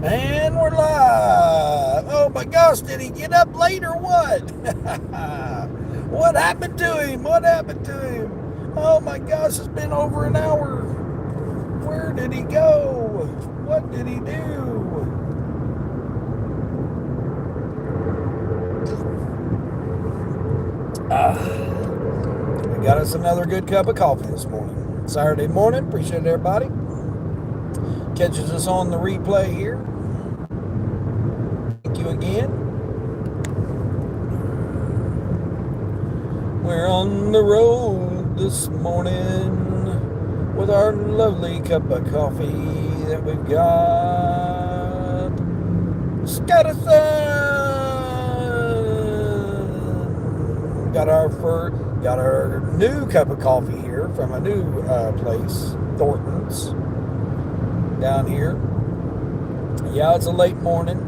And we're live. Oh my gosh, did he get up late or what? What happened to him? What happened to him? Oh my gosh, it's been over an hour. Where did he go? What did he do? We got us another good cup of coffee this morning. Saturday morning. Appreciate everybody. Catches us on the replay here. Thank you again. We're on the road this morning with our lovely cup of coffee that we've got. Scotterson! Got our new cup of coffee here from a new place, Thornton's, down here. Yeah, it's a late morning.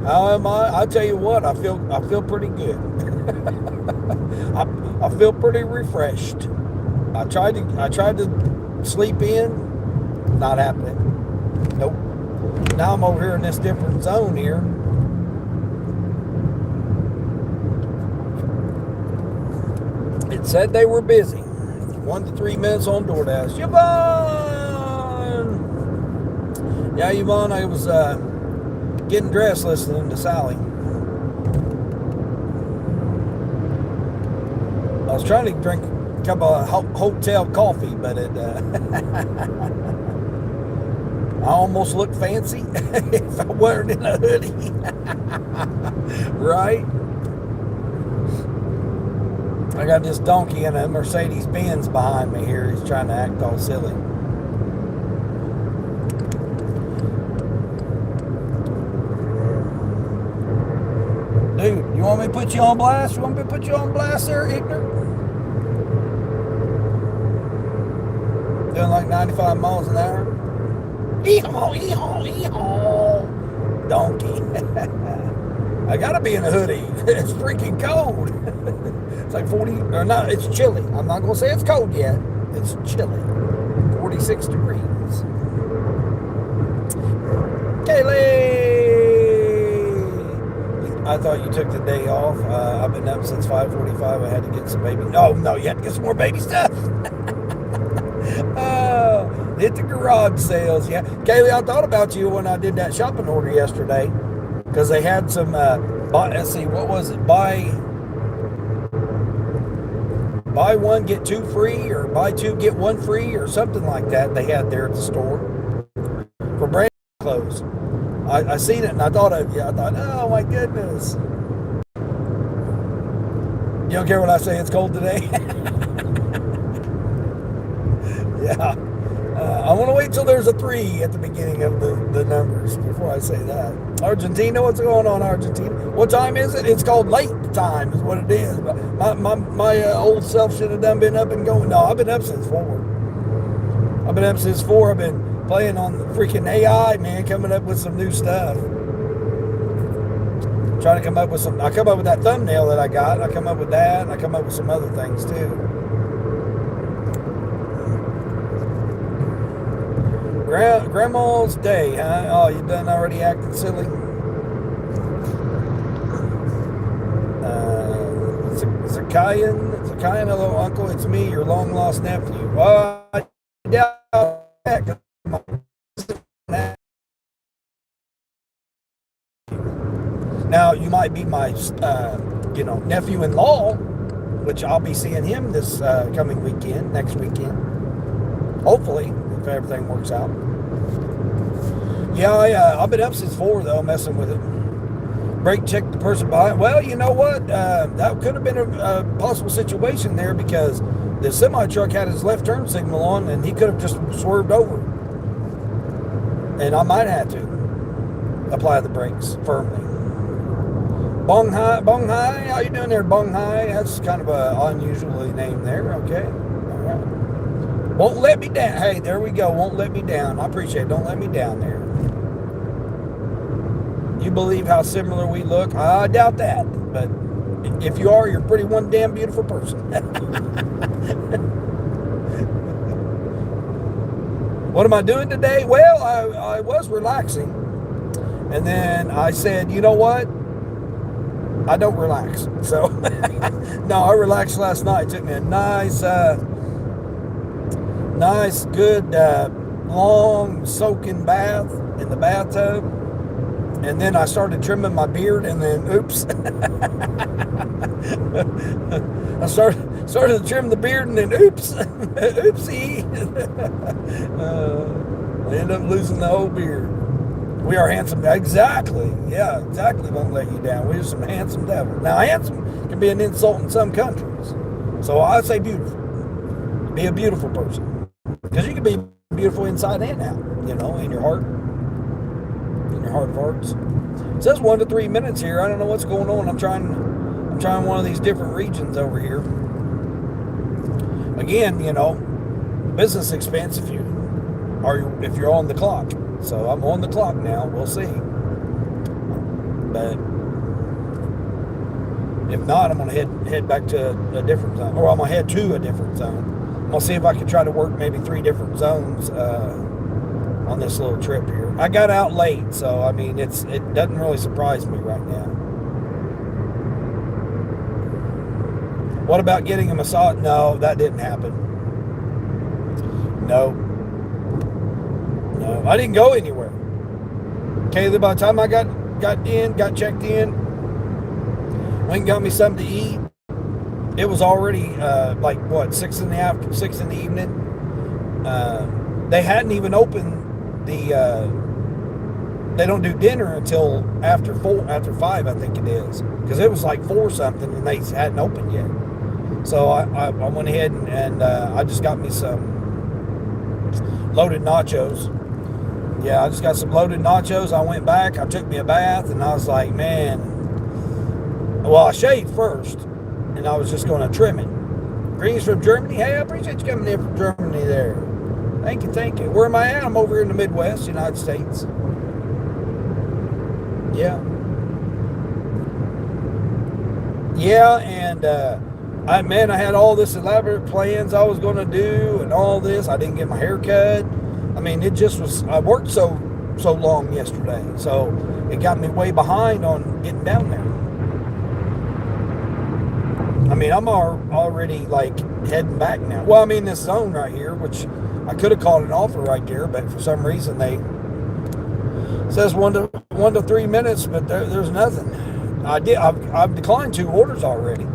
How am I? I tell you what, I feel pretty good. I feel pretty refreshed. I tried to sleep in, not happening. Nope. Now I'm over here in this different zone here. It said they were busy. 1 to 3 minutes on DoorDash. Yvonne! Yeah, Yvonne, I was getting dressed listening to Sally. I was trying to drink a cup of hotel coffee, but it I almost looked fancy if I weren't in a hoodie. Right? I got this donkey in a Mercedes Benz behind me here. He's trying to act all silly. Dude, you want me to put you on blast? You want me to put you on blast there, ignorant? Doing like 95 miles an hour. Ee-haw, ee-haw, ee-haw. Donkey. I gotta be in a hoodie. It's freaking cold. It's like 40, or not, it's chilly. I'm not gonna say it's cold yet. It's chilly. 46 degrees. Kaylee! I thought you took the day off. I've been up since 5:45. I had to get some baby. No, you had to get some more baby stuff. Hit the garage sales. Yeah, Kaylee, I thought about you when I did that shopping order yesterday because they had some. Let's see, what was it? Buy one get two free, or buy two get one free, or something like that. They had there at the store for brand new clothes. I seen it and I thought of you. I thought, oh my goodness. You don't care when I say it's cold today? Yeah. I want to wait till there's a 3 at the beginning of the numbers before I say that. Argentina, what's going on, Argentina? What time is it? It's called late time is what it is. My old self should have been up and going. No, I've been up since 4. I've been playing on the freaking AI, man, coming up with some new stuff. Trying to come up with some. I come up with that thumbnail that I got. I come up with that, and I come up with some other things too. Grandma's Day, huh? Oh, you done already acting silly? Zakayan, hello, uncle. It's me, your long lost nephew. I doubt that. Now, you might be my, nephew-in-law, which I'll be seeing him this coming weekend, next weekend. Hopefully, if everything works out. Yeah, I've been up since 4, though, messing with it. Brake check the person behind. Well, you know what? That could have been a possible situation there because the semi-truck had his left turn signal on, and he could have just swerved over. And I might have to apply the brakes firmly. Bong Hai, how you doing there, Bong Hai? That's kind of an unusually name there. Okay, all right. Won't let me down. Hey, there we go. Won't let me down. I appreciate it. Don't let me down there. You believe how similar we look? I doubt that, but if you are, you're pretty one damn beautiful person. What am I doing today? Well, I was relaxing. And then I said, you know what? I don't relax. So, no, I relaxed last night. Took me a nice, good, long soaking bath in the bathtub. And then I started trimming my beard, and then, oops. I started to trim the beard, and then, oops. Oopsie. I ended up losing the whole beard. We are handsome. Exactly. Yeah, exactly. Won't let you down. We're some handsome devils. Now, handsome can be an insult in some countries. So I say beautiful. Be a beautiful person. Because you can be beautiful inside and out, in your heart. In your heart of hearts. It says 1 to 3 minutes here. I don't know what's going on. I'm trying one of these different regions over here. Again, business expense if you're on the clock. So I'm on the clock now. We'll see. But if not, I'm going to head back to a different zone. Or I'm going to head to a different zone. I'm going to see if I can try to work maybe 3 different zones on this little trip here. I got out late, so, I mean, it doesn't really surprise me right now. What about getting a massage? No, that didn't happen. No, I didn't go anywhere. Okay, by the time I got checked in, went and got me something to eat. It was already 6 in the evening. They hadn't even opened they don't do dinner until after 5, I think it is, because it was like 4 something and they hadn't opened yet. So I went ahead and I just got me some loaded nachos. Yeah, I just got some loaded nachos. I went back, I took me a bath, and I was like, man. Well, I shaved first, and I was just going to trim it. Greetings from Germany. Hey, I appreciate you coming in from Germany there. Thank you. Where am I at? I'm over here in the Midwest, United States. Yeah. Yeah, and I had all this elaborate plans I was going to do and all this. I didn't get my hair cut. I mean, it just was, I worked so long yesterday, so it got me way behind on getting down there. I mean, I'm already like heading back now. Well, I'm in this zone right here, which I could have called an offer right there, but for some reason it says 1 to 3 minutes, but there's nothing. I've declined 2 orders already.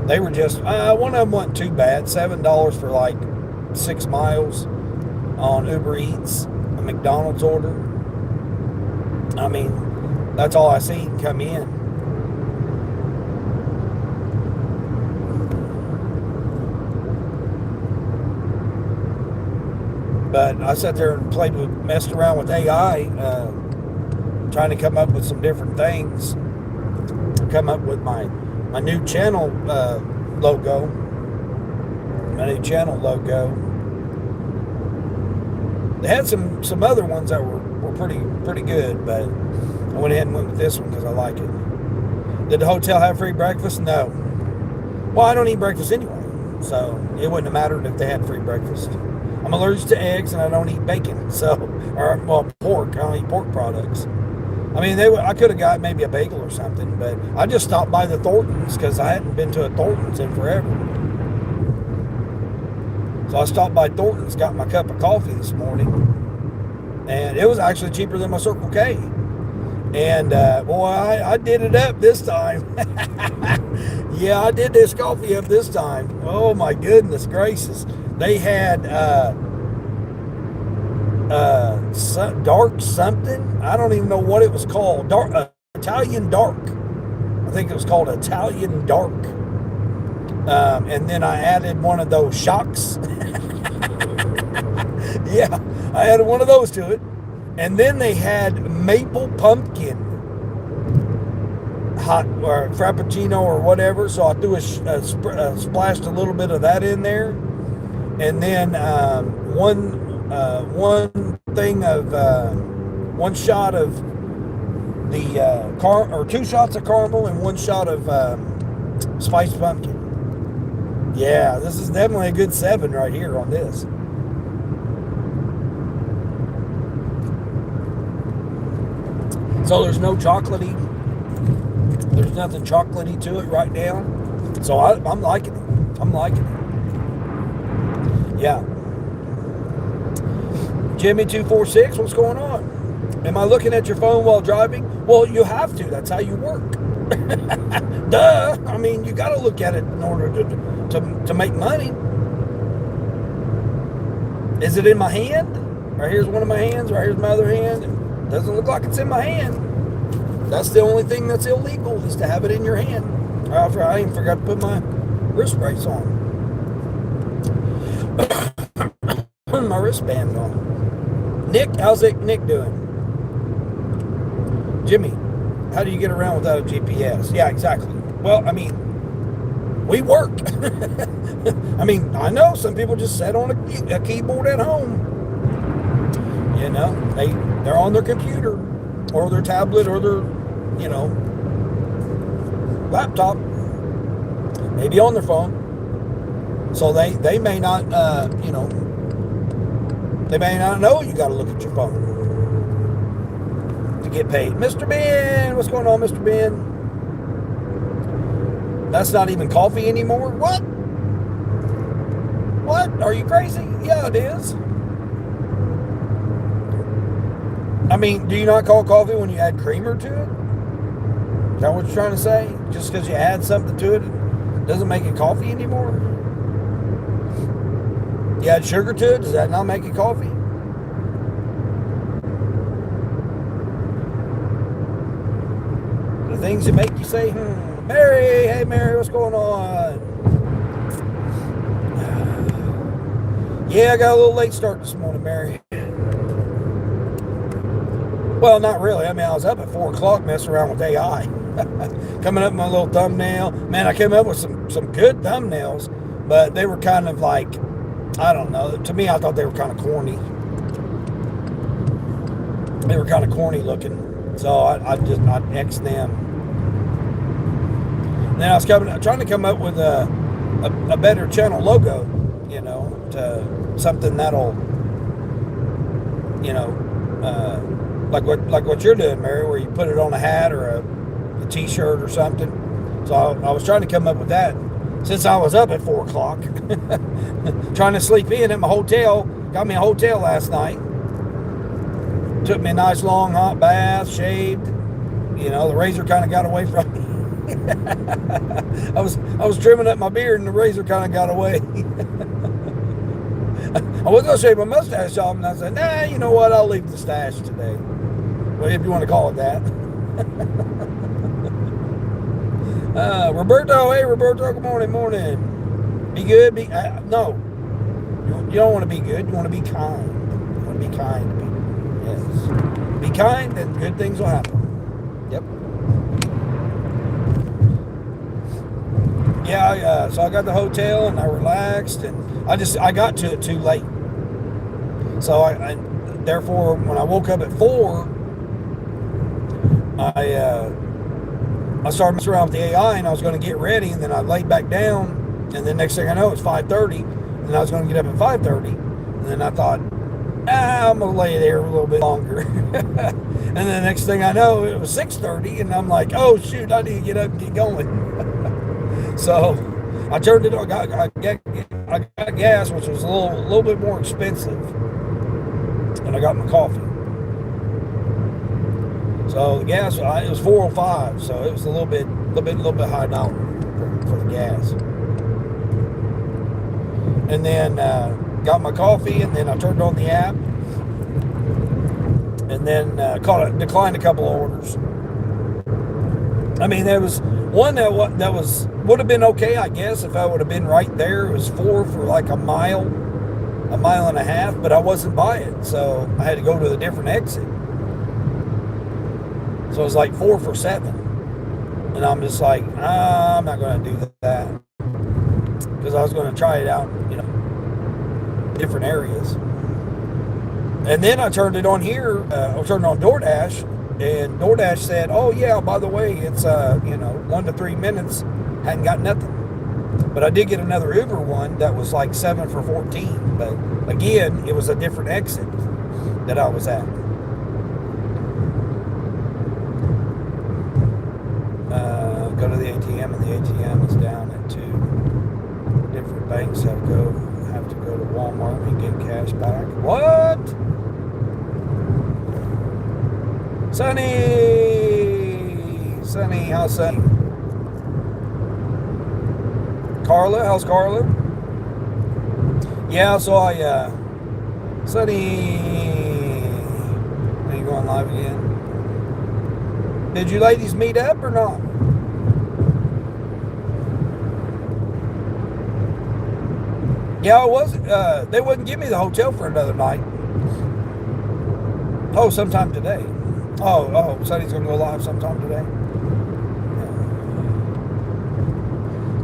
They were just, one of them wasn't too bad, $7 for like 6 miles on Uber Eats, a McDonald's order. I mean, that's all I see come in. But I sat there and messed around with AI, trying to come up with some different things. Come up with my new channel logo. My new channel logo. They had some other ones that were pretty good, but I went ahead and went with this one because I like it. Did the hotel have free breakfast? No. Well, I don't eat breakfast anyway, so it wouldn't have mattered if they had free breakfast. I'm allergic to eggs and I don't eat bacon, pork. I don't eat pork products. I mean, I could have got maybe a bagel or something, but I just stopped by the Thorntons because I hadn't been to a Thorntons in forever. So I stopped by Thorntons, got my cup of coffee this morning, and it was actually cheaper than my Circle K. And I did it up this time. Yeah, I did this coffee up this time. Oh my goodness gracious. They had dark something. I don't even know what it was called. Italian dark. I think it was called Italian dark. And then I added one of those shocks. Yeah, I added one of those to it. And then they had maple pumpkin hot or frappuccino or whatever. So I threw splashed a little bit of that in there. And then one shot of the 2 shots of caramel and 1 shot of spiced pumpkin. Yeah, this is definitely a good 7 right here on this. So there's no chocolatey. There's nothing chocolatey to it right now. So I'm liking it. I'm liking it. Yeah. Jimmy246, what's going on? Am I looking at your phone while driving? Well, you have to. That's how you work. Duh. I mean, you got to look at it in order to make money. Is it in my hand? Right here's one of my hands. Right here's my other hand. It doesn't look like it's in my hand. That's the only thing that's illegal, is to have it in your hand. I even forgot to put my wrist brace on. My wristband on. Nick, how's Nick doing? Jimmy, how do you get around without a GPS? Yeah, exactly. Well, I mean, we work. I mean, I know some people just sit on a keyboard at home. You know, they're on their computer or their tablet or their, you know, laptop, maybe on their phone. So they may not, you know, they may not know you got to look at your phone to get paid. Mr. Ben, what's going on, Mr. Ben? That's not even coffee anymore? What? What? Are you crazy? Yeah, it is. I mean, do you not call coffee when you add creamer to it? Is that what you're trying to say? Just because you add something to it doesn't make it coffee anymore? You add sugar to it, does that not make it coffee? The things that make you say, Mary, hey Mary, what's going on? Yeah, I got a little late start this morning, Mary. Well, not really. I mean, I was up at 4 o'clock messing around with AI. Coming up with my little thumbnail. Man, I came up with some good thumbnails, but they were kind of like, I don't know. To me, I thought they were kind of corny. They were kind of corny looking. So I X'd them. And then I was trying to come up with a better channel logo, you know, to something that'll, you know, like what you're doing, Mary, where you put it on a hat or a t-shirt or something. So I was trying to come up with that since I was up at 4 o'clock, trying to sleep in at my hotel. Got me a hotel last night. Took me a nice long hot bath, shaved. You know, the razor kind of got away from me. I was trimming up my beard and the razor kind of got away. I was going to shave my mustache off, and I said, nah, you know what, I'll leave the stash today. Well, if you want to call it that. Roberto, hey Roberto, good morning. Be good, no. You don't want to be good, you want to be kind. You want to be kind to people. Yes. Be kind and good things will happen. Yep. Yeah, so I got the hotel and I relaxed, and I got to it too late. So I therefore, when I woke up at 4, I started messing around with the AI, and I was going to get ready, and then I laid back down, and then next thing I know, it's 5:30, and I was going to get up at 5:30, and then I thought, I'm going to lay there a little bit longer. And then the next thing I know, it was 6:30, and I'm like, oh shoot, I need to get up and get going. So I turned it on. I got gas, which was a little bit more expensive, and I got my coffee. So the gas, it was $4.05, so it was a little bit high dollar for the gas. And then got my coffee, and then I turned on the app, and then declined a couple of orders. I mean, there was one that would have been okay, I guess, if I would have been right there. It was 4 for like a mile and a half, but I wasn't by it, so I had to go to a different exit. So it was like 4 for 7, and I'm just like, I'm not going to do that, because I was going to try it out, you know, different areas. And then I turned it on here. I turned on DoorDash. And DoorDash said, oh yeah, by the way, it's 1 to 3 minutes. Hadn't got nothing. But I did get another Uber one that was like 7 for 14. But again, it was a different exit that I was at. go to the ATM, and the ATM is down at two different banks. Have to go to Walmart and get cash back. What? Sunny, how's Sunny? Carla, how's Carla? Yeah, so Sunny, are you going live again? Did you ladies meet up or not? Yeah, I was. They wouldn't give me the hotel for another night. Oh, sometime today. Oh, Sunny's gonna go live sometime today.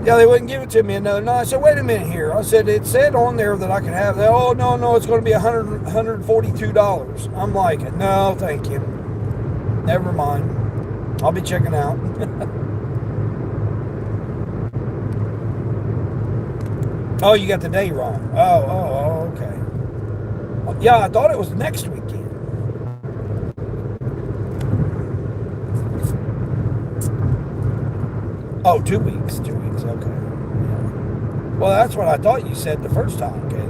Yeah, they wouldn't give it to me another night. I said, wait a minute here. I said, it said on there that I could have that. Oh, no, it's going to be $142. I'm like, no, thank you. Never mind. I'll be checking out. Oh, you got the day wrong. Oh, okay. Yeah, I thought it was next weekend. Oh, 2 weeks. 2 weeks, okay. Yeah. Well, that's what I thought you said the first time, Katie.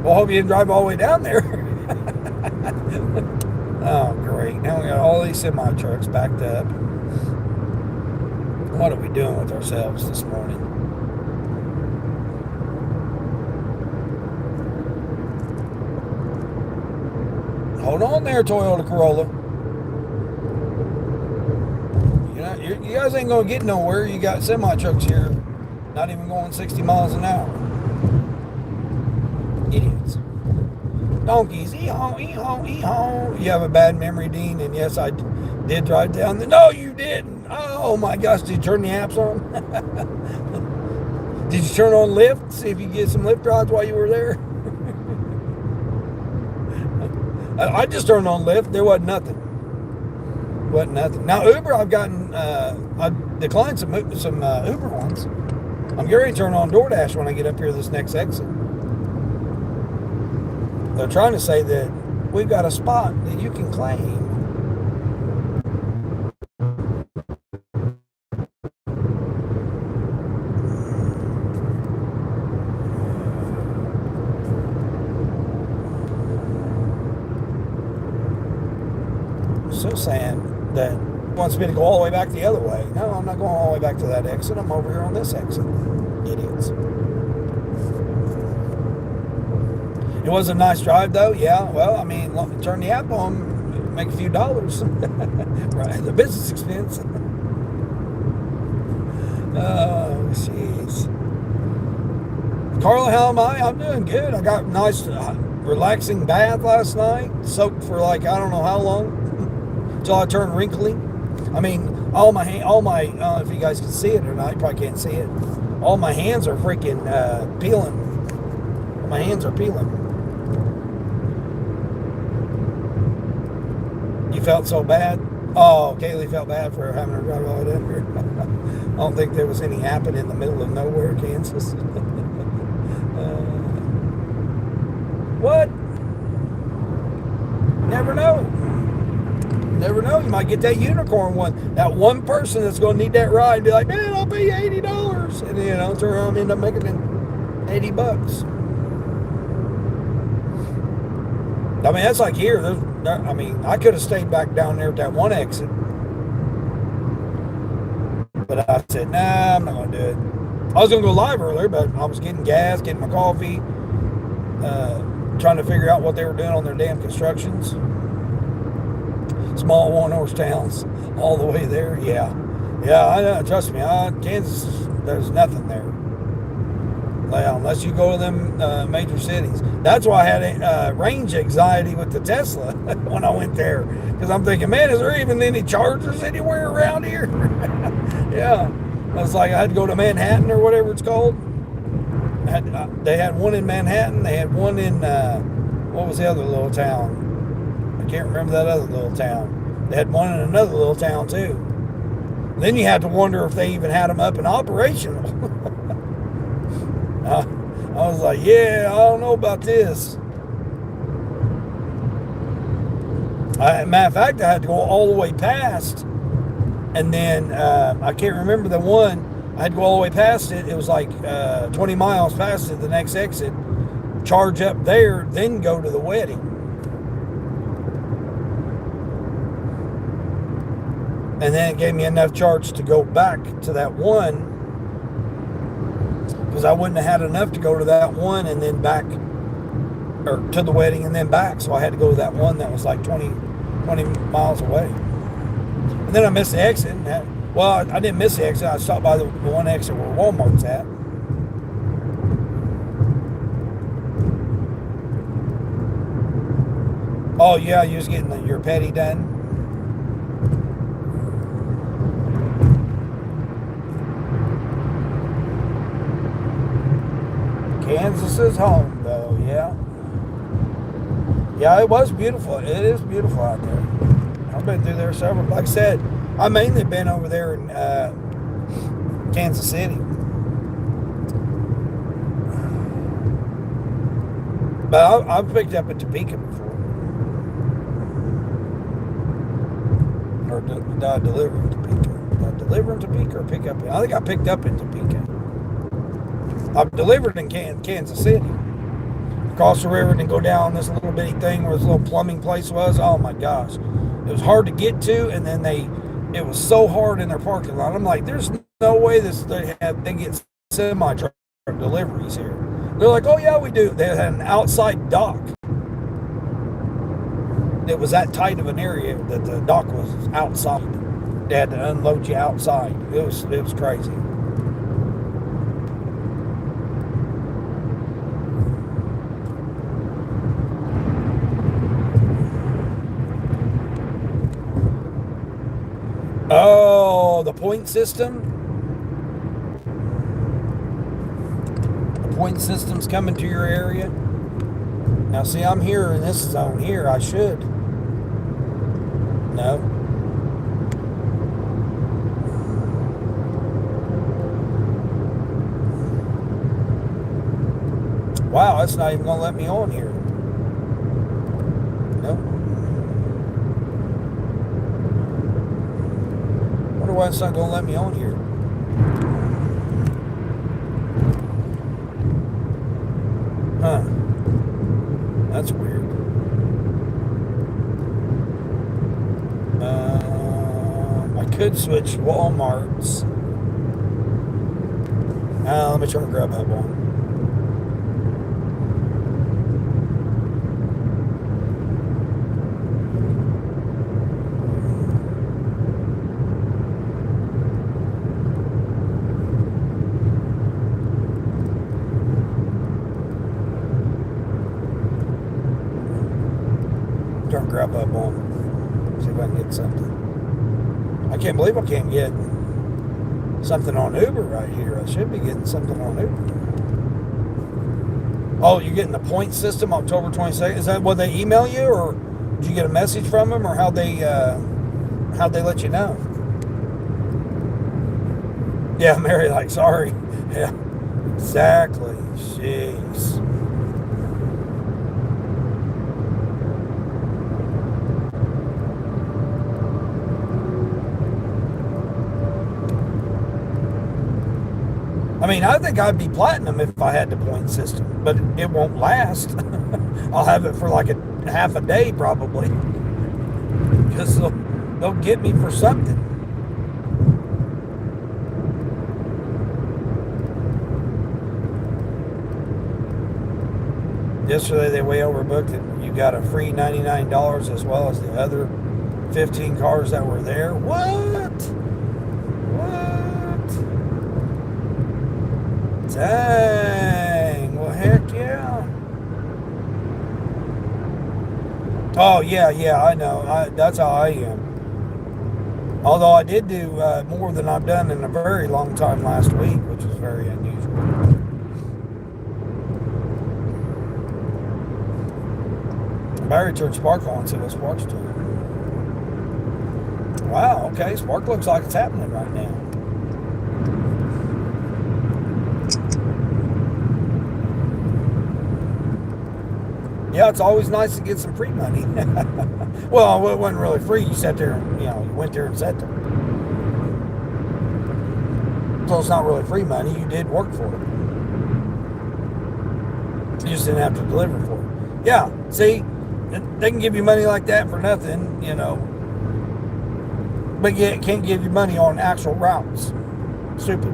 Well, I hope you didn't drive all the way down there. Oh, great. Now we got all these semi-trucks backed up. What are we doing with ourselves this morning? Hold on there, Toyota Corolla. You guys ain't going to get nowhere. You got semi-trucks here not even going 60 miles an hour. Idiots. Donkeys. Ee-haw, ee-haw, ee-haw. You have a bad memory, Dean, and yes, I did drive down the... No, you didn't. Oh, my gosh. Did you turn the apps on? Did you turn on Lyft? See if you get some Lyft rides while you were there? I just turned on Lyft. There wasn't nothing. Now Uber, I declined some Uber ones. I'm getting ready to turn on DoorDash when I get up here this next exit. They're trying to say that we've got a spot that you can claim. So saying that wants me to go all the way back the other way. No, I'm not going all the way back to that exit. I'm over here on this exit. Idiots. It was a nice drive, though. Yeah, well, I mean, turn the app on, make a few dollars. Right, the business expense. Oh, jeez. Carla, how am I? I'm doing good. I got a nice, relaxing bath last night. Soaked for like, I don't know how long. Until I turned wrinkly. I mean, if you guys can see it or not, you probably can't see it. All my hands are freaking peeling. My hands are peeling. You felt so bad? Oh, Kaylee felt bad for having her drive all the way down here. I don't think there was any happening in the middle of nowhere, Kansas. What? Never know. Never know. You might get that unicorn one. That one person that's going to need that ride and be like, man, I'll pay you $80. And, turn around and end up making it $80. I mean, that's like here. I could have stayed back down there at that one exit. But I said, nah, I'm not going to do it. I was going to go live earlier, but I was getting gas, getting my coffee, trying to figure out what they were doing on their damn constructions. Small one-horse towns all the way there. Yeah, I know. Trust me, Kansas, there's nothing there. Well, unless you go to them major cities. That's why I had range anxiety with the Tesla when I went there. Because I'm thinking, man, is there even any chargers anywhere around here? Yeah. I was like, I had to go to Manhattan or whatever it's called. They had one in Manhattan. They had one in, what was the other little town? I can't remember that other little town. They had one in another little town too. Then you had to wonder if they even had them up and operational. I was like, yeah, I don't know about this. Matter of fact, I had to go all the way past, and then I can't remember the one. I had to go all the way past it. It was like 20 miles past it, the next exit. Charge up there, then go to the wedding. And then it gave me enough charge to go back to that one, because I wouldn't have had enough to go to that one and then back, or to the wedding and then back. So I had to go to that one that was like 20 miles away. And then I missed the exit. Well, I didn't miss the exit. I stopped by the one exit where Walmart's at. Oh, yeah, you was getting your petty done? Kansas is home, though, yeah. Yeah, it was beautiful. It is beautiful out there. I've been through there several. Like I said, I've mainly been over there in Kansas City. But I've picked up in Topeka before. Or did I deliver in Topeka? Did I deliver in Topeka or pick up? I think I picked up in Topeka. I've delivered in Kansas City. Cross the river and go down this little bitty thing where this little plumbing place was. Oh my gosh. It was hard to get to, and then it was so hard in their parking lot. I'm like, there's no way they get semi-truck deliveries here. They're like, oh yeah, we do. They had an outside dock. It was that tight of an area that the dock was outside. They had to unload you outside. It was crazy. Oh, the point system? The point system's coming to your area? Now, see, I'm here in this zone here. I should. No. Wow, it's not even going to let me on here. Nope. Wonder why it's not going to let me on here. Huh. That's weird. I could switch Walmarts. Let me try to grab that one. Trying to grab that one. See if I can get something. I can't believe I can't get something on Uber right here. I should be getting something on Uber. Oh, you're getting the point system October 22nd. Is that what they email you, or did you get a message from them, or how'd they let you know? Yeah, Mary, like, sorry. Yeah, exactly. Jeez. I mean, I think I'd be platinum if I had the point system, but it won't last. I'll have it for like half a day probably, because they'll get me for something. Yesterday they way overbooked it. You got a free $99 as well as the other 15 cars that were there. What? Dang. Well, heck yeah. Oh, yeah, I know. That's how I am. Although I did do more than I've done in a very long time last week, which was very unusual. Barry turned Spark on and see what Spark's doing. Wow, okay. Spark looks like it's happening right now. Yeah, it's always nice to get some free money. Well, it wasn't really free. You sat there and, you went there and sat there. So it's not really free money. You did work for it. You just didn't have to deliver for it. Yeah, see, they can give you money like that for nothing, but yet can't give you money on actual routes. Stupid.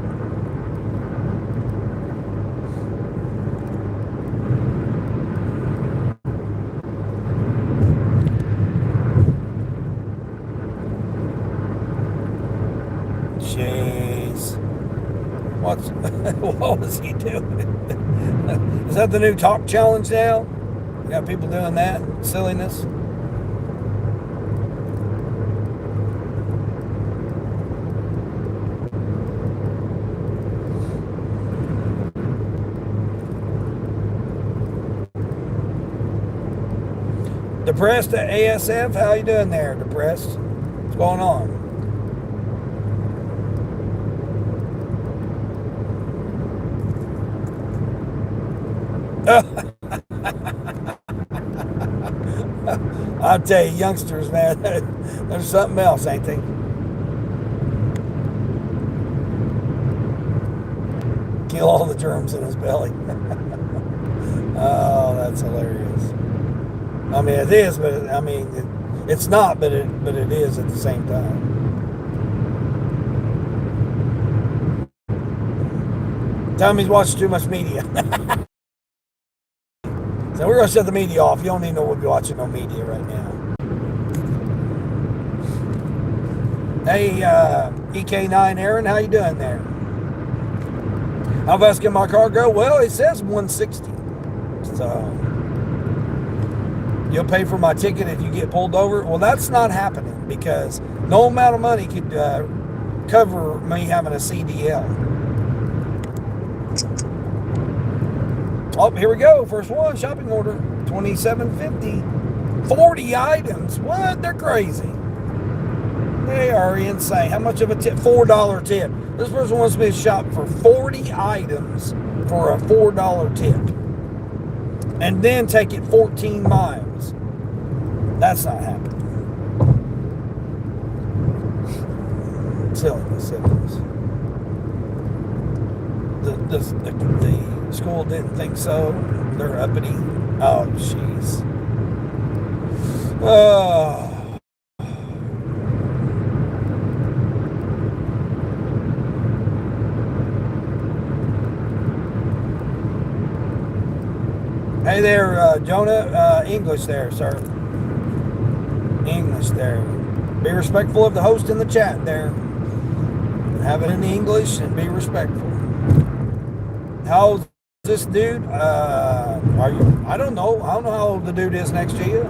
Jeez. What was he doing? Is that the new talk challenge now? You got people doing that silliness? Depressed at ASF? How you doing there, Depressed? What's going on? I'll tell you, youngsters, man, there's something else, ain't they? Kill all the germs in his belly. Oh, that's hilarious. I mean, it is, but it's not, but it is at the same time. Tell him he's watching too much media. So we're going to shut the media off. You don't even know we'll be watching no media right now. Hey, EK9 Aaron, how you doing there? How fast can my car go? Well, it says 160. So you'll pay for my ticket if you get pulled over. Well, that's not happening because no amount of money could cover me having a CDL. Oh, here we go. First one, shopping order, $27.50. 40 items. What? They're crazy. They are insane. How much of a tip? $4 tip. This person wants me to shop for 40 items for a $4 tip. And then take it 14 miles. That's not happening. Silliness. The school didn't think so. They're uppity. Oh, jeez. Oh. Hey there, Jonah. English there, sir. English there. Be respectful of the host in the chat there. Have it in English and be respectful. How's this dude? Are you? I don't know. I don't know how old the dude is next to you.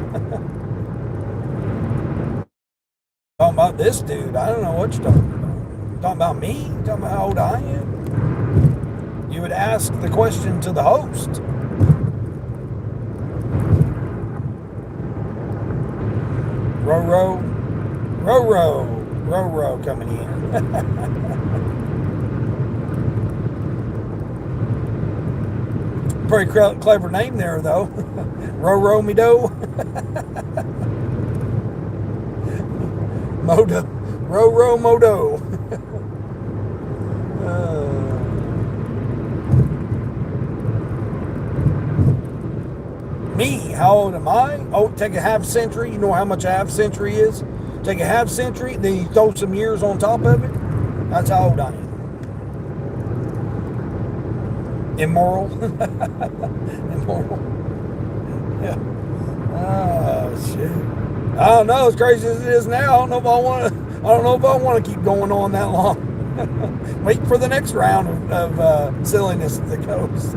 Talking about this dude. I don't know what you're talking about. Talking about me? Talking about how old I am? You would ask the question to the host. Row coming in. Pretty clever name there, though. Row me do. Modo. Row Modo. Me, how old am I? Oh, take a half century. You know how much a half century is? Take a half century, then you throw some years on top of it. That's how old I am. Immoral. Immoral. Yeah. Oh shit. I don't know. As crazy as it is now, I don't know if I want to keep going on that long. Wait for the next round of silliness that goes.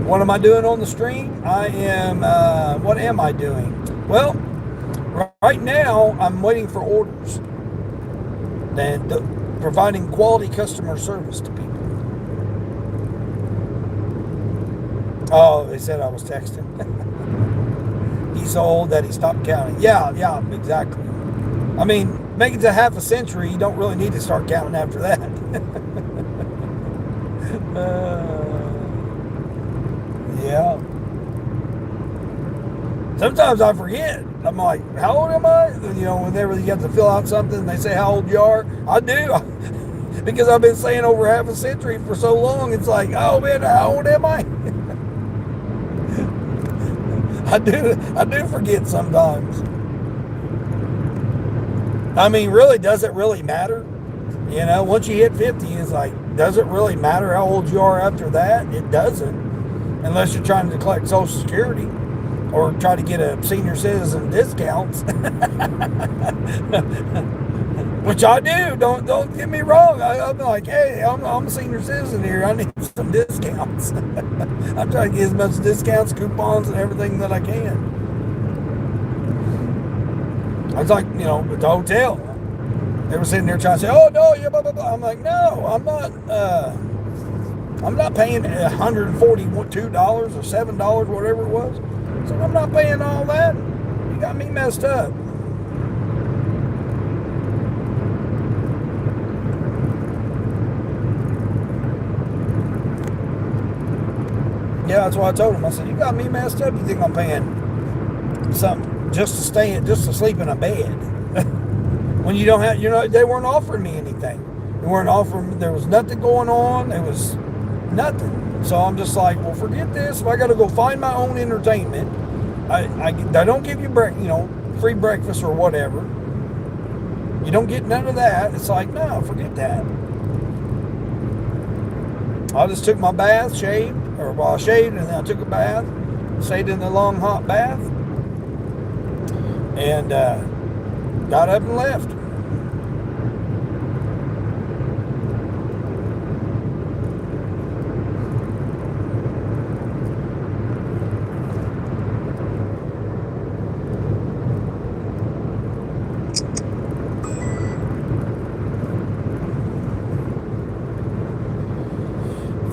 What am I doing on the stream? I am, what am I doing? Well, right now, I'm waiting for orders and providing quality customer service to people. Oh, they said I was texting. He's so old that he stopped counting. Yeah, exactly. I mean, make it to half a century, you don't really need to start counting after that. Yeah. Sometimes I forget. I'm like, how old am I? Whenever you have to fill out something, they say how old you are. I do. Because I've been saying over half a century for so long. It's like, oh man, how old am I? I do forget sometimes. I mean, really, does it really matter? Once you hit 50, it's like, does it really matter how old you are after that? It doesn't. Unless you're trying to collect Social Security or try to get a senior citizen discounts. Which I do. Don't get me wrong. I'm like, hey, I'm a senior citizen here. I need some discounts. I'm trying to get as much discounts, coupons, and everything that I can. I was like, at the hotel. They were sitting there trying to say, oh no, yeah, blah blah blah. I'm like, no, I'm not. I'm not paying $142 or $7, whatever it was. So I'm not paying all that. You got me messed up. Yeah, that's what I told him. I said, you got me messed up. You think I'm paying something just to sleep in a bed? When you don't have, they weren't offering me anything. They weren't offering, there was nothing going on. It was nothing. So I'm just like, well, forget this. If I got to go find my own entertainment, I don't give you free breakfast or whatever. You don't get none of that. It's like, no, forget that. I just took my bath, shaved, I shaved and then I took a bath, stayed in the long hot bath, and got up and left.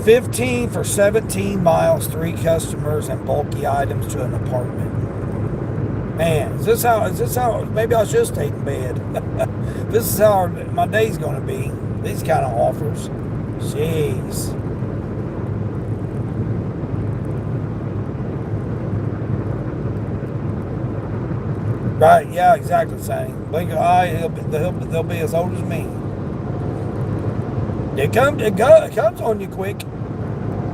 $15 for 17 miles, 3 customers, and bulky items to an apartment. Man, is this how, maybe I should stay in bed. This is how my day's going to be. These kind of offers. Jeez. Right, yeah, exactly, Sonny. Blink of an eye, they'll be as old as me. It comes on you quick.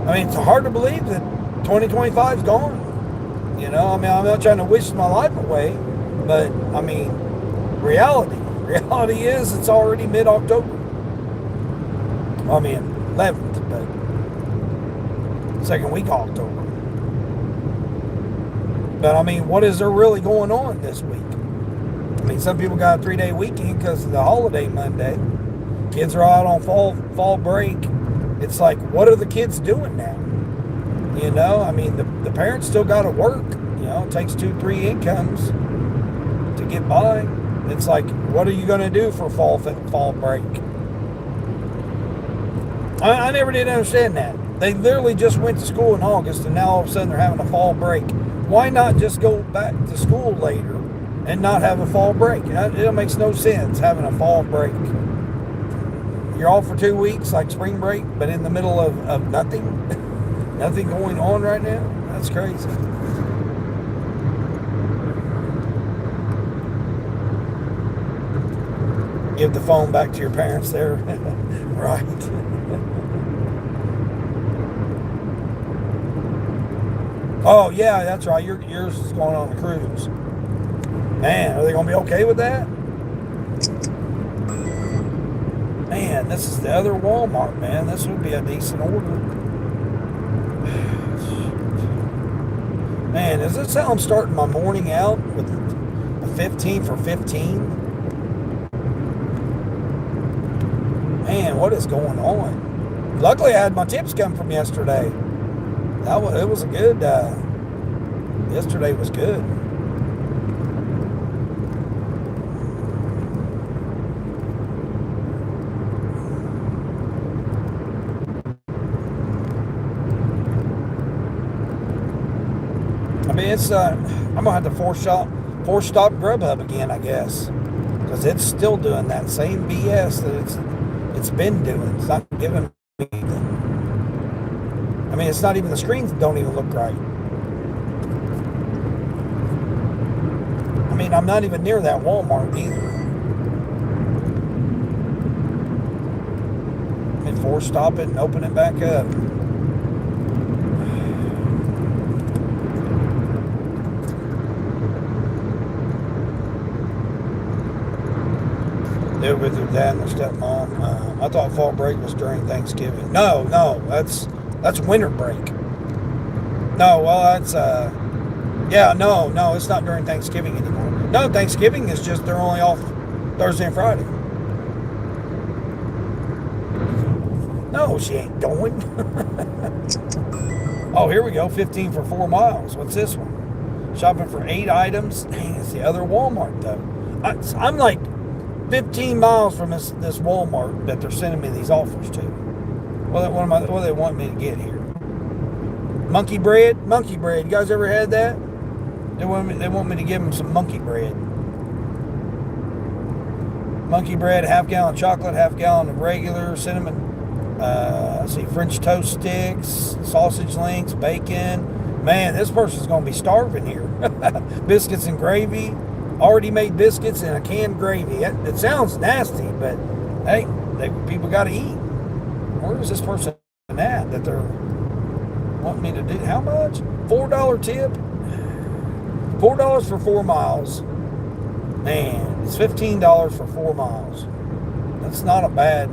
I mean, it's hard to believe that 2025 is gone. I'm not trying to wish my life away, but I mean, reality is it's already mid-October. I mean, 11th, but second week of October. But I mean, what is there really going on this week? I mean, some people got a 3-day weekend because of the holiday Monday. Kids are out on fall break. It's like, what are the kids doing now? I mean, the parents still got to work. It takes 2-3 incomes to get by. It's like, what are you going to do for fall break? I never did understand that. They literally just went to school in August, and now all of a sudden they're having a fall break. Why not just go back to school later and not have a fall break? It makes no sense having a fall break. You're off for 2 weeks, like spring break, but in the middle of nothing. Nothing going on right now. That's crazy. Give the phone back to your parents there. Right. Oh, yeah, that's right. Yours is going on a cruise. Man, are they going to be okay with that? Man, this is the other Walmart, man. This would be a decent order. Man, is this how I'm starting my morning out with a 15 for 15? Man, what is going on? Luckily, I had my tips come from yesterday. It was a good, yesterday was good. I mean, it's, I'm going to have to force stop Grubhub again, I guess. Because it's still doing that same BS that it's been doing. It's not giving me anything. I mean, it's not even, the screens don't even look right. I mean, I'm not even near that Walmart either. And force stop it and open it back up. They're with their dad and their stepmom. I thought fall break was during Thanksgiving. No, that's winter break. No, well, that's yeah, no, it's not during Thanksgiving anymore. No, Thanksgiving is just, they're only off Thursday and Friday. No, she ain't going. Oh, here we go. 15 for 4 miles. What's this one? Shopping for 8 items. Dang, it's the other Walmart though. I'm like 15 miles from this Walmart that they're sending me these offers to. What do they want me to get here? Monkey bread. You guys ever had that? They want me to give them some monkey bread. Monkey bread, half-gallon chocolate, half-gallon of regular cinnamon. Let's see, French toast sticks, sausage links, bacon. Man, this person's going to be starving here. Biscuits and gravy. Already made biscuits and a canned gravy. It sounds nasty, but hey, people got to eat. Where is this person at that they're wanting me to do? How much? $4 tip? $4 for 4 miles. Man, it's $15 for 4 miles. That's not a bad.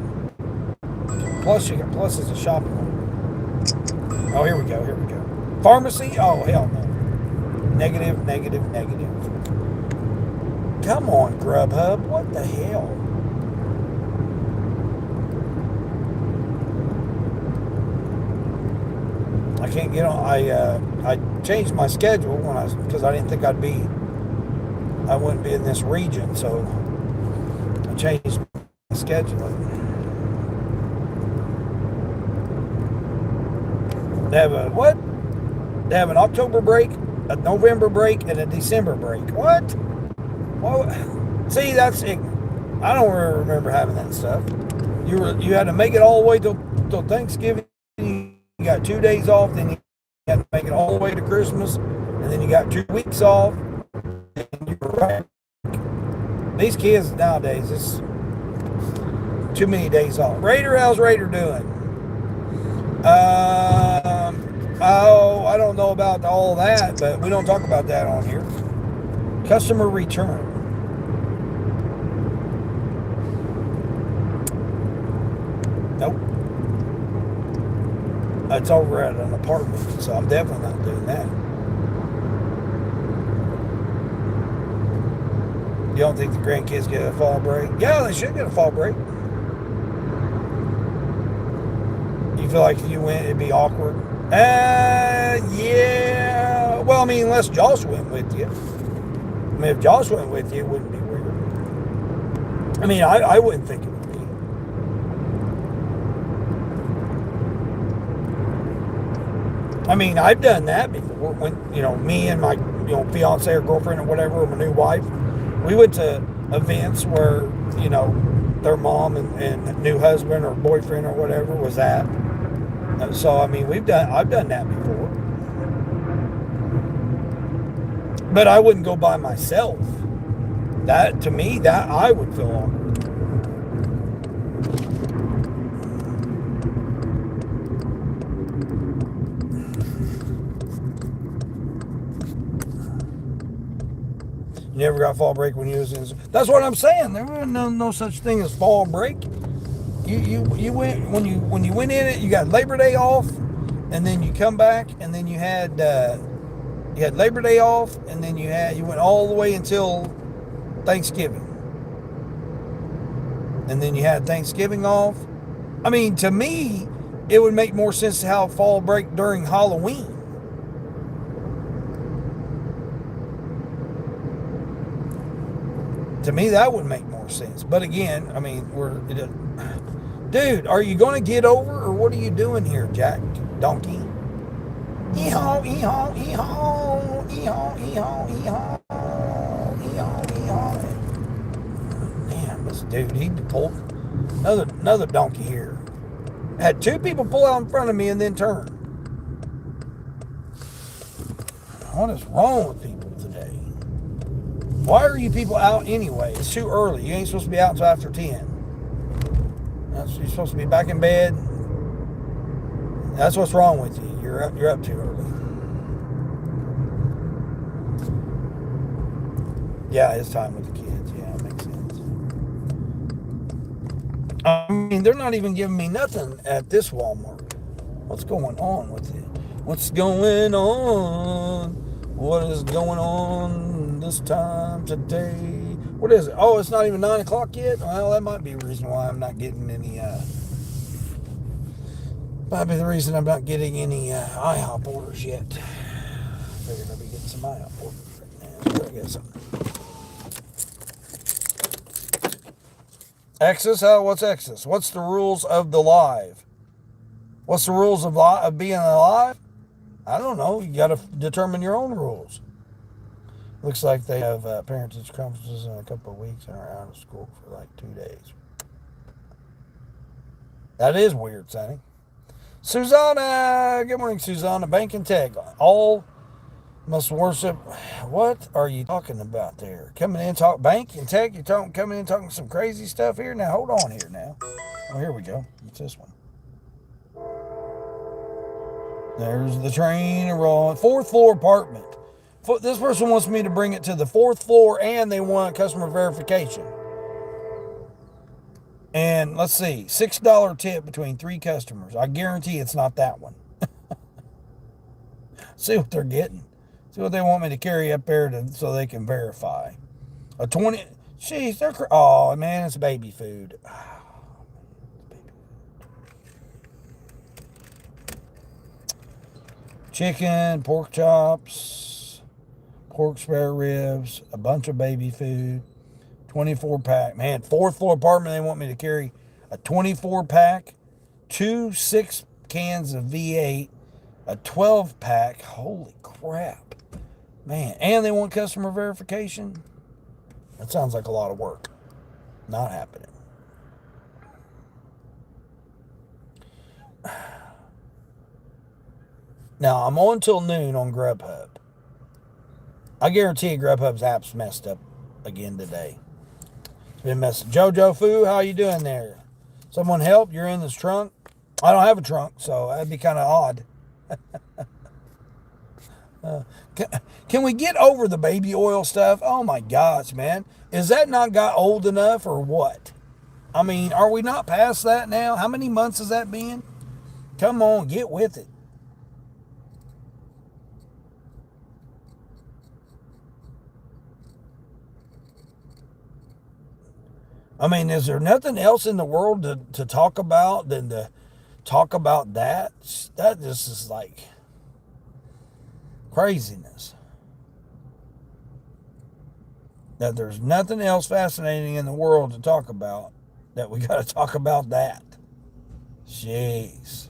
Plus it's a shopping mall. Oh, here we go. Pharmacy? Oh, hell no. Negative. Come on, Grubhub. What the hell? I can't get on. I changed my schedule because I didn't think I wouldn't be in this region, so I changed my schedule. They have They have an October break, a November break, and a December break. What? Well, see, that's ignorant. I don't remember having that stuff. You had to make it all the way till Thanksgiving. You got 2 days off, then you had to make it all the way to Christmas, and then you got 2 weeks off. And you're right. These kids nowadays, it's too many days off. Raider, how's Raider doing? I don't know about all that, but we don't talk about that on here. Customer return. Nope. It's over at an apartment, so I'm definitely not doing that. You don't think the grandkids get a fall break? Yeah, they should get a fall break. You feel like if you went, it'd be awkward? Yeah. Well, I mean, unless Josh went with you. I mean, if Josh went with you, it wouldn't be weird. I mean, I wouldn't think it would be. I mean, I've done that before. When, me and my, fiance or girlfriend or whatever, or my new wife, we went to events where, their mom and new husband or boyfriend or whatever was at. So, I mean, I've done that before. But I wouldn't go by myself. That, to me, that I would feel awkward. You never got fall break when you was in. That's what I'm saying. There was no such thing as fall break. You went when you went in it. You got Labor Day off, and then you come back, and then you had Labor Day off, and then you went all the way until Thanksgiving, and then you had Thanksgiving off. I mean, to me, it would make more sense to have fall break during Halloween. To me, that would make more sense. But again, I mean, dude, are you going to get over, or what are you doing here, Jack Donkey? Ee-haw, ee-haw, ee-haw, ee-haw, ee-haw, ee-haw, ee-haw, ee-haw. Damn, this dude, he pulled another donkey here. Had 2 people pull out in front of me and then turn. What is wrong with people today? Why are you people out anyway? It's too early. You ain't supposed to be out until after 10. You're supposed to be back in bed. That's what's wrong with you. You're up too early. Yeah, it's time with the kids. Yeah, it makes sense. I mean, they're not even giving me nothing at this Walmart. What's going on with it? What's going on? What is going on this time today? What is it? Oh, it's not even 9 o'clock yet? Well, that might be a reason why I'm not getting any, might be the reason I'm not getting any IHOP orders yet. Figured I'd be getting some IHOP orders right now. So I get something. Exodus? What's Exodus? What's the rules of the live? What's the rules of being alive? I don't know. You got to determine your own rules. Looks like they have parentage conferences in a couple of weeks and are out of school for like 2 days. That is weird, Sonny. Susanna! Good morning, Susanna. Bank and Tech. All must worship. What are you talking about there? Coming in, talk bank and tech. You're coming in talking some crazy stuff here. Now hold on here now. Oh, here we go. What's this one? There's the train rolling. 4th floor apartment. This person wants me to bring it to the 4th floor, and they want customer verification. And let's see, $6 tip between 3 customers. I guarantee it's not that one. See what they're getting. See what they want me to carry up there so they can verify. A 20. Jeez, oh man, it's baby food. Chicken, pork chops, pork spare ribs, a bunch of baby food, 24 pack. Man, 4th floor apartment, they want me to carry a 24 pack, 2 6 cans of V8, a 12 pack. Holy crap. Man, and they want customer verification? That sounds like a lot of work. Not happening. Now, I'm on till noon on Grubhub. I guarantee you Grubhub's app's messed up again today. It's been messed up. Jojo Fu, how you doing there? Someone help? You're in this trunk? I don't have a trunk, so that'd be kind of odd. Can we get over the baby oil stuff? Oh my gosh, man. Is that not got old enough or what? I mean, are we not past that now? How many months has that been? Come on, get with it. I mean, is there nothing else in the world to talk about than to talk about that? That just is like craziness. That there's nothing else fascinating in the world to talk about, that we got to talk about that. Jeez.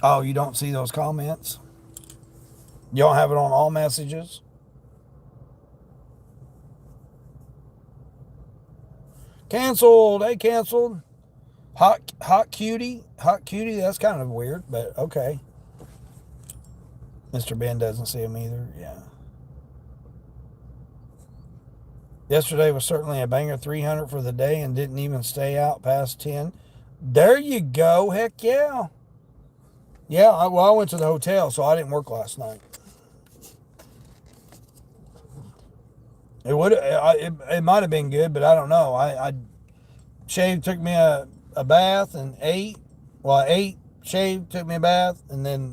Oh, you don't see those comments? You don't have it on all messages? Canceled. Hey, canceled. Hot cutie. Hot cutie. That's kind of weird, but okay. Mr. Ben doesn't see him either. Yeah. Yesterday was certainly a banger. 300 for the day and didn't even stay out past 10. There you go. Heck yeah. Yeah, I went to the hotel, so I didn't work last night. It might have been good, but I don't know. I shaved, took me a bath, and ate. Well, I ate, shaved, took me a bath, and then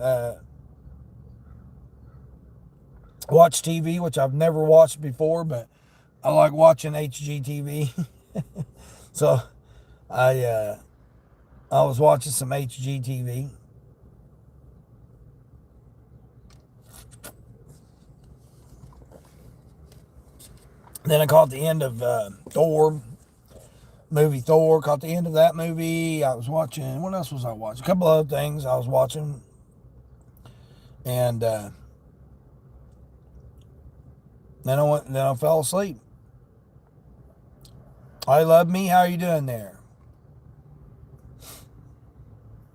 watched TV, which I've never watched before, but I like watching HGTV. So I was watching some HGTV. Then I caught the end of Thor, movie Thor. Caught the end of that movie. I was watching, what else was I watching? A couple of other things I was watching. And then I fell asleep. I love me. How are you doing there?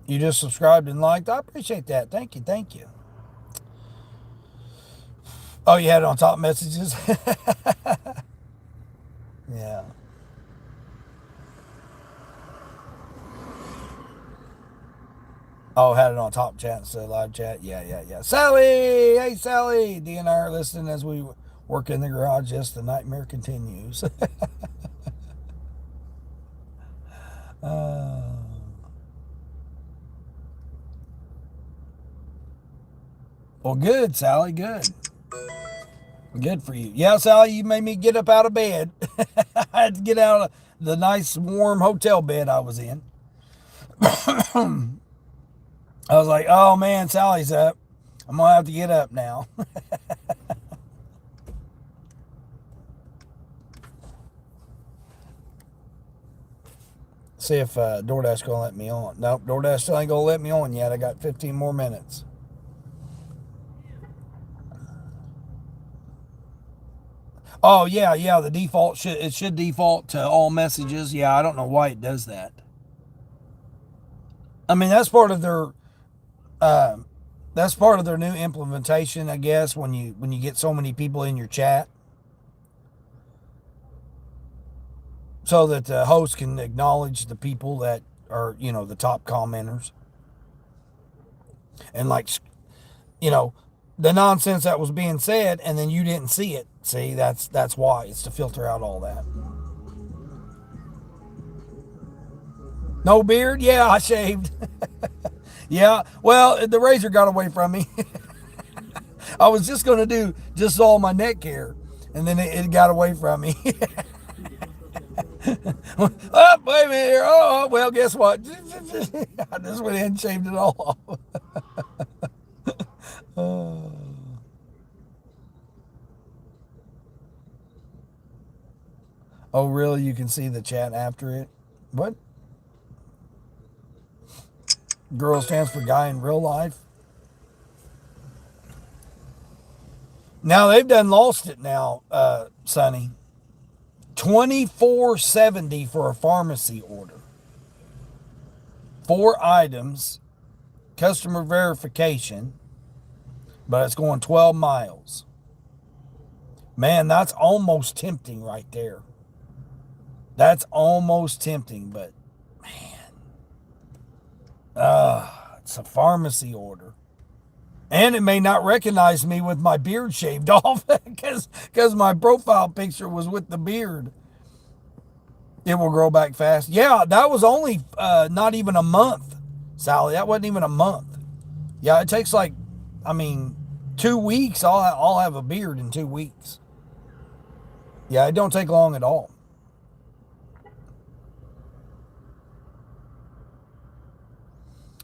You just subscribed and liked. I appreciate that. Thank you. Thank you. Oh, you had it on top messages? Yeah. Oh, had it on top chat instead of live chat. Yeah, yeah, yeah. Sally! Hey, Sally! D and I are listening as we work in the garage. Yes, the nightmare continues. uh, well, good, Sally. Good. Good for you. Yeah, Sally, you made me get up out of bed. I had to get out of the nice, warm hotel bed I was in. I was like, oh man, Sally's up. I'm going to have to get up now. See if DoorDash going to let me on. Nope, DoorDash still ain't going to let me on yet. I got 15 more minutes. Oh, yeah, yeah, the default should default to all messages. Yeah, I don't know why it does that. I mean, uh, that's part of their new implementation, I guess, when you get so many people in your chat, so that the host can acknowledge the people that are, the top commenters, and like, you know, the nonsense that was being said, and then you didn't see it. See, that's why. It's to filter out all that. No beard? Yeah, I shaved. Yeah, well, the razor got away from me. I was just going to do just all my neck hair, and then it got away from me. Oh, wait a minute here. Oh, well, guess what? I just went ahead and shaved it all off. Oh, really? You can see the chat after it? What? Girl stands for guy in real life? Now, they've done lost it now, Sonny. $24.70 for a pharmacy order. 4 items, customer verification, but it's going 12 miles. Man, that's almost tempting right there. That's almost tempting, but man, it's a pharmacy order. And it may not recognize me with my beard shaved off because my profile picture was with the beard. It will grow back fast. Yeah, that was only not even a month, Sally. That wasn't even a month. Yeah, it takes 2 weeks. I'll have a beard in 2 weeks. Yeah, it don't take long at all.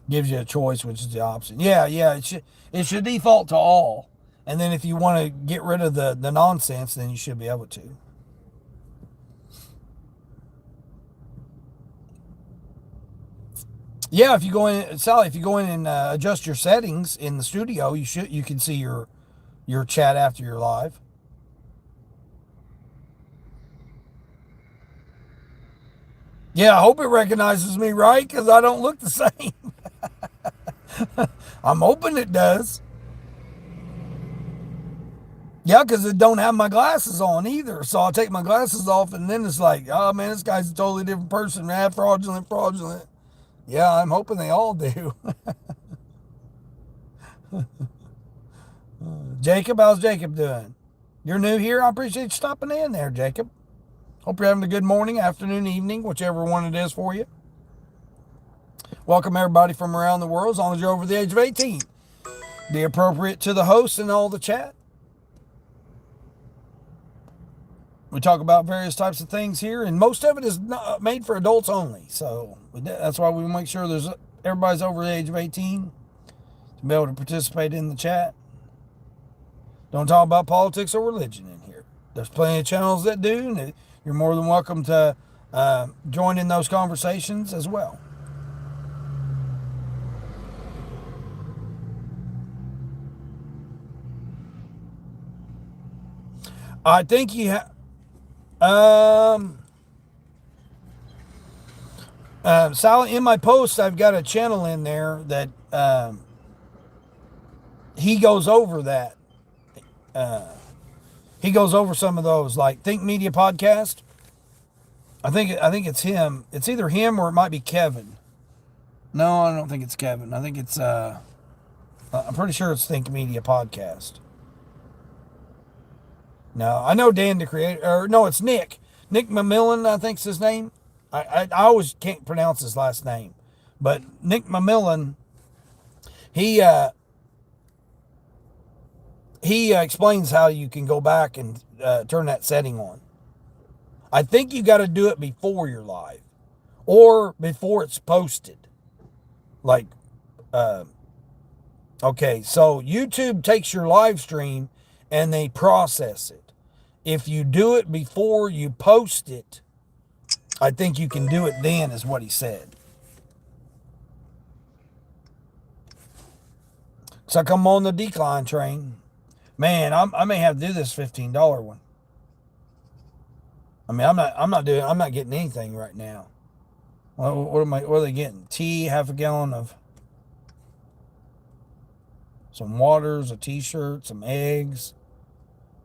Gives you a choice, which is the option. Yeah, it should default to all. And then if you want to get rid of the nonsense, then you should be able to. Yeah, if you go in, Sally, if you go in and adjust your settings in the studio, you can see your chat after you're live. Yeah, I hope it recognizes me, right? Because I don't look the same. I'm hoping it does. Yeah, because it don't have my glasses on either. So I'll take my glasses off, and then it's like, oh man, this guy's a totally different person. Man, fraudulent. Yeah, I'm hoping they all do. Jacob, how's Jacob doing? You're new here? I appreciate you stopping in there, Jacob. Hope you're having a good morning, afternoon, evening, whichever one it is for you. Welcome everybody from around the world, as long as you're over the age of 18. Be appropriate to the host and all the chat. We talk about various types of things here, and most of it is not made for adults only. So that's why we make sure everybody's over the age of 18 to be able to participate in the chat. Don't talk about politics or religion in here. There's plenty of channels that do, and you're more than welcome to join in those conversations as well. I think you have. Sally, in my post, I've got a channel in there that he goes over that. He goes over some of those, like Think Media Podcast. I think it's him. It's either him or it might be Kevin. No, I don't think it's Kevin. I think it's I'm pretty sure it's Think Media Podcast. No, I know Dan the creator, or no, it's Nick. Nick Mamillan, I think's his name. I always can't pronounce his last name, but Nick Mamillan, he explains how you can go back and turn that setting on. I think you got to do it before you're live, or before it's posted. Like, okay, so YouTube takes your live stream and they process it. If you do it before you post it, I think you can do it then, is what he said. So I'm on the decline train. Man, I may have to do this $15 one. I mean, I'm not getting anything right now. What are they getting? Tea, half a gallon of some waters, a t-shirt, some eggs,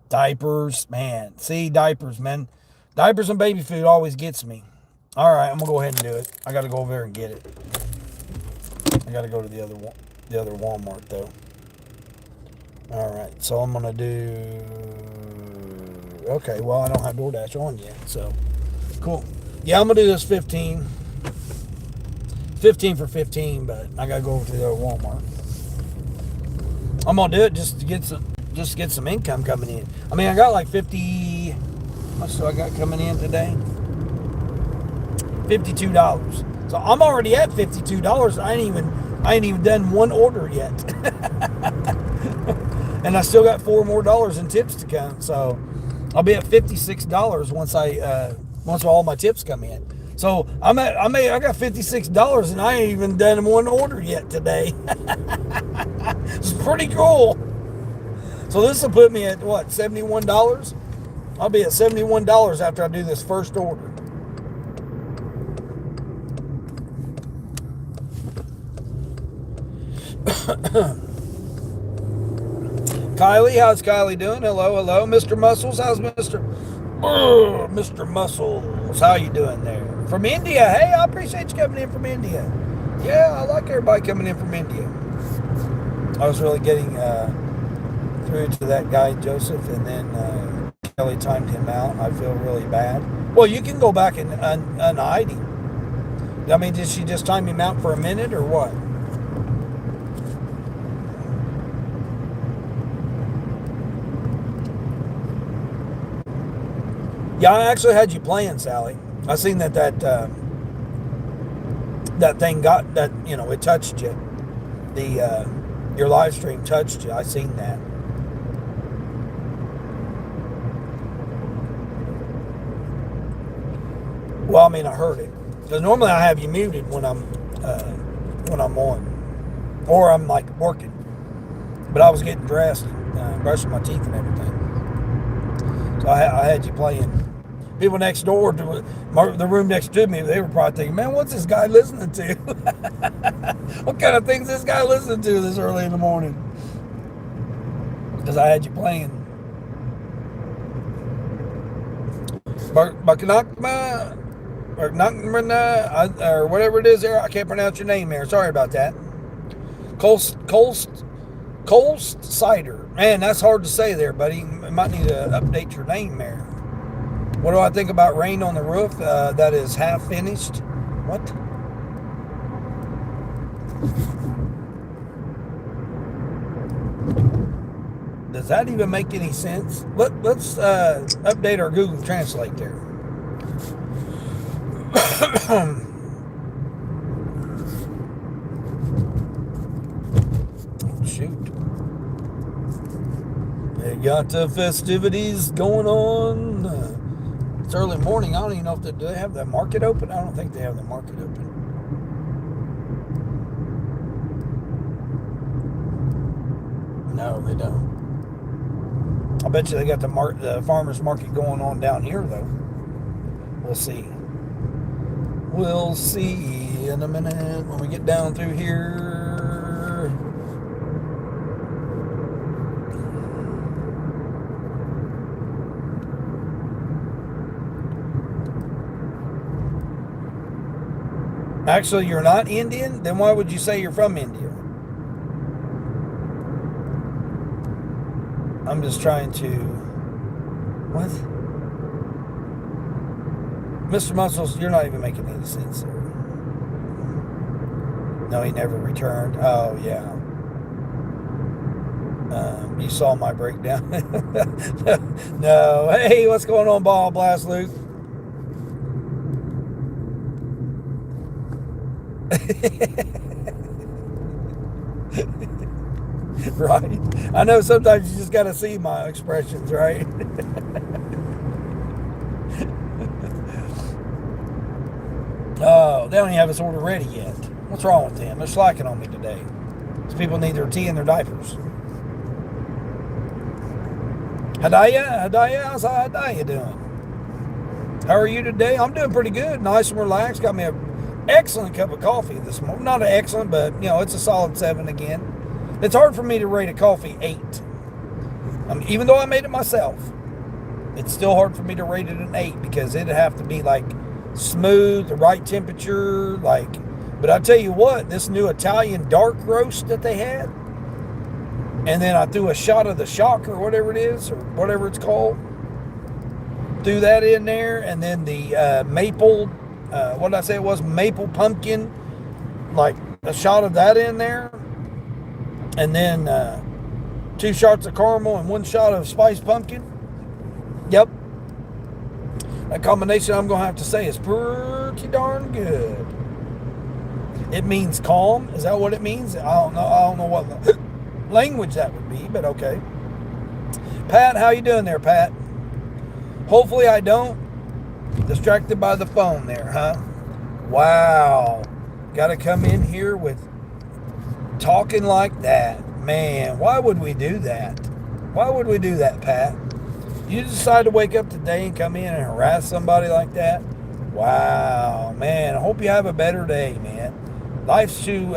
diapers. Man, see, diapers, man. Diapers and baby food always gets me. All right, I'm gonna go ahead and do it. I gotta go over there and get it. I gotta go to the other Walmart though. All right, so I'm gonna do. Okay, well, I don't have DoorDash on yet, so cool. Yeah, I'm gonna do this 15 for 15, but I gotta go over to the other Walmart. I'm gonna do it just to get some income coming in. I mean, I got like 50. How much do I got coming in today? $52. So I'm already at $52. I ain't even done one order yet. And I still got $4 more in tips to come. So I'll be at $56 once all my tips come in. So I got $56 and I ain't even done one order yet today. It's pretty cool. So this will put me at what, $71? I'll be at $71 after I do this first order. Kylie, how's Kylie doing? Hello. Mr. Muscles, how's Mr. Muscles? How you doing there? From India. Hey, I appreciate you coming in from India. Yeah, I like everybody coming in from India. I was really getting through to that guy, Joseph, and then Kelly timed him out. I feel really bad. Well, you can go back and unhide him. I mean, did she just time him out for a minute or what? Yeah, I actually had you playing, Sally. I seen that thing got that, it touched you. Your live stream touched you. I seen that. Well, I mean, I heard it. Because normally I have you muted when I'm on, or I'm like working. But I was getting dressed, and brushing my teeth and everything. So I had you playing. People next door to the room next to me, they were probably thinking, man, what's this guy listening to? What kind of things is this guy listening to this early in the morning? Because I had you playing. Bakanakma, or whatever it is there. I can't pronounce your name there. Sorry about that. Colst Cider. Man, that's hard to say there, buddy. You might need to update your name there. What do I think about rain on the roof that is half finished? What? Does that even make any sense? Let's update our Google Translate there. Shoot. got festivities going on. It's early morning. I don't even know if do they have the market open. I don't think they have the market open. No, they don't. I bet you they got the farmers market going on down here though. We'll see. We'll see in a minute when we get down through here. Actually, you're not Indian? Then why would you say you're from India? I'm just trying to... What? Mr. Muscles, you're not even making any sense, sir. No, he never returned. Oh, yeah. You saw my breakdown. No. Hey, what's going on, Ball Blast Luke? Right. I know sometimes you just got to see my expressions, right? Oh, they don't even have us order ready yet. What's wrong with them? They're slacking on me today. These people need their tea and their diapers. Hadaya, how's Hadaya doing? How are you today? I'm doing pretty good. Nice and relaxed. Got me an excellent cup of coffee this morning. Not an excellent, but it's a solid 7 again. It's hard for me to rate a coffee 8. Even though I made it myself, it's still hard for me to rate it an 8 because it'd have to be like smooth, the right temperature, but I tell you what, this new Italian dark roast that they had, and then I threw a shot of the shock or whatever it is, or whatever it's called, threw that in there, and then the maple, what did I say it was, maple pumpkin, like a shot of that in there, and then 2 shots of caramel and 1 shot of spiced pumpkin. Yep. That combination, I'm going to have to say, is pretty darn good. It means calm. Is that what it means? I don't know what language that would be, but okay. Pat, how you doing there, Pat? Hopefully I don't. Distracted by the phone there, huh? Wow. Got to come in here with talking like that. Man, why would we do that? Why would we do that, Pat? You decide to wake up today and come in and harass somebody like that? Wow, man. I hope you have a better day, man. Life's too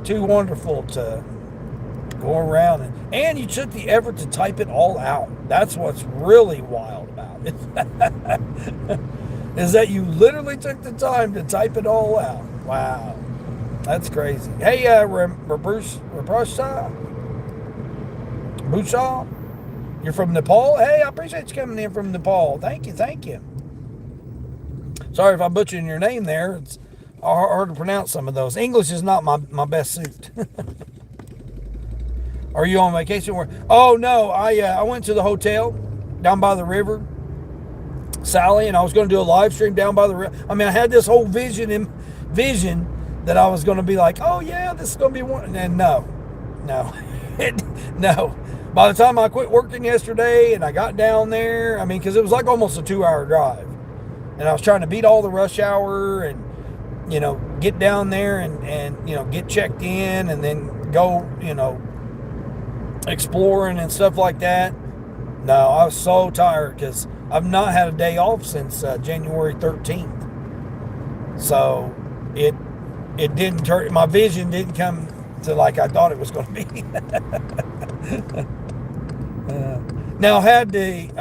wonderful to go around. And you took the effort to type it all out. That's what's really wild about it. Is that you literally took the time to type it all out. Wow. That's crazy. Hey, Busha, you're from Nepal? Hey, I appreciate you coming in from Nepal. Thank you. Sorry if I'm butchering your name there. It's hard to pronounce some of those. English is not my best suit. Are you on vacation? Oh, no. I went to the hotel down by the river, Sally, and I was going to do a live stream down by the river. I mean, I had this whole vision that I was going to be like, oh, yeah, this is going to be one. And no. No. By the time I quit working yesterday and I got down there, I mean, because it was like almost a 2-hour drive. And I was trying to beat all the rush hour and, get down there and get checked in and then go, exploring and stuff like that. No, I was so tired because I've not had a day off since January 13th. So it didn't turn, my vision didn't come to like I thought it was going to be. Now, had the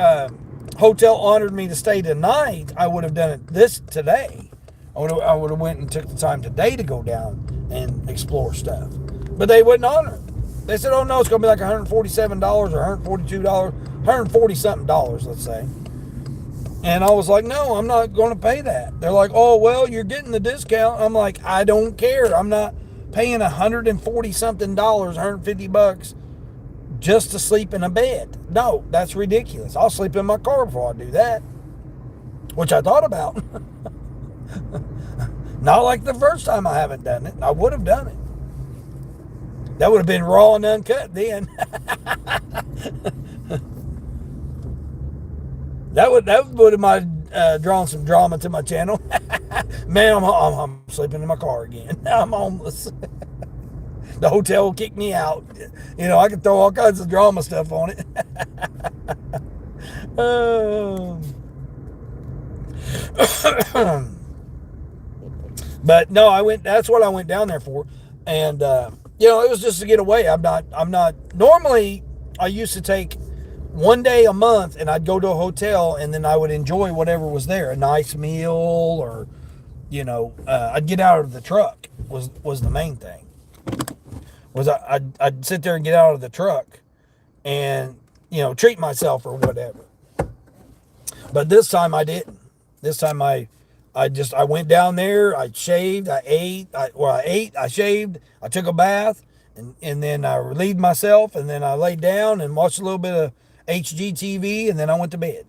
hotel honored me to stay tonight, I would have done it today. I would have went and took the time today to go down and explore stuff. But they wouldn't honor it. They said, oh no, it's going to be like $147 or $142, $140-something, let's say. And I was like, no, I'm not going to pay that. They're like, oh, well, you're getting the discount. I'm like, I don't care. I'm not paying $140-something, $150 just to sleep in a bed. No, that's ridiculous. I'll sleep in my car before I do that, which I thought about. Not like the first time I haven't done it. I would have done it. That would have been raw and uncut then. that would have drawn some drama to my channel. Man, I'm sleeping in my car again. Now I'm homeless. The hotel will kick me out. I could throw all kinds of drama stuff on it. But no, that's what I went down there for. And, it was just to get away. I'm not, normally I used to take one day a month and I'd go to a hotel and then I would enjoy whatever was there, a nice meal, or, I'd get out of the truck was the main thing. I'd sit there and get out of the truck and, treat myself or whatever. But this time I didn't. This time I went down there, I shaved, I ate, I shaved, I took a bath, and then I relieved myself, and then I laid down and watched a little bit of HGTV, and then I went to bed.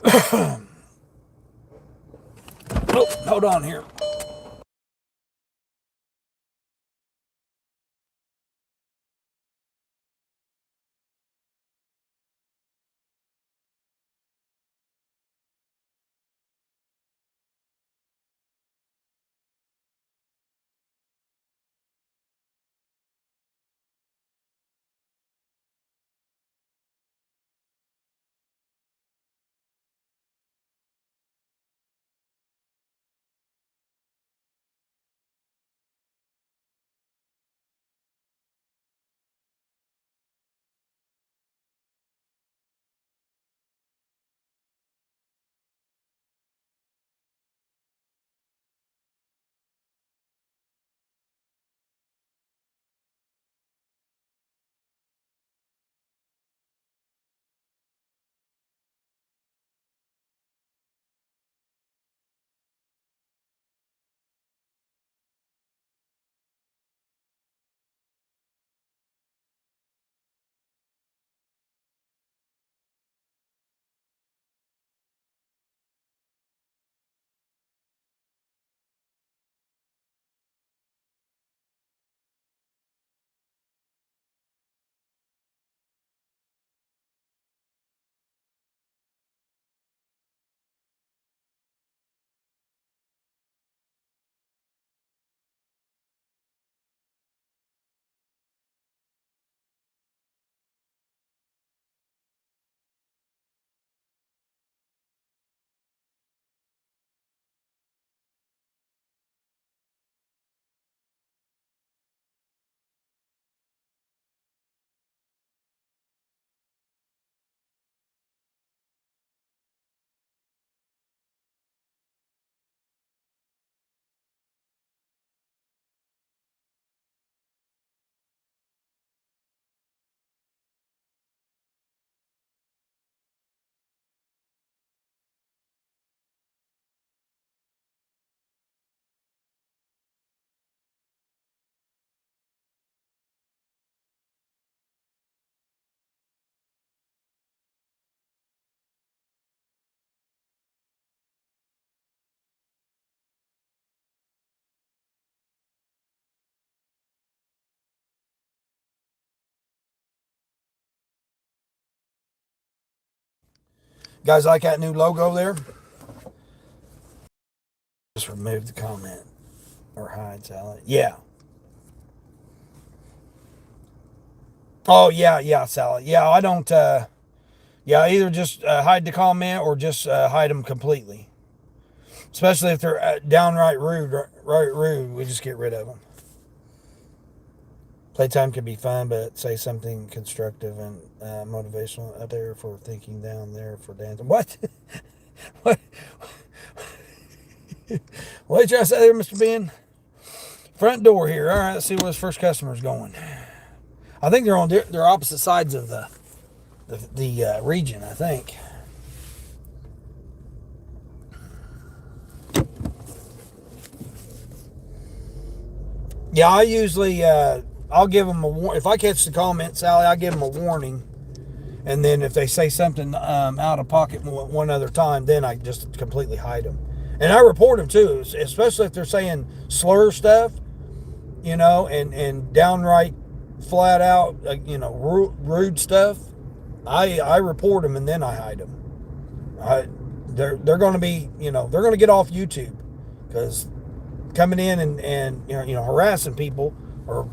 Oh, hold on here. Guys, like that new logo there? Just remove the comment or hide Sally. Yeah. Oh yeah, Sally. Yeah, I don't. Either just hide the comment or just hide them completely. Especially if they're downright rude. Rude, we just get rid of them. Playtime can be fun, but say something constructive and motivational out there for thinking, down there for dancing. What? What? What did you try to say there, Mr. Ben? Front door here. All right, let's see where this first customer's going. I think they're on they're opposite sides of the region, I think. Yeah, I usually I'll give them a warning. If I catch the comment, Sally, I give them a warning, and then if they say something out of pocket one other time, then I just completely hide them. And I report them too, especially if they're saying slur stuff, and downright flat out, rude stuff. I report them and then I hide them. They're going to be, they're going to get off YouTube because coming in and harassing people or,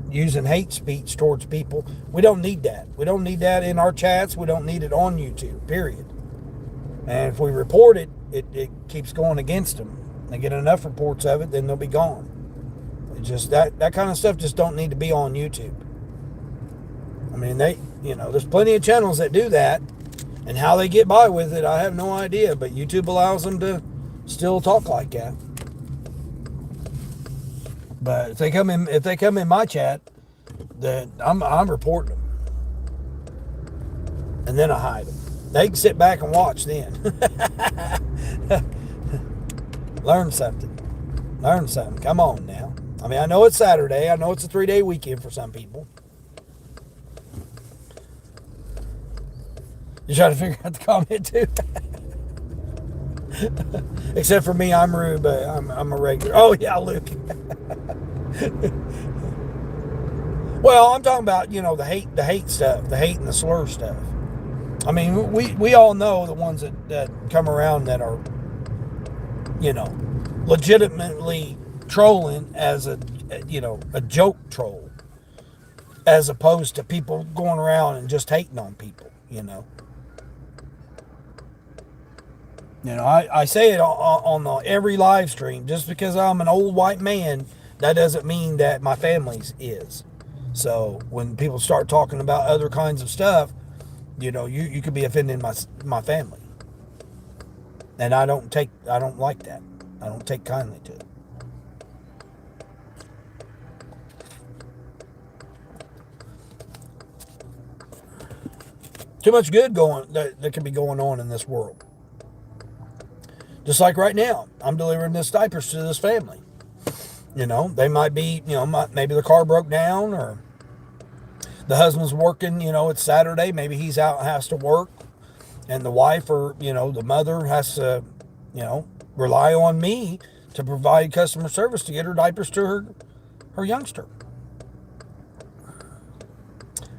using hate speech towards people, we don't need that. We don't need that in our chats. We don't need it on YouTube, period. And if we report it, it keeps going against them. They get enough reports of it, then they'll be gone. It just that kind of stuff just don't need to be on YouTube. I mean, there's plenty of channels that do that, and how they get by with it, I have no idea. But YouTube allows them to still talk like that. But if they come in my chat, then I'm reporting them, and then I hide them. They can sit back and watch then. Learn something. Come on now. I mean, I know it's Saturday. I know it's a 3-day weekend for some people. You trying to figure out the comment too? Except for me, I'm rude, but I'm a regular. Oh yeah, Luke. Well, I'm talking about, the hate stuff, the hate and the slur stuff. I mean, we all know the ones that come around that are, legitimately trolling as a joke troll, as opposed to people going around and just hating on people, I say it on every live stream. Just because I'm an old white man, that doesn't mean that my family's is. So when people start talking about other kinds of stuff, you could be offending my family. And I don't like that. I don't take kindly to it. Too much good that could be going on in this world. Just like right now, I'm delivering this diapers to this family. They might be, maybe the car broke down, or the husband's working, it's Saturday, maybe he's out, has to work, and the wife or, the mother has to, rely on me to provide customer service to get her diapers to her youngster.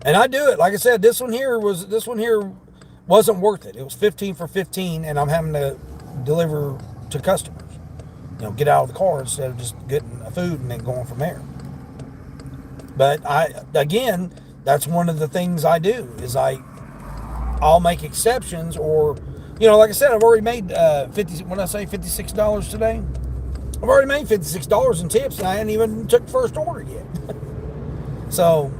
And I do it. Like I said, this one here wasn't worth it. It was 15 for 15, and I'm having to deliver to customers. Get out of the car instead of just getting a food and then going from there. But that's one of the things I do is I'll make exceptions, or like I said, I've already made $56 today. I've already made $56 in tips, and I hadn't even took first order yet. So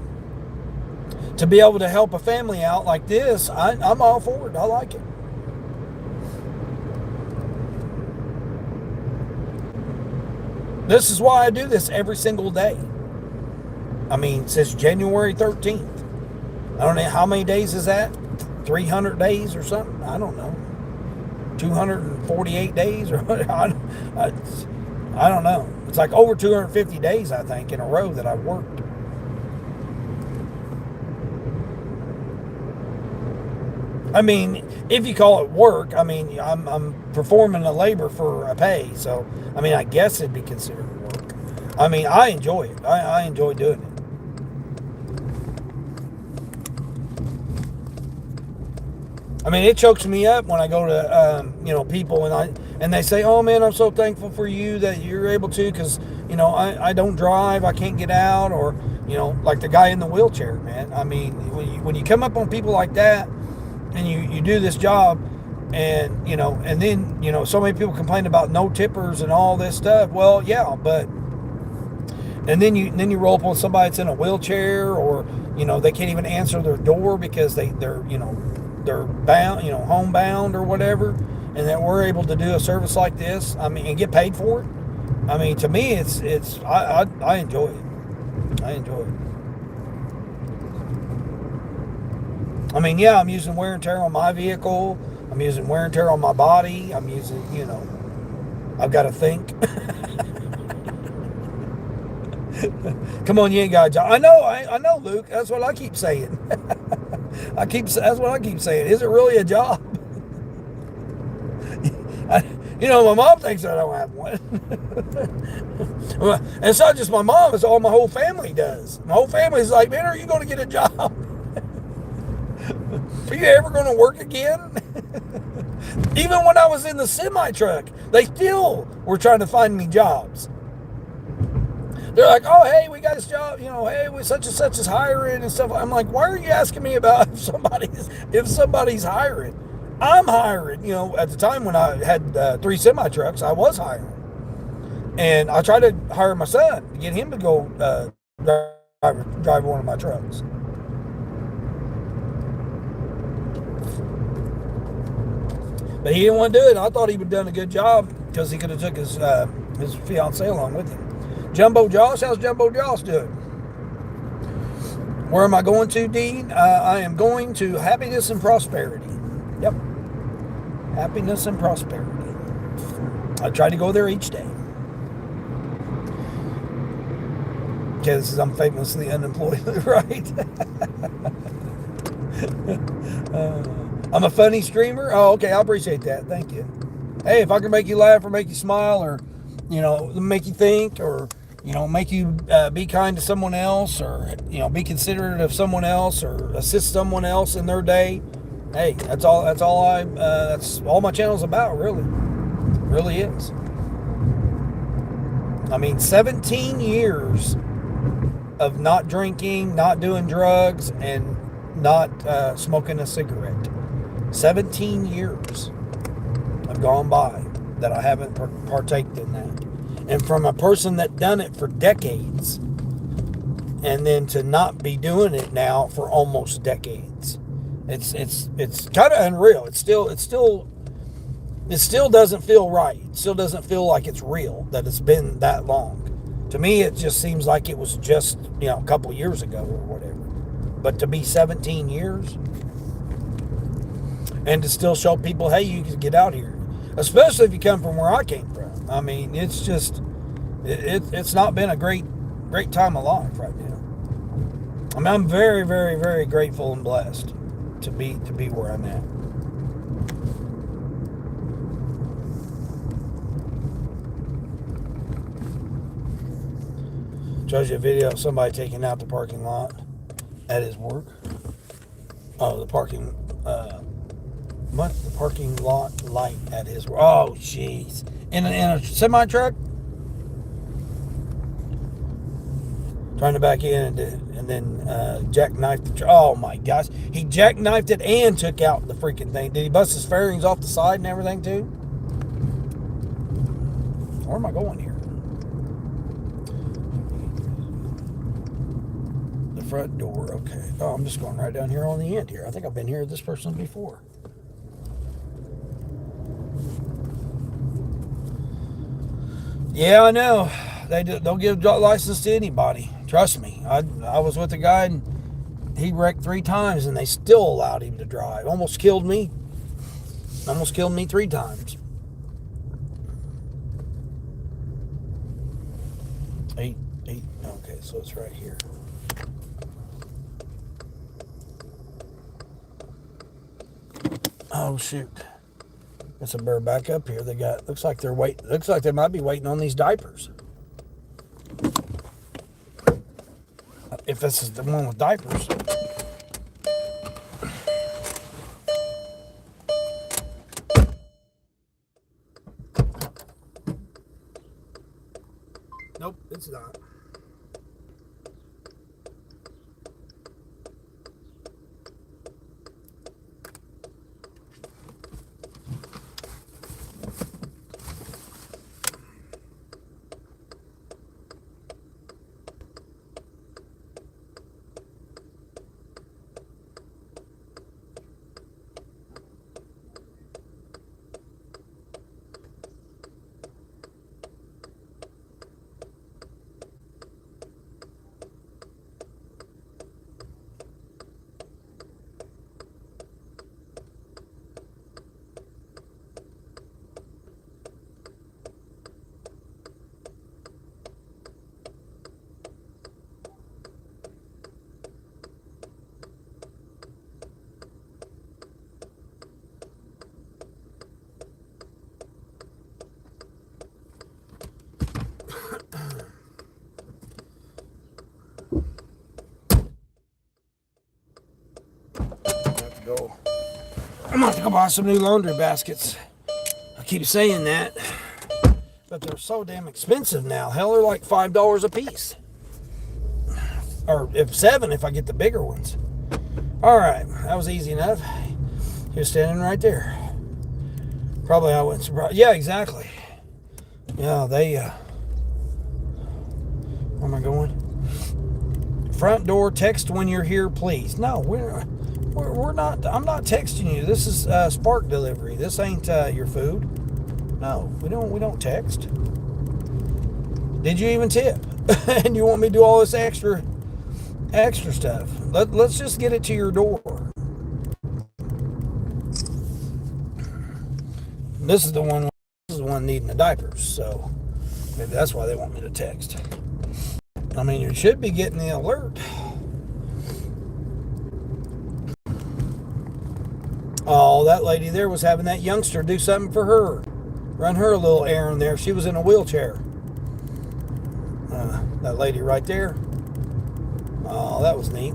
to be able to help a family out like this, I'm all for it. I like it. This is why I do this every single day. I mean, since January 13th. I don't know how many days is that? 300 days or something? I don't know. 248 days or I don't know. It's like over 250 days, I think, in a row that I've worked. I mean, if you call it work, I mean, I'm performing a labor for a pay. So, I mean, I guess it'd be considered work. I mean, I enjoy it. I enjoy doing it. I mean, it chokes me up when I go to, people and they say, "Oh man, I'm so thankful for you that you're able to, because, I don't drive, I can't get out," or, like the guy in the wheelchair, man. I mean, when you come up on people like that, and you do this job, and and then so many people complain about no tippers and all this stuff. Well, yeah, but and then you roll up on somebody that's in a wheelchair, or they can't even answer their door because they're bound, homebound or whatever, and that we're able to do a service like this. I mean, and get paid for it. I mean, to me, I enjoy it. I enjoy it. I mean, yeah, I'm using wear and tear on my vehicle. I'm using wear and tear on my body. I'm using, I've got to think. Come on, you ain't got a job. I know, Luke. That's what I keep saying. That's what I keep saying. Is it really a job? You know, my mom thinks I don't have one. And it's not just my mom, it's all my whole family does. My whole family's like, man, are you going to get a job? Are you ever going to work again? Even when I was in the semi truck, they still were trying to find me jobs. They're like, oh, hey, we got this job, you know, hey, we such and such is hiring and stuff. I'm like, why are you asking me about if somebody's hiring? I'm hiring. You know, at the time when I had 3 semi trucks, I was hiring. And I tried to hire my son to get him to go drive one of my trucks. But he didn't want to do it. I thought he would have done a good job because he could have took his fiance along with him. Jumbo Josh, how's Jumbo Josh doing? Where am I going to, Dean? I am going to Happiness and Prosperity. Yep. Happiness and Prosperity. I try to go there each day. Because I'm famously unemployed, right? I'm a funny streamer. Oh, okay. I appreciate that. Thank you. Hey, if I can make you laugh or make you smile or, you know, make you think or, you know, make you be kind to someone else or, you know, be considerate of someone else or assist someone else in their day. Hey, that's all my channel's about, really. It really is. I mean, 17 years of not drinking, not doing drugs, and not smoking a cigarette. 17 years have gone by that I haven't partaked in that. And from a person that done it for decades, and then to not be doing it now for almost decades, it's kind of unreal. It still doesn't feel right. It still doesn't feel like it's real that it's been that long. To me, it just seems like it was just, you know, a couple years ago or whatever. But to be 17 years and to still show people, hey, you can get out here, especially if you come from where I came from. I mean, it's just, it's not been a great time of life right now. I mean, I'm very, very, very grateful and blessed to be where I'm at. Shows you a video of somebody taking out the parking lot at his work. Oh, the parking lot light at his work. Oh, jeez. In a semi truck, trying to back in and then jackknifed the truck. Oh my gosh, he jackknifed it and took out the freaking thing. Did he bust his fairings off the side and everything too? Where am I going here? Front door. Okay. Oh, I'm just going right down here on the end here. I think I've been here with this person before. Yeah, I know. They'll give a license to anybody. Trust me. I was with a guy and he wrecked 3 times and they still allowed him to drive. Almost killed me 3 times. 8. Okay, so it's right here. Oh shoot! Guess I better back up here. Looks like they might be waiting on these diapers. If this is the one with diapers. Nope, it's not. go. I'm gonna have to go buy some new laundry baskets. I keep saying that, but they're so damn expensive now. Hell, they're like $5 a piece, or if $7 if I get the bigger ones. All right, that was easy enough. He was standing right there. Probably I wouldn't surprise. Yeah, exactly. Yeah, they. Where am I going? Front door. Text when you're here, please. No, we're not. I'm not texting you. This is Spark delivery. This ain't your food. No, we don't text. Did you even tip? And you want me to do all this extra stuff? Let's just get it to your door. This is the one needing the diapers, so maybe that's why they want me to text. I mean, you should be getting the alert. Oh, that lady there was having that youngster do something for her. Run her a little errand there. She was in a wheelchair. That lady right there. Oh, that was neat.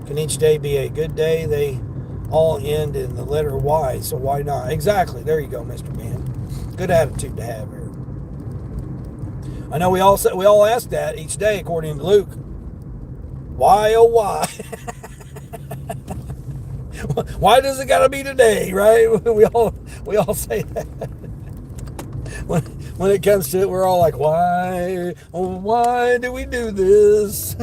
Can each day be a good day? They all end in the letter Y, so why not? Exactly. There you go, Mr. Ben. Good attitude to have here. I know we all ask that each day, according to Luke. Why, oh why? Why does it gotta be today, right? We all say that. When it comes to it, we're all like, why? Oh, why do we do this?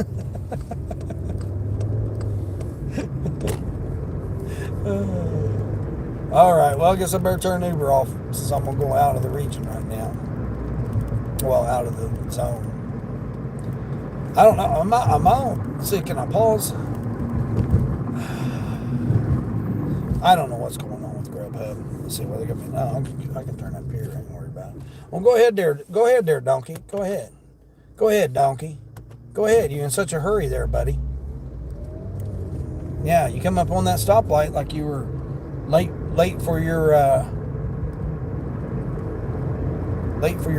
All right, well, I guess I better turn Uber off since I'm going to go out of the region right now. Well, out of the zone. I don't know. I'm on. See, can I pause? I don't know what's going on with Grubhub. Let's see where they got me. No, I can turn up here. I ain't worried about it. Well, go ahead there. Go ahead there, donkey. Go ahead. Go ahead, donkey. Go ahead. You're in such a hurry there, buddy. Yeah, you come up on that stoplight like you were late for your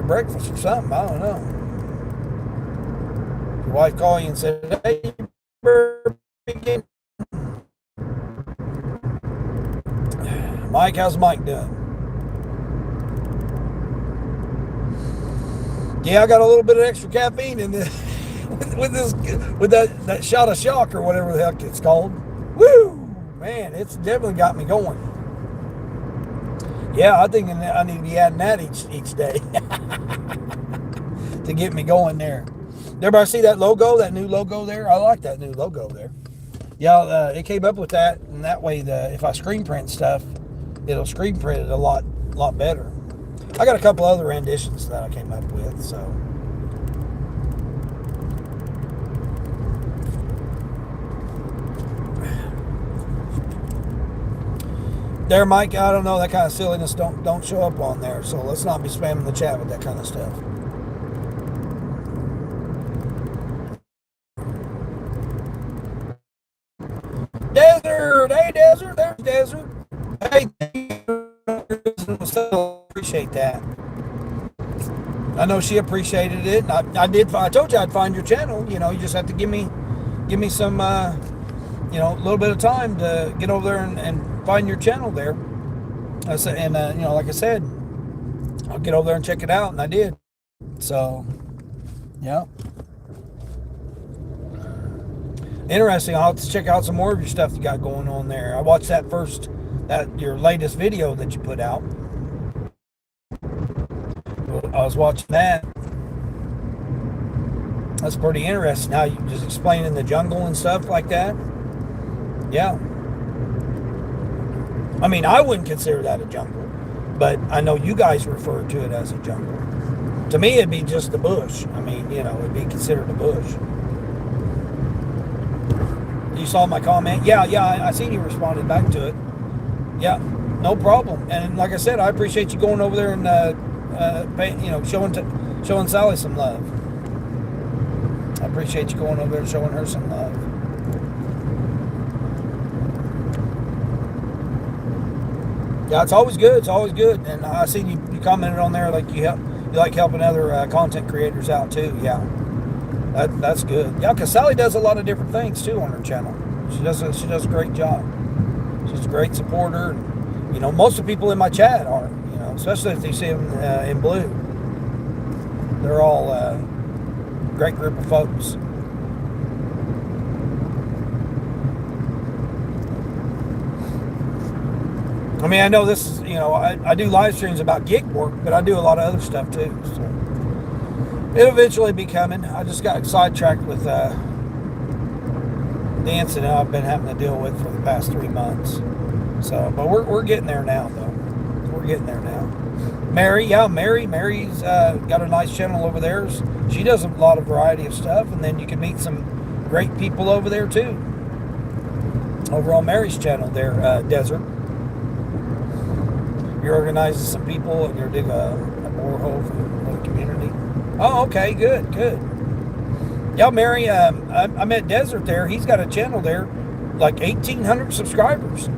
breakfast or something. I don't know. Your wife called you and said, "Hey, Mike, how's Mike doing?" Yeah, I got a little bit of extra caffeine in this with that shot of shock or whatever the heck it's called. Woo! Man, it's definitely got me going. Yeah, I think I need to be adding that each day to get me going there. Everybody see that logo, that new logo there? I like that new logo there. Yeah, it came up with that, and that way, if I screen print stuff, it'll screen print it a lot better. I got a couple other renditions that I came up with, so. There, Mike, I don't know, that kind of silliness don't show up on there, so let's not be spamming the chat with that kind of stuff. Desert! Hey, Desert! There's Desert! Hey, appreciate that. I know she appreciated it. I told you I'd find your channel. You know, you just have to give me some, a little bit of time to get over there and find your channel there. I said, and like I said, I'll get over there and check it out, and I did. So, yeah. Interesting. I'll have to check out some more of your stuff you got going on there. I watched your latest video that you put out. I was watching that. That's pretty interesting. How you just explaining the jungle and stuff like that. Yeah. I mean, I wouldn't consider that a jungle, but I know you guys refer to it as a jungle. To me, it'd be just the bush. I mean, it'd be considered a bush. You saw my comment? Yeah, I seen you responded back to it. Yeah, no problem. And like I said, I appreciate you going over there and showing Sally some love. I appreciate you going over there and showing her some love. Yeah, it's always good. It's always good. And I seen you commented on there like you like helping other content creators out too. Yeah, that's good. Yeah, because Sally does a lot of different things too on her channel. She does a great job. She's a great supporter. And, most of the people in my chat are, especially if they see them in blue. They're all a great group of folks. I mean, I know this is, I do live streams about gig work, but I do a lot of other stuff too. So it'll eventually be coming. I just got sidetracked with the incident I've been having to deal with for the past 3 months. So, but we're getting there now, though. We're getting there now. Mary's got a nice channel over there. She does a lot of variety of stuff, and then you can meet some great people over there too. Over on Mary's channel there, Desert. You're organizing some people, and you're digging a borehole for the community. Oh, okay, good. Yeah, Mary, I met Desert there. He's got a channel there, like 1,800 subscribers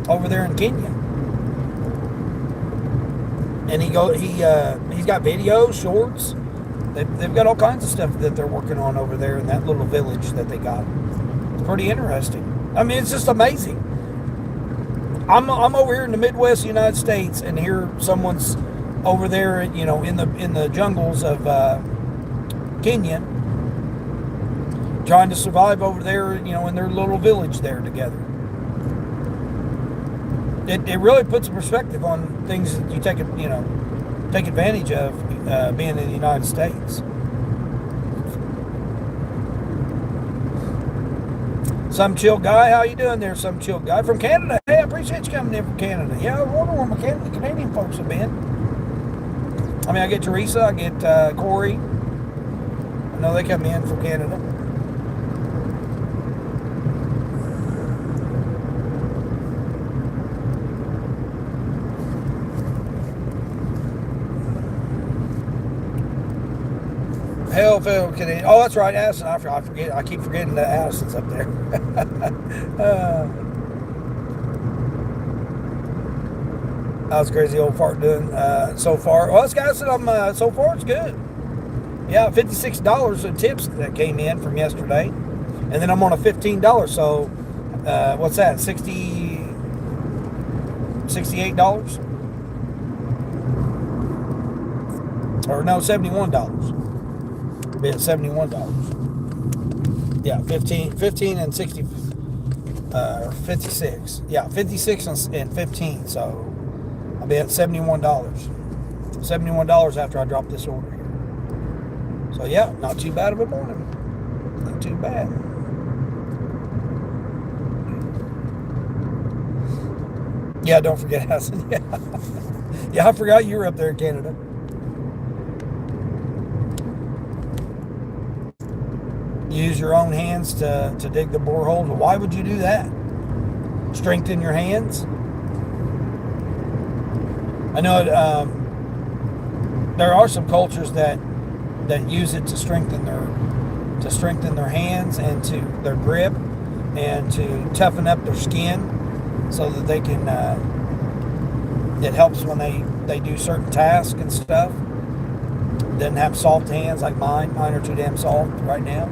over there in Kenya. And he's got videos, shorts. They've got all kinds of stuff that they're working on over there in that little village that they got. It's pretty interesting. I mean, it's just amazing. I'm over here in the Midwest United States, and here someone's over there, in the jungles of Kenya, trying to survive over there, in their little village there together. It really puts a perspective on things that you take advantage of being in the United States. Some chill guy, how you doing there? Some chill guy from Canada. Hey, I appreciate you coming in from Canada. Yeah, I wonder where my Canadian folks have been. I mean, I get Teresa, I get Corey. I know they come in from Canada. Hellfield Canadian. Oh, that's right, Addison. I forget. I keep forgetting that Addison's up there. How's Crazy Old Fart doing so far? Well, this guy said so far it's good. Yeah, $56 in tips that came in from yesterday. And then I'm on a $15. So, what's that? $68? Or no, $71. It'll be at $71. Yeah, 15 and 60, 56. Yeah, 56 and 15. So I'll be at $71. $71 after I drop this order here. So yeah, not too bad of a morning. Not too bad. Yeah, don't forget Hassan. Yeah, I forgot you were up there in Canada. Use your own hands to dig the borehole. Well, why would you do that? Strengthen your hands. I know there are some cultures that use it to strengthen their hands and to their grip and to toughen up their skin so that they can. It helps when they do certain tasks and stuff. Doesn't have soft hands like mine. Mine are too damn soft right now.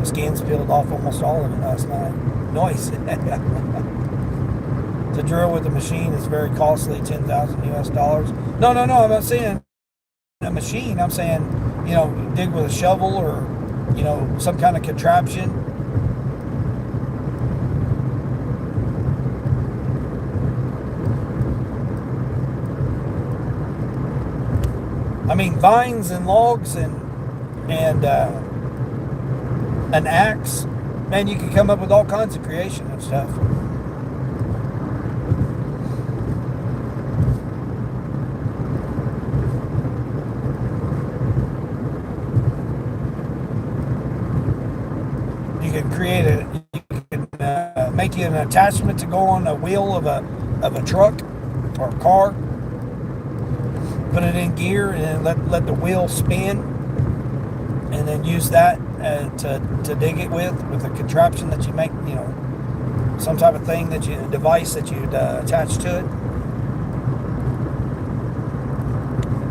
The skin's peeled off almost all of it last night. Noise. To drill with the machine is very costly, $10,000 US. No, I'm not saying a machine. I'm saying, dig with a shovel or, some kind of contraption. I mean, vines and logs and an axe, man, you can come up with all kinds of creation and stuff. You can create make you an attachment to go on a wheel of a truck or a car. Put it in gear and let the wheel spin, and then use that to dig it with a contraption that you make, some type of thing a device that you'd attach to it.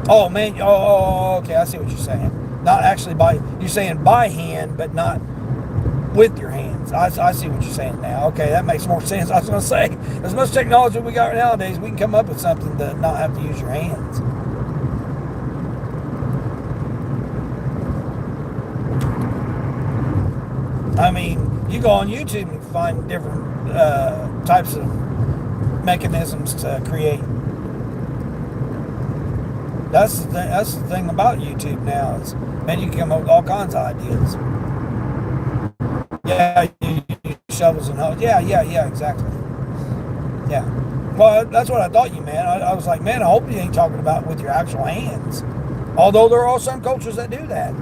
Oh man, okay, I see what you're saying. Not actually you're saying by hand, but not with your hands. I see what you're saying now. Okay, that makes more sense. I was going to say, as much technology we got nowadays, we can come up with something to not have to use your hands. I mean, you go on YouTube and find different types of mechanisms to create. That's the thing about YouTube now is, man, you can come up with all kinds of ideas. Yeah, you shovels and hose. Yeah, exactly. Yeah. Well, that's what I thought you meant. I was like, man, I hope you ain't talking about with your actual hands. Although there are some cultures that do that,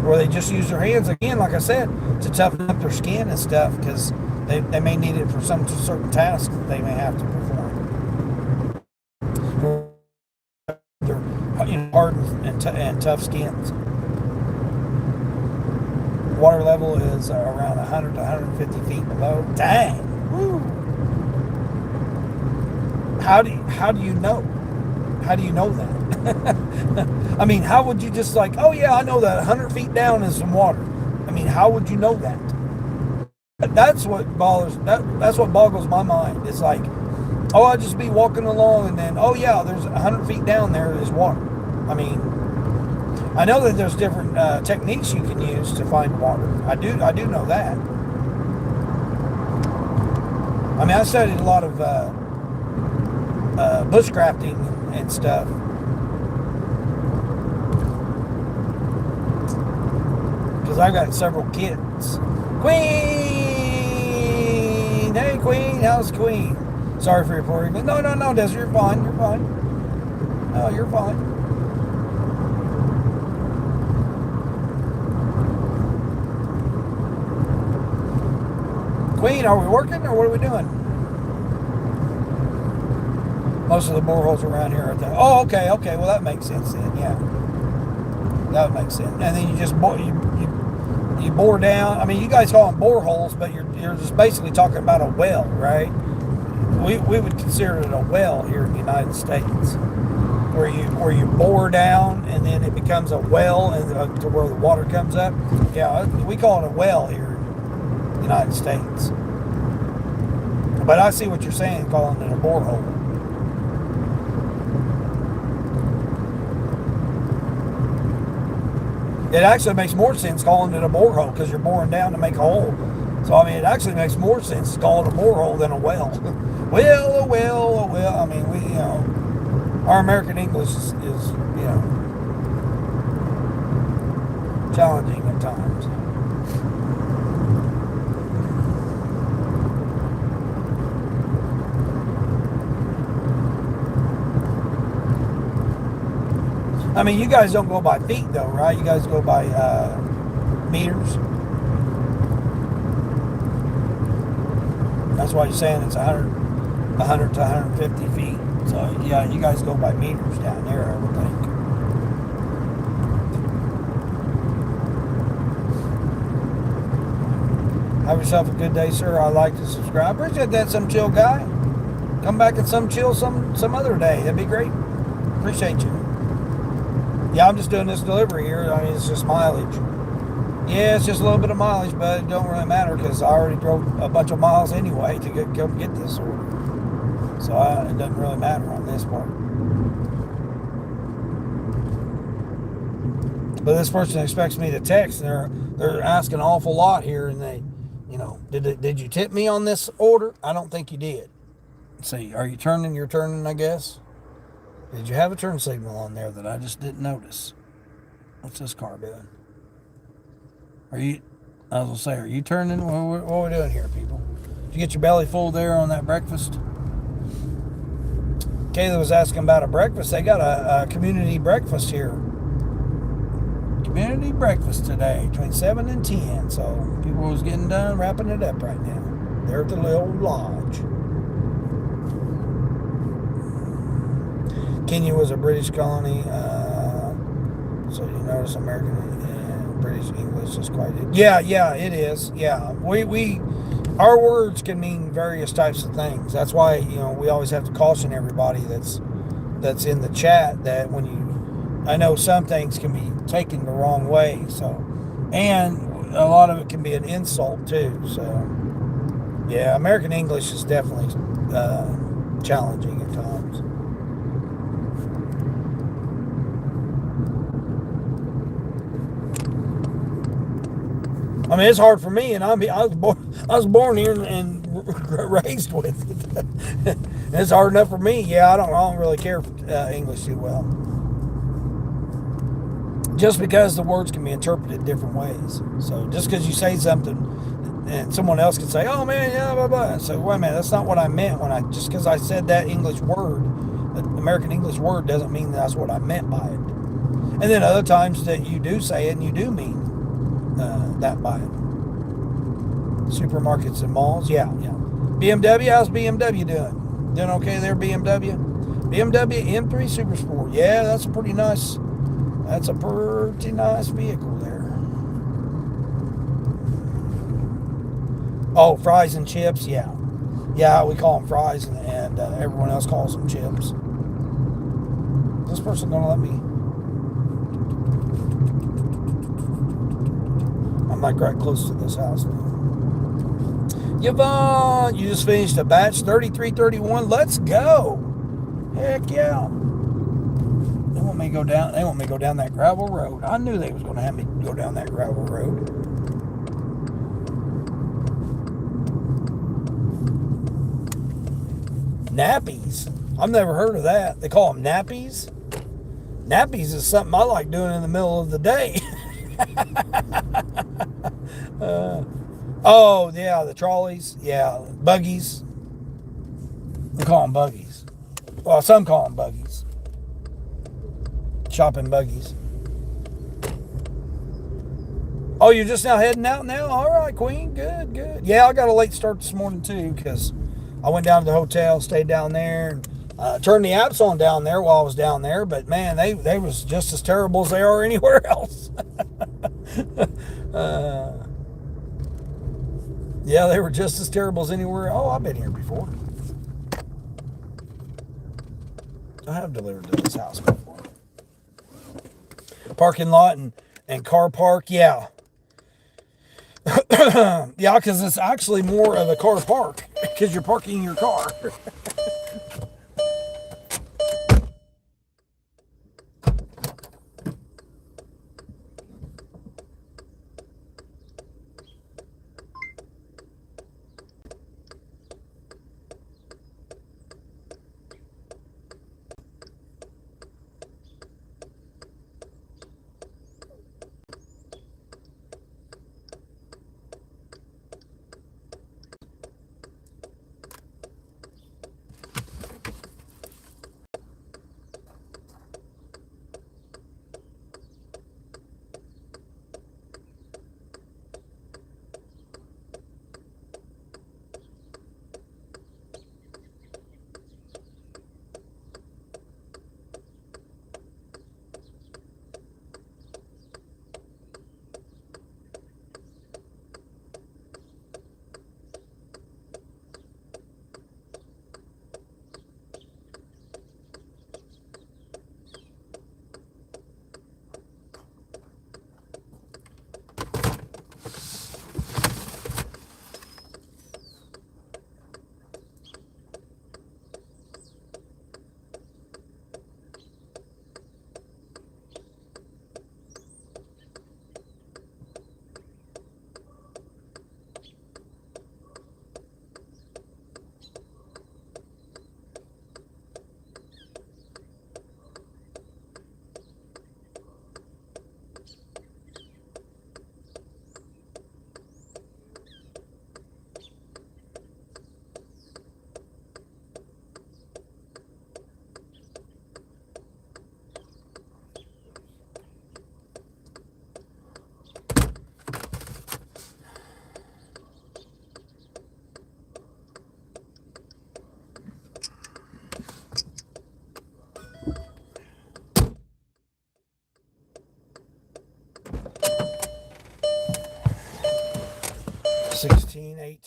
where they just use their hands, again, like I said, to toughen up their skin and stuff, because they may need it for some certain task that they may have to perform. They're hard and tough skins. Water level is around 100 to 150 feet below. Dang! Woo. How do you know? How do you know that? I mean, how would you just like, oh yeah, I know that 100 feet down is some water. I mean, how would you know that? That's what boggles my mind. It's like, oh, I'll just be walking along and then, oh yeah, there's 100 feet down there is water. I mean, I know that there's different techniques you can use to find water. I do know that. I mean, I studied a lot of bushcrafting and stuff. Because I've got several kids. Queen! Hey, Queen, how's Queen? Sorry for reporting. No, Desiree, you're fine. You're fine. No, you're fine. Queen, are we working or what are we doing? Most of the boreholes around here are there. Oh, okay. Well, that makes sense then. Yeah, that would make sense. And then you just you bore down. I mean, you guys call them boreholes, but you're just basically talking about a well, right? We would consider it a well here in the United States, where you bore down and then it becomes a well and to where the water comes up. Yeah, we call it a well here in the United States. But I see what you're saying, calling it a borehole. It actually makes more sense calling it a borehole because you're boring down to make a hole. So, I mean, it actually makes more sense to call it a borehole than a well. A well. I mean, our American English is challenging at times. I mean, you guys don't go by feet, though, right? You guys go by meters. That's why you're saying it's 100 to 150 feet. So, yeah, you guys go by meters down there, I would think. Have yourself a good day, sir. I'd like to subscribe. Appreciate that, some chill guy. Come back and some chill some other day. That'd be great. Appreciate you. Yeah, I'm just doing this delivery here. I mean, it's just mileage. Yeah, it's just a little bit of mileage, but it don't really matter because I already drove a bunch of miles anyway to come get this order. So it doesn't really matter on this part. But this person expects me to text, and they're asking an awful lot here, and they, did you tip me on this order? I don't think you did. Let's see, are you turning? You're turning, I guess. Did you have a turn signal on there that I just didn't notice? What's this car doing? I was going to say, are you turning? What are we doing here, people? Did you get your belly full there on that breakfast? Kayla was asking about a breakfast. They got a community breakfast here. Community breakfast today, between 7 and 10. So people was getting done wrapping it up right now. They're at the little lodge. Kenya was a British colony, so you notice American and British English is quite. Yeah, it is. Yeah, our words can mean various types of things. That's why we always have to caution everybody that's in the chat that I know some things can be taken the wrong way. So, and a lot of it can be an insult too. So, yeah, American English is definitely challenging at times. I mean, it's hard for me, and I was born here and raised with it. It's hard enough for me. Yeah, I don't really care for English too well, just because the words can be interpreted different ways. So just because you say something, and someone else can say, "Oh man, yeah, blah blah," so wait a minute, that's not what I meant when I just because I said that English word, that American English word, doesn't mean that's what I meant by it. And then other times that you do say it and you do mean that by it. Supermarkets and malls, yeah, yeah. BMW, how's BMW doing? Doing okay there, BMW? BMW M3 Super Sport, yeah, that's a pretty nice vehicle there. Oh, fries and chips, yeah. Yeah, we call them fries, and everyone else calls them chips. Is this person gonna let me? I'm like right close to this house now. Yvonne, you just finished a batch 3331. Let's go. Heck yeah. They want me to go down that gravel road. I knew they was going to have me go down that gravel road. Nappies. I've never heard of that. They call them nappies. Nappies is something I like doing in the middle of the day. Oh, yeah, the trolleys. Yeah, buggies. They call them buggies. Well, some call them buggies. Shopping buggies. Oh, you're just now heading out now? All right, Queen. Good, good. Yeah, I got a late start this morning, too, because I went down to the hotel, stayed down there, and turned the apps on down there while I was down there. But, man, they was just as terrible as they are anywhere else. Yeah, they were just as terrible as anywhere. Oh, I've been here before. I have delivered to this house before. Parking lot and car park, yeah. Yeah, because it's actually more of a car park because you're parking your car.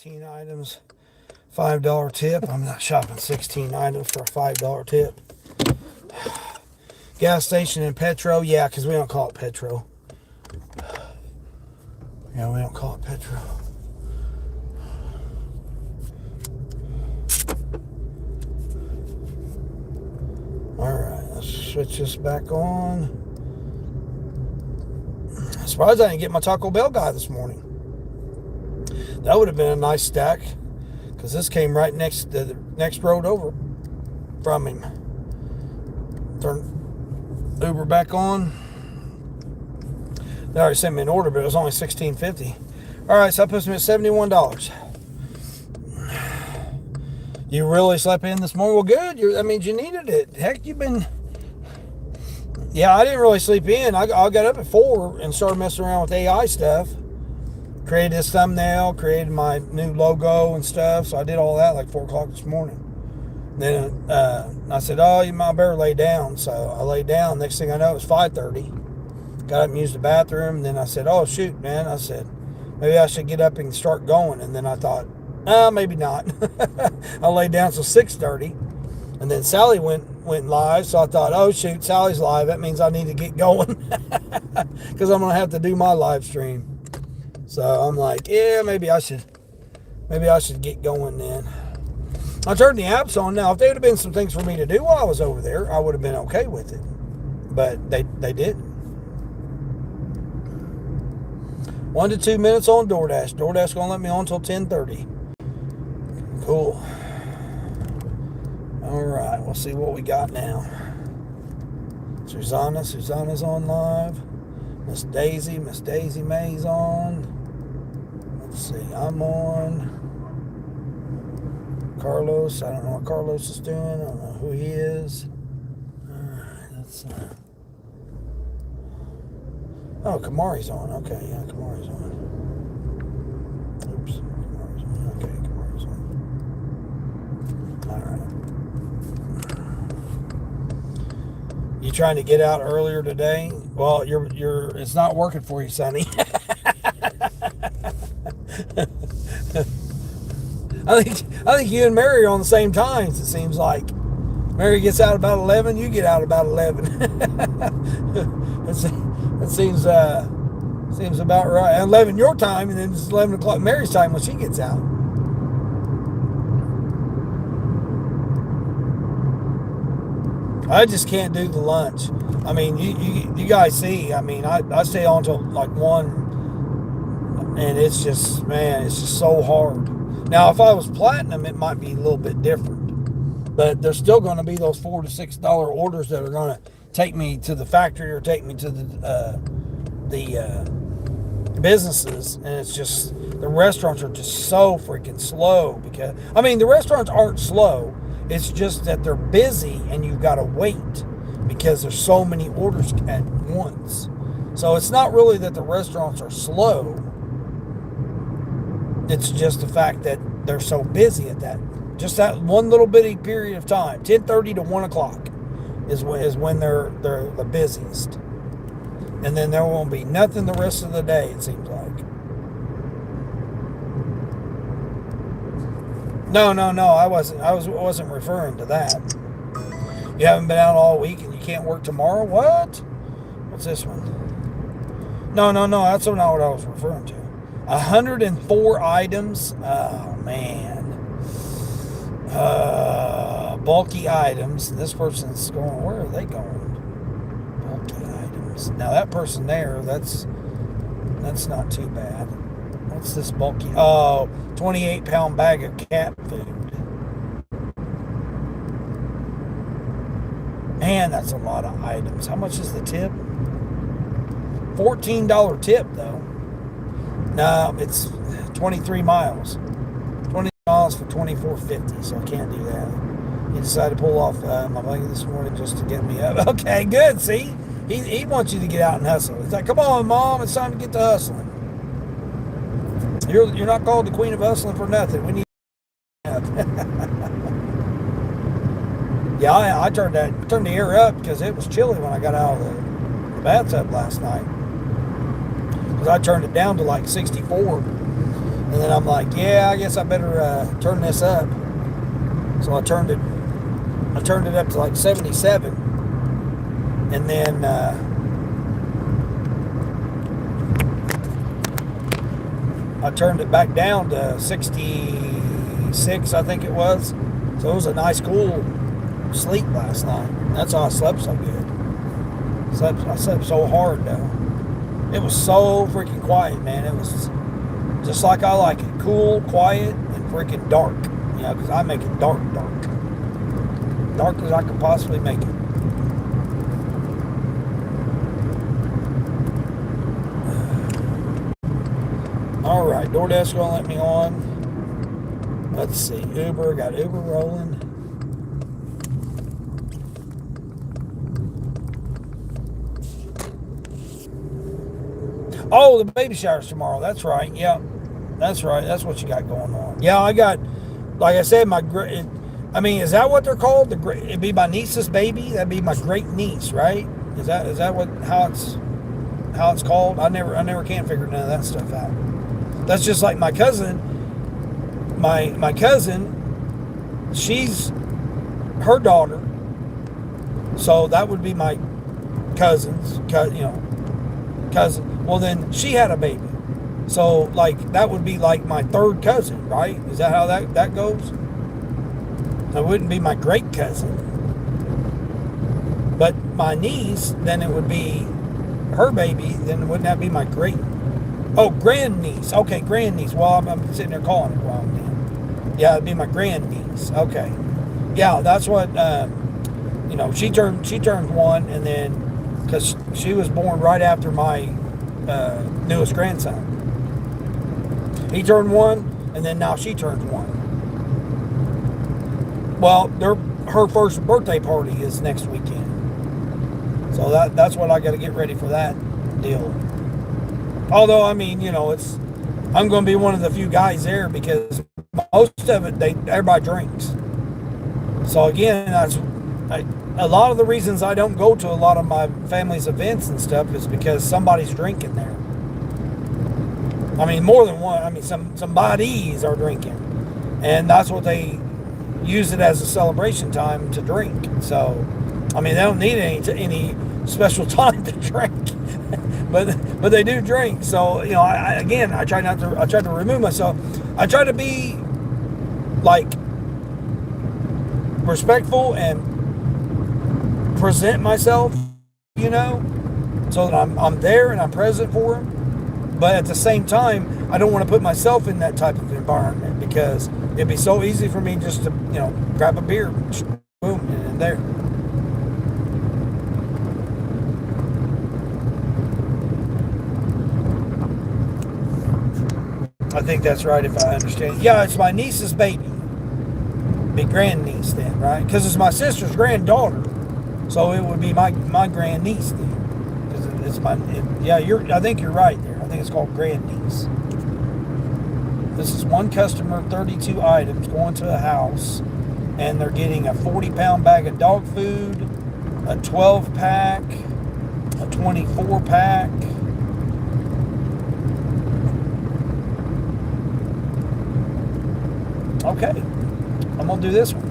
$18 items, $5 tip. I'm not shopping 16 items for a $5 tip. Gas station and Petro, yeah, because we don't call it Petro. Yeah, we don't call it petrol. Alright, let's switch this back on. I'm surprised I didn't get my Taco Bell guy this morning. That would have been a nice stack, because this came right next to the next road over from him. Turn Uber back on. They already sent me an order, but it was only $16.50. Alright, so that puts me at $71. You really slept in this morning? Well, good. That means you needed it. Heck, you've been... Yeah, I didn't really sleep in. I got up at 4 and started messing around with AI stuff. Created this thumbnail, created my new logo and stuff. So I did all that like 4 o'clock this morning. Then I said, oh, you might better lay down. So I laid down. Next thing I know, it was 5:30. Got up and used the bathroom. And then I said, oh, shoot, man. I said, maybe I should get up and start going. And then I thought, maybe not. I laid down till 6:30. And then Sally went live. So I thought, oh, shoot, Sally's live. That means I need to get going. Because I'm going to have to do my live stream. So I'm like, yeah, maybe I should get going then. I turned the apps on. Now, if there would have been some things for me to do while I was over there, I would have been okay with it. But they didn't. 1 to 2 minutes on DoorDash. DoorDash going to let me on until 10:30. Cool. All right, we'll see what we got now. Susanna's on live. Miss Daisy May's on. Let's see, I'm on. Carlos, I don't know what Carlos is doing. I don't know who he is. Alright, let's oh, Kamari's on. Okay, yeah, Kamari's on. Oops, Kamari's on. Okay, Kamari's on. Alright. You trying to get out earlier today? Well, it's not working for you, Sonny. I think you and Mary are on the same times, it seems like. Mary gets out about 11, you get out about 11. That seems about right. 11 your time, and then it's 11 o'clock Mary's time when she gets out. I just can't do the lunch. I mean, you guys see, I mean, I stay on till like 1, and it's just so hard. Now, if I was platinum, it might be a little bit different. But there's still going to be those $4 to $6 orders that are going to take me to the factory or take me to the businesses. And it's just, the restaurants are just so freaking slow. Because, I mean, the restaurants aren't slow. It's just that they're busy and you've got to wait because there's so many orders at once. So it's not really that the restaurants are slow. It's just the fact that they're so busy at that one little bitty period of time. 10:30 to 1 o'clock is when they're the busiest. And then there won't be nothing the rest of the day, it seems like. No, I wasn't referring to that. You haven't been out all week and you can't work tomorrow? What? What's this one? No, that's not what I was referring to. 104 items. Oh, man. Bulky items. This person's going, where are they going? Bulky items. Now, that person there, that's not too bad. What's this bulky? Oh, 28-pound bag of cat food. Man, that's a lot of items. How much is the tip? $14 tip, though. No, it's 23 miles. 20 miles for $24.50, so I can't do that. He decided to pull off my blanket this morning just to get me up. Okay, good. See? He wants you to get out and hustle. He's like, come on, Mom, it's time to get to hustling. You're not called the queen of hustling for nothing. We need Yeah, I turned the air up because it was chilly when I got out of the bathtub last night. Because I turned it down to like 64. And then I'm like, yeah, I guess I better turn this up. So I turned it up to like 77. And then I turned it back down to 66, I think it was. So it was a nice, cool sleep last night. That's how I slept so good. I slept so hard, though. It was so freaking quiet, man. It was just like I like it. Cool, quiet, and freaking dark. You know, because I make it dark. Dark as I could possibly make it. Alright, DoorDash gonna let me on. Let's see. Uber, got Uber rolling. Oh, the baby shower's tomorrow. That's right. Yeah, that's right. That's what you got going on. Yeah, I got, like I said, is that what they're called? It'd be my niece's baby. That'd be my great niece, right? Is that how it's called? I never can figure none of that stuff out. That's just like my cousin. My cousin, she's her daughter, so that would be my cousin's cousin. Well, then she had a baby. So, like, that would be like my third cousin, right? Is that how that goes? It wouldn't be my great cousin. But my niece, then it would be her baby. Then wouldn't that be my grandniece? Okay, grandniece. Well, I'm sitting there calling it wrong then. Yeah, it'd be my grandniece. Okay. Yeah, that's what, she turned one, and then, because she was born right after my newest grandson. He turned one, and then now she turns one. Well, her first birthday party is next weekend, so that's what I got to get ready for that deal. Although, I mean, I'm going to be one of the few guys there because most of it everybody drinks. So again, a lot of the reasons I don't go to a lot of my family's events and stuff is because somebody's drinking there. I mean, more than one. I mean, some bodies are drinking, and that's what they use it as a celebration time to drink. So, I mean, they don't need any special time to drink, but they do drink. So, I try to remove myself. I try to be like respectful and present myself, so that I'm there and I'm present for them. But at the same time, I don't want to put myself in that type of environment because it'd be so easy for me just to, grab a beer, boom, and there. I think that's right if I understand. Yeah, it's my niece's baby. Be grandniece then, right? Because it's my sister's granddaughter. So it would be my grandniece then. I think you're right there. I think it's called grandniece. This is one customer, 32 items going to a house, and they're getting a 40-pound bag of dog food, a 12-pack, a 24-pack. Okay, I'm gonna do this one.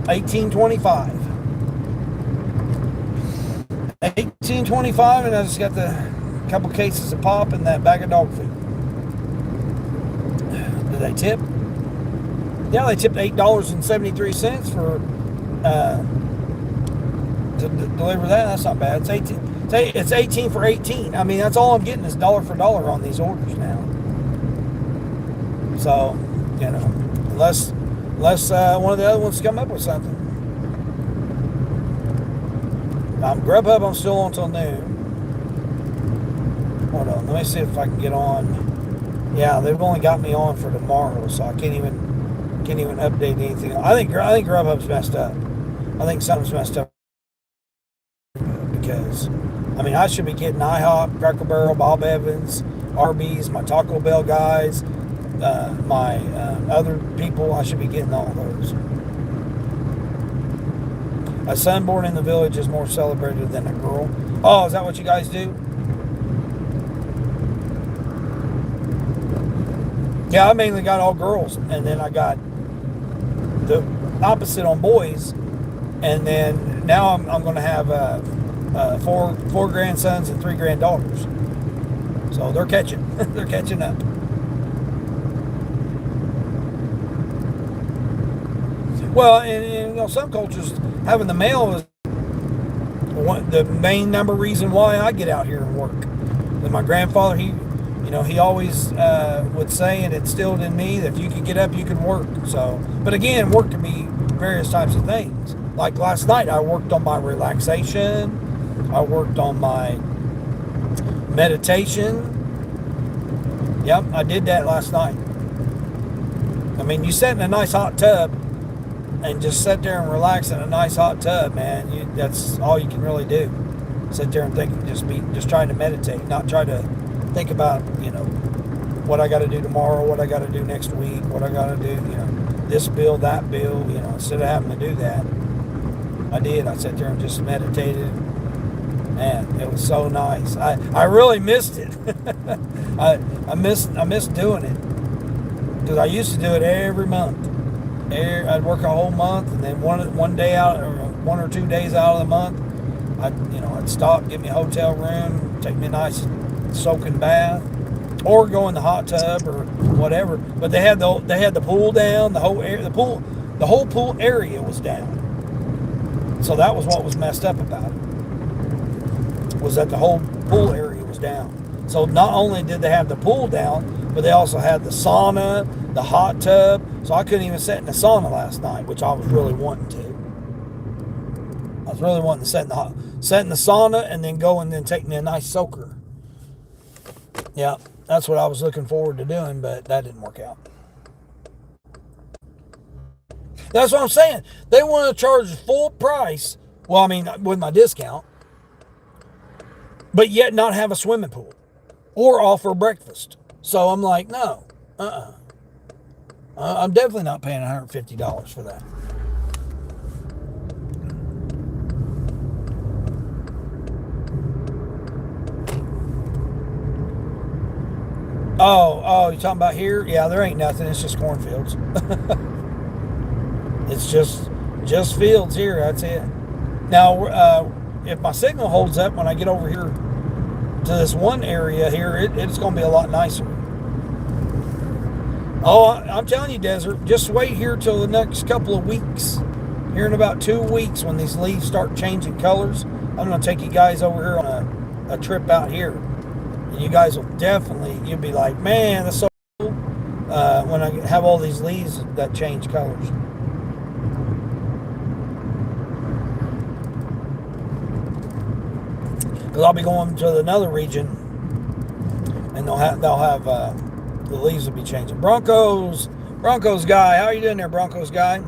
$18.25. $18.25, and I just got the couple cases of pop and that bag of dog food. Did they tip? Yeah, they tipped $8.73 for to deliver that. That's not bad. It's 18 for 18. I mean, that's all I'm getting is dollar for dollar on these orders now. So, unless one of the other ones come up with something. Grubhub, I'm still on till noon. Hold on, let me see if I can get on. Yeah, they've only got me on for tomorrow, so I can't even update anything. I think Grubhub's messed up. I think something's messed up because, I should be getting IHOP, Cracker Barrel, Bob Evans, Arby's, my Taco Bell guys, my other people. I should be getting all those. A son born in the village is more celebrated than a girl. Oh, is that what you guys do? Yeah, I mainly got all girls, and then I got the opposite on boys, and then now I'm going to have four grandsons and three granddaughters. So they're catching. They're catching up. Well, and some cultures having the male is the main number reason why I get out here and work. And my grandfather, he always would say and instilled in me that if you could get up, you could work. So, but again, work can be various types of things. Like last night, I worked on my relaxation. I worked on my meditation. Yep, I did that last night. I mean, you sit in a nice hot tub and just sit there and relax in a nice hot tub, man. That's all you can really do. Sit there and think, just trying to meditate, not try to think about, what I got to do tomorrow, what I got to do next week, what I got to do, this bill, that bill, instead of having to do that. I did. I sat there and just meditated. Man, it was so nice. I really missed it. I missed doing it because I used to do it every month. I'd work a whole month, and then one day out, or 1 or 2 days out of the month, I'd stop, get me a hotel room, take me a nice soaking bath, or go in the hot tub or whatever. But they had the pool down, the whole pool area was down. So that was what was messed up about it, was that the whole pool area was down. So not only did they have the pool down, but they also had the sauna, the hot tub. So I couldn't even sit in the sauna last night, which I was really wanting to. I was really wanting to sit in the sauna and then go and then take me a nice soaker. Yeah, that's what I was looking forward to doing, but that didn't work out. That's what I'm saying. They want to charge full price. Well, I mean, with my discount, but yet not have a swimming pool or offer breakfast. So I'm like, no, I'm definitely not paying $150 for that. Oh, you're talking about here? Yeah, there ain't nothing. It's just cornfields. It's just fields here. That's it. Now, if my signal holds up when I get over here to this one area here, it's going to be a lot nicer. Oh, I'm telling you, Desert, just wait here till the next couple of weeks. Here in about 2 weeks, when these leaves start changing colors, I'm going to take you guys over here on a trip out here. And you guys will you'll be like, man, that's so cool when I have all these leaves that change colors. Because I'll be going to another region, and they'll have the leaves will be changing. Broncos guy, how are you doing there, Broncos guy?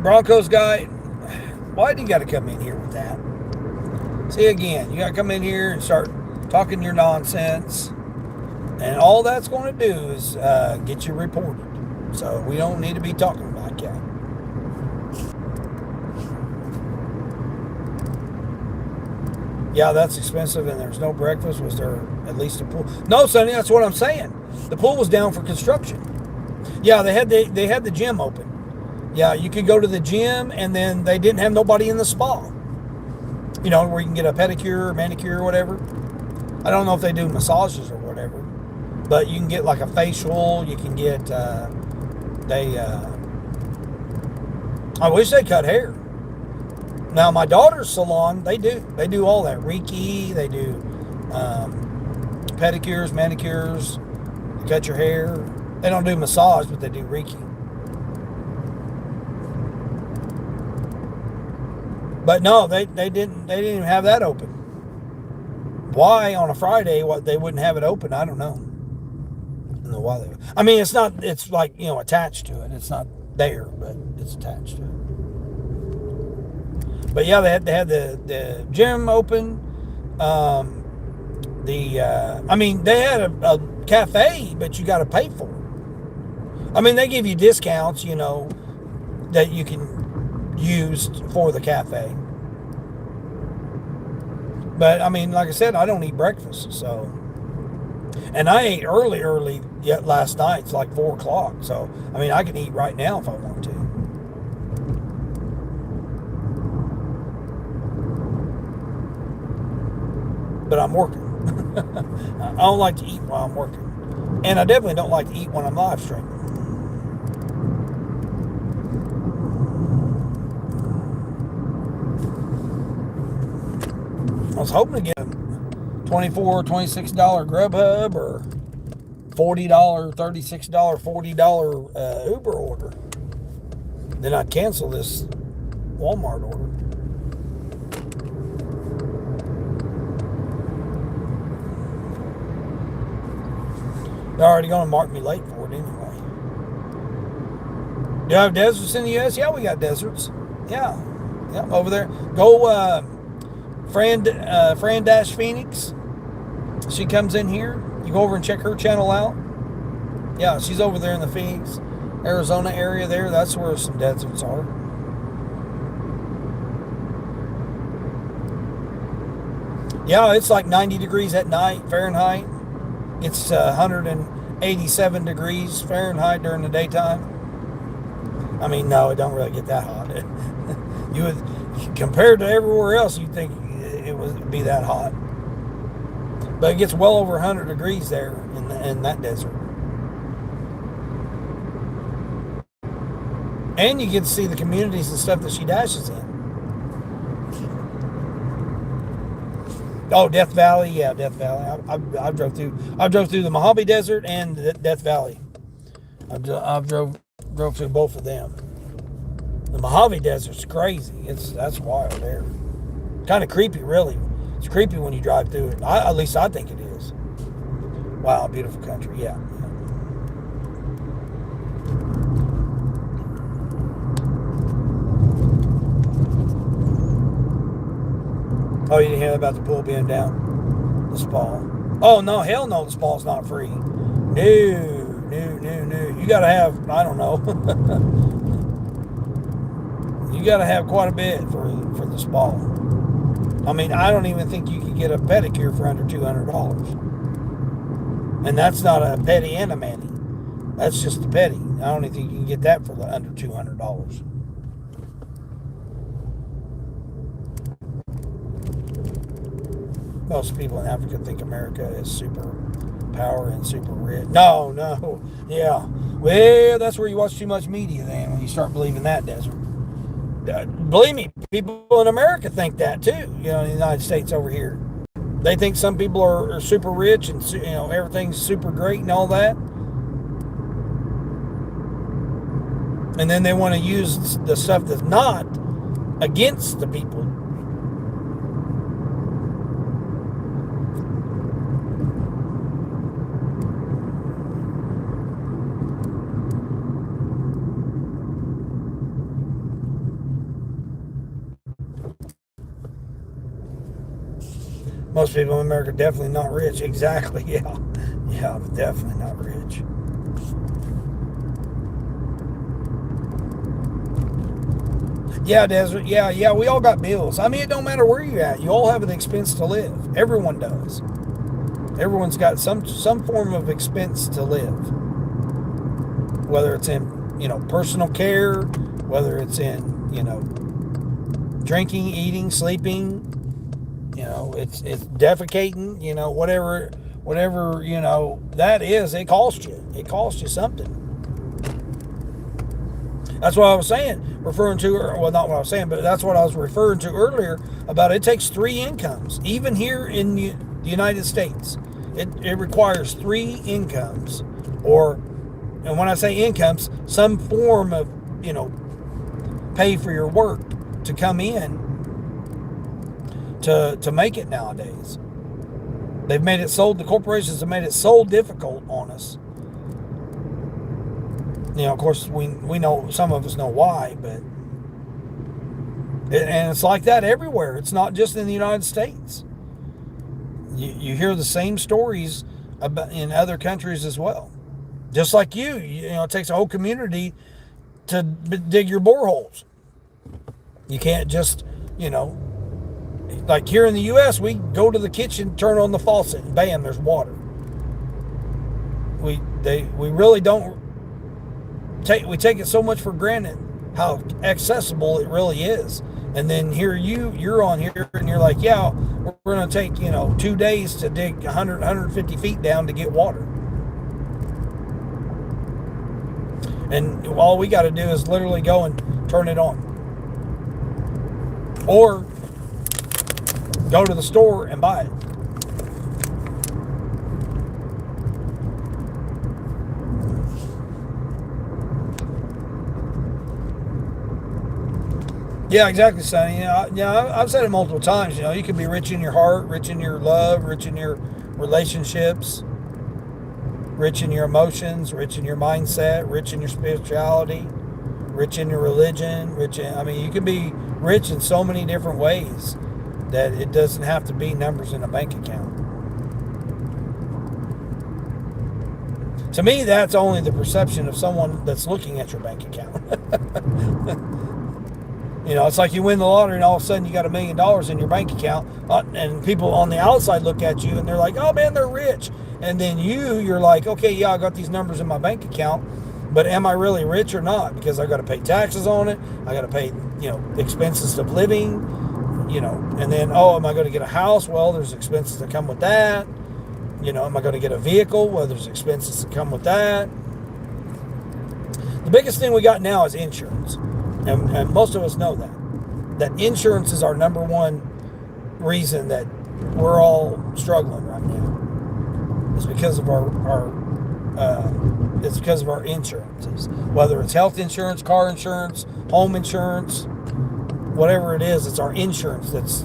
Broncos guy, why do you got to come in here with that? See, again, you got to come in here and start talking your nonsense, and all that's going to do is get you reported. So we don't need to be talking about that. Yeah, that's expensive, and there's no breakfast. Was there at least a pool? No, Sonny, that's what I'm saying. The pool was down for construction. Yeah, they had the gym open. Yeah, you could go to the gym, and then they didn't have nobody in the spa. Where you can get a pedicure or manicure or whatever. I don't know if they do massages or whatever, but you can get like a facial. You can get I wish they cut hair. Now, my daughter's salon, they do all that. Reiki, they do pedicures, manicures, they cut your hair. They don't do massage, but they do Reiki. But no, they didn't even have that open. Why on a Friday they wouldn't have it open, I don't know. I don't know why they would. I mean, it's like, attached to it. It's not there, but it's attached to it. But yeah, they had the gym open. They had a cafe, but you got to pay for it. I mean, they give you discounts, that you can use for the cafe. But I mean, like I said, I don't eat breakfast, so. And I ate early yet last night. It's like 4 o'clock. So, I mean, I can eat right now if I want to. but I'm working. I don't like to eat while I'm working. And I definitely don't like to eat when I'm live streaming. I was hoping to get a $24, $26 Grubhub or $40, $36, $40 Uber order. Then I'd cancel this Walmart order. They're already going to mark me late for it anyway. Do you have deserts in the U.S.? Yeah, we got deserts. Yeah. Yeah, over there. Go Fran Dash Phoenix. She comes in here. You go over and check her channel out. Yeah, she's over there in the Phoenix, Arizona area there. That's where some deserts are. Yeah, it's like 90 degrees at night, Fahrenheit. It's 187 degrees Fahrenheit during the daytime. I mean, no, it don't really get that hot. You would, compared to everywhere else, you'd think it would be that hot. But it gets well over 100 degrees there in that desert. And you get to see the communities and stuff that she dashes in. Oh, Death Valley, yeah, Death Valley. I drove through the Mojave Desert and Death Valley. I drove through both of them. The Mojave Desert's crazy. That's wild there. Kind of creepy, really. It's creepy when you drive through it. At least I think it is. Wow, beautiful country. Yeah. Oh, you didn't hear about the pool being down? The spa. Oh, no, hell no, the spa's not free. No. You gotta have, I don't know. You gotta have quite a bit for the spa. I mean, I don't even think you could get a pedicure for under $200. And that's not a pedi and a mani. That's just a pedi. I don't even think you can get that for under $200. Most people in Africa think America is super power and super rich. No. Yeah. Well, that's where you watch too much media then when you start believing that, Desert. Believe me, people in America think that too, in the United States over here. They think some people are super rich and, everything's super great and all that. And then they want to use the stuff that's not against the people. Most people in America are definitely not rich. Exactly, yeah. Yeah, definitely not rich. Yeah, Desert. Yeah, we all got bills. I mean, it don't matter where you're at. You all have an expense to live. Everyone does. Everyone's got some form of expense to live. Whether it's in, personal care, whether it's in, drinking, eating, sleeping, it's defecating, whatever, that is, it costs you something. That's what I was saying, referring to, well, not what I was saying, but that's what I was referring to earlier about it takes 3 incomes. Even here in the United States, it requires 3 incomes, and when I say incomes, some form of, pay for your work to come in to make it nowadays. The corporations have made it so difficult on us. Of course, we know, some of us know why, but and it's like that everywhere. It's not just in the United States. You hear the same stories about in other countries as well. Just like it takes a whole community to dig your boreholes. You can't just, like here in the U.S., we go to the kitchen, turn on the faucet, and bam, there's water. We really don't we take it so much for granted how accessible it really is And then you're on here and you're like, yeah, we're going to take, 2 days to dig 150 feet down to get water. And all we got to do is literally go and turn it on. Or go to the store and buy it. Yeah, exactly, Sonny. I've said it multiple times. You can be rich in your heart, rich in your love, rich in your relationships, rich in your emotions, rich in your mindset, rich in your spirituality, rich in your religion, you can be rich in so many different ways that it doesn't have to be numbers in a bank account. To me, that's only the perception of someone that's looking at your bank account. It's like you win the lottery and all of a sudden you got $1 million in your bank account, and people on the outside look at you and they're like, oh man, they're rich. And then you're like, okay, yeah, I got these numbers in my bank account, but am I really rich or not? Because I got to pay taxes on it. I got to pay, expenses of living, and then, am I going to get a house? Well, there's expenses that come with that. Am I going to get a vehicle? Well, there's expenses that come with that. The biggest thing we got now is insurance. And most of us know that insurance is our number one reason that we're all struggling right now. It's because of our insurances, whether it's health insurance, car insurance, home insurance, whatever it is. It's our insurance that's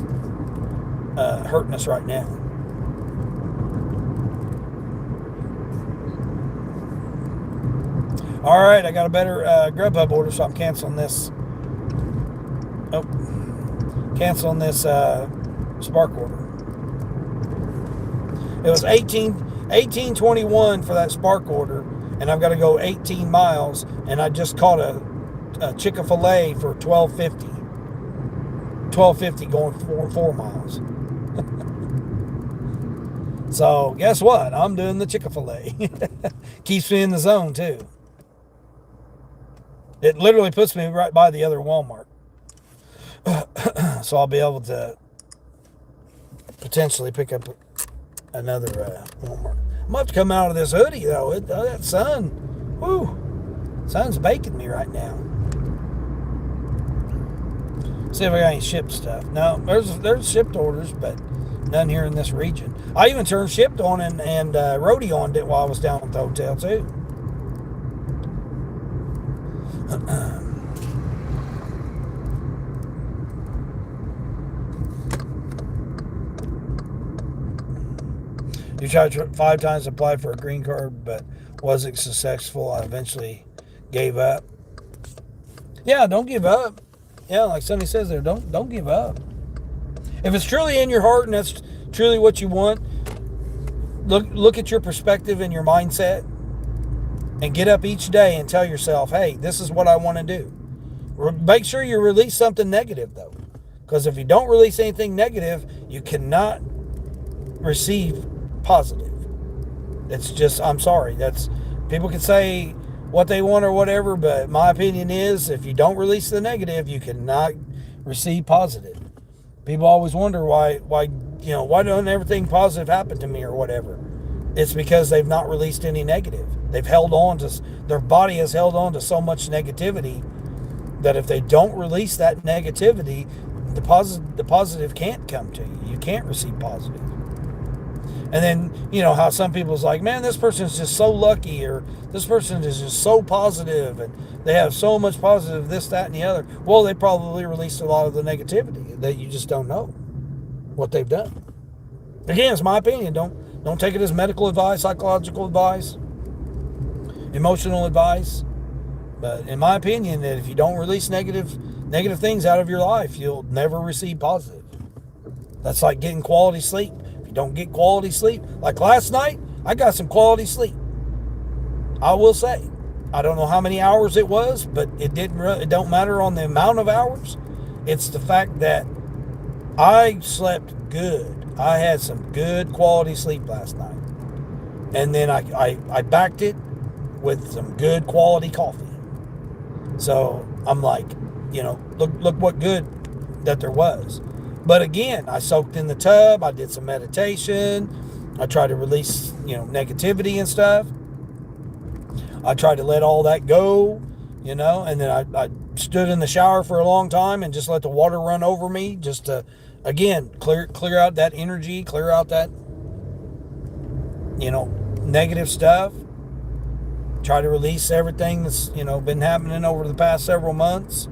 hurting us right now. All right, I got a better Grubhub order, so I'm canceling this. Canceling this Spark order. It was $18.21 for that Spark order, and I've got to go 18 miles, and I just caught a Chick-fil-A for $12.50. $12.50 going 4 miles. So guess what? I'm doing the Chick-fil-A. Keeps me in the zone too. It literally puts me right by the other Walmart. So I'll be able to potentially pick up another Walmart. I'm going to have to come out of this hoodie, though. That sun, sun's baking me right now. See if I got any shipped stuff. No, there's shipped orders, but none here in this region. I even turned shipped on and roadie on it while I was down at the hotel, too. You tried 5 times to apply for a green card, but wasn't successful. I eventually gave up. Yeah, don't give up. Yeah, like Sonny says there, don't give up. If it's truly in your heart and that's truly what you want, look at your perspective and your mindset, and get up each day and tell yourself, hey, this is what I want to do. Make sure you release something negative, though. Because if you don't release anything negative, you cannot receive positive. It's just, I'm sorry. People can say what they want or whatever, but my opinion is if you don't release the negative, you cannot receive positive. People always wonder why don't everything positive happen to me or whatever. It's because they've not released any negative. Their body has held on to so much negativity that if they don't release that negativity, the positive can't come to you. You can't receive positive. And then, how some people's like, man, this person's just so lucky, or this person is just so positive, and they have so much positive, this, that, and the other. Well, they probably released a lot of the negativity that you just don't know what they've done. Again, it's my opinion. Don't take it as medical advice, psychological advice, emotional advice. But in my opinion, that if you don't release negative things out of your life, you'll never receive positive. That's like getting quality sleep. If you don't get quality sleep, like last night, I got some quality sleep. I will say, I don't know how many hours it was, but it don't matter on the amount of hours. It's the fact that I slept good. I had some good quality sleep last night. And then I backed it with some good quality coffee. So I'm like, look what good that there was. But again, I soaked in the tub. I did some meditation. I tried to release, negativity and stuff. I tried to let all that go, and then I stood in the shower for a long time and just let the water run over me, just to, again, clear out that energy, clear out that, negative stuff. Try to release everything that's, been happening over the past several months.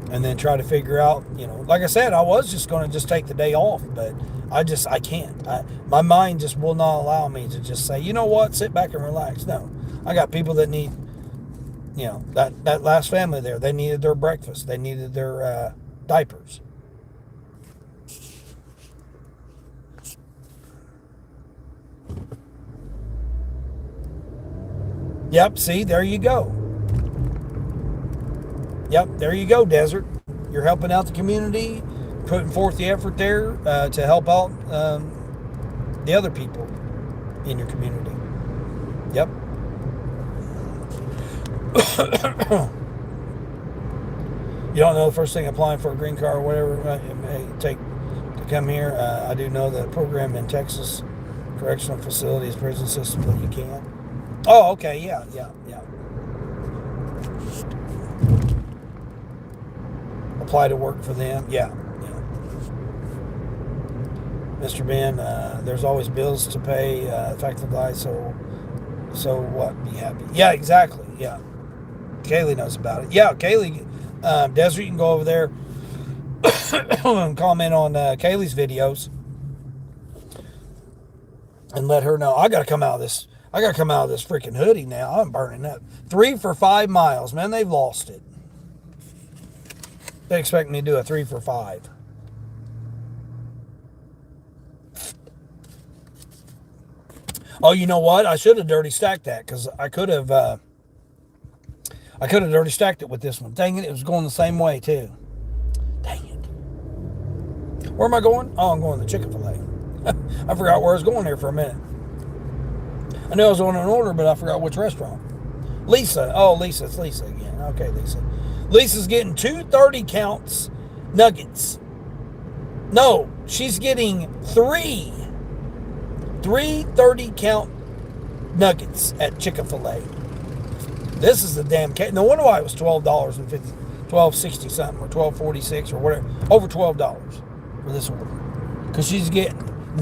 And then try to figure out, like I said, I was just going to just take the day off, but I can't. My mind just will not allow me to just say, you know what, sit back and relax. No, I got people that need, that last family there, they needed their breakfast. They needed their diapers. Yep, see, there you go. Yep, there you go, Desert. You're helping out the community, putting forth the effort there to help out the other people in your community. Yep. You don't know the first thing applying for a green card or whatever it may take to come here. I do know that program in Texas, correctional facilities, prison system, that you can. Oh, okay, yeah. Apply to work for them. Yeah. Mr. Ben, there's always bills to pay, effective life, so what? Be happy. Yeah, exactly. Yeah. Kaylee knows about it. Yeah, Kaylee, Desert, you can go over there and comment on Kaylee's videos and let her know. I got to come out of this freaking hoodie now. I'm burning up. 3 for 5 miles. Man, they've lost it. They expect me to do a 3 for 5. Oh, you know what? I should have dirty stacked that, because I could have dirty stacked it with this one. Dang it, it was going the same way too. Dang it. Where am I going? Oh, I'm going to Chick-fil-A. I forgot where I was going there for a minute. I knew I was on an order, but I forgot which restaurant. Lisa. Oh, Lisa. It's Lisa again. Okay, Lisa. Lisa's getting 2 30-count nuggets. No, she's getting 3 30-count nuggets at Chick-fil-A. This is the damn cake. No wonder why it was $12.50, $12.60 something, or $12.46 or whatever. Over $12 for this order. Because she's getting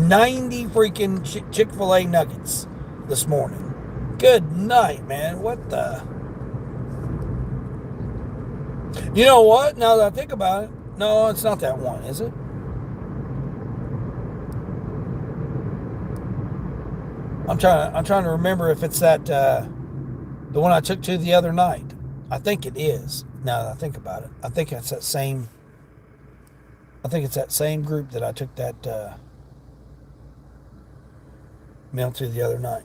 90 freaking Chick-fil-A nuggets this morning. Good night, man. What the... You know what? Now that I think about it, no, it's not that one, is it? I'm trying to remember if it's that the one I took to the other night. I think it is. Now that I think about it, I think it's that same. I think it's that same group that I took that mail to the other night.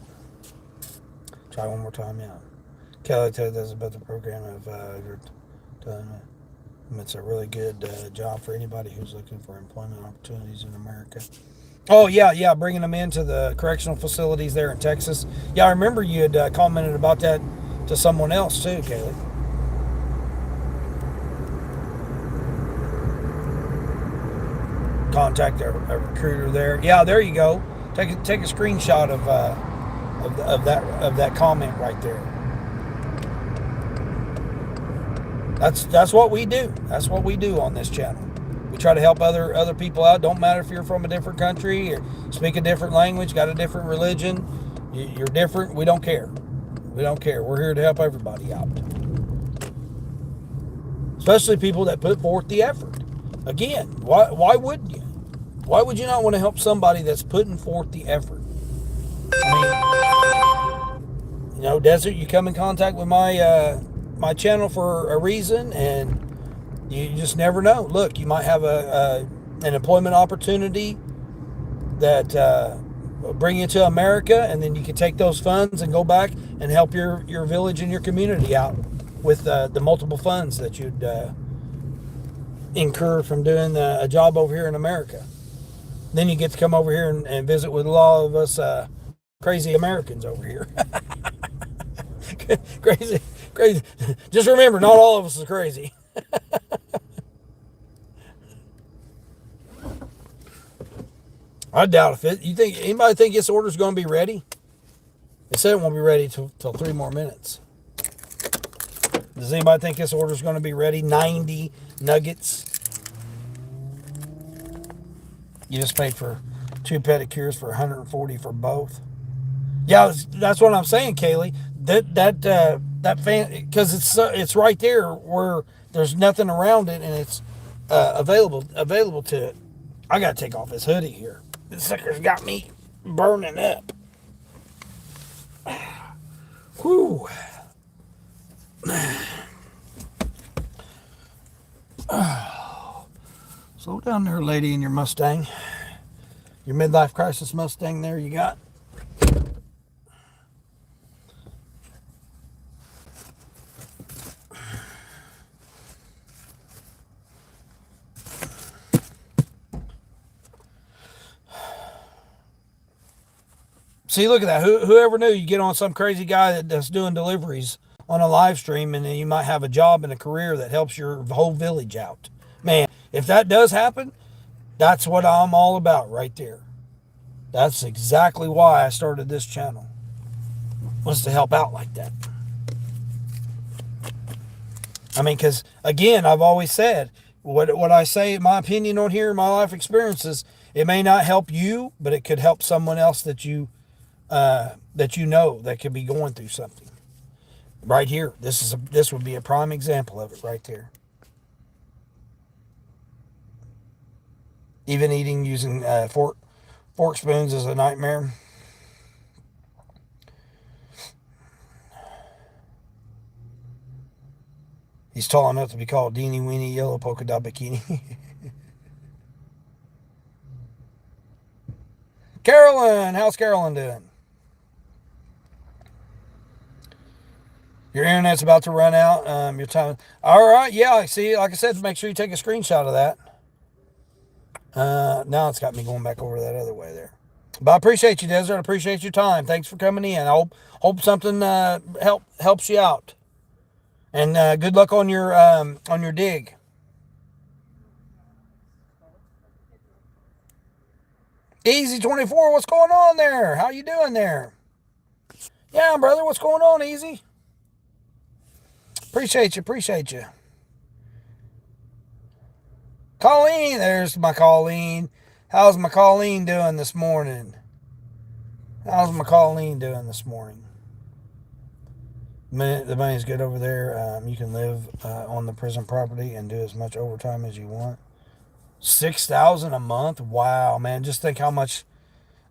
Try one more time, yeah. Kelly told us about the program of it's a really good job for anybody who's looking for employment opportunities in America. Oh, yeah, bringing them into the correctional facilities there in Texas. Yeah, I remember you had commented about that to someone else too, Kaylee. Contact a recruiter there. Yeah, there you go. Take a screenshot of that comment right there. That's what we do. That's what we do on this channel. We try to help other people out. Don't matter if you're from a different country or speak a different language, got a different religion. You're different. We don't care. We don't care. We're here to help everybody out. Especially people that put forth the effort. Again, why wouldn't you? Why would you not want to help somebody that's putting forth the effort? I mean, Desert, you come in contact with my channel for a reason, and you just never know. Look, you might have an employment opportunity that bring you to America, and then you can take those funds and go back and help your village and your community out with the multiple funds that you'd incur from doing a job over here in America. Then you get to come over here and visit with a lot of us crazy Americans over here. Crazy. Just remember, not all of us is crazy. I doubt if it. You think anybody think this order's going to be ready? They said it won't be ready till 3 more minutes. Does anybody think this order's going to be ready? 90 nuggets. You just paid for 2 pedicures for 140 for both. Yeah, that's what I'm saying, Kaylee. That fan, because it's right there where there's nothing around it and it's available to it. I gotta take off this hoodie here. This sucker's got me burning up. Whew. Slow down there, lady, in your Mustang. Your midlife crisis Mustang there you got. See, look at that. Whoever knew you get on some crazy guy that's doing deliveries on a live stream and then you might have a job and a career that helps your whole village out. Man, if that does happen, that's what I'm all about right there. That's exactly why I started this channel, was to help out like that. I mean, because again, I've always said, what I say, my opinion on here, my life experiences, it may not help you, but it could help someone else that you know that could be going through something. Right here, this would be a prime example of it right there. Even eating using fork spoons is a nightmare. He's tall enough to be called Deenie Weenie Yellow Polka Dot Bikini. Carolyn, how's Carolyn doing? Your internet's about to run out. Your time. All right, yeah. See, like I said, make sure you take a screenshot of that. Now it's got me going back over that other way there. But I appreciate you, Desert. I appreciate your time. Thanks for coming in. I hope something helps you out. And good luck on your dig. Easy 24, what's going on there? How you doing there? Yeah, brother, what's going on, Easy? Appreciate you. Colleen, there's my Colleen. How's my Colleen doing this morning? The money's good over there. You can live on the prison property and do as much overtime as you want. $6,000 a month? Wow, man. Just think how much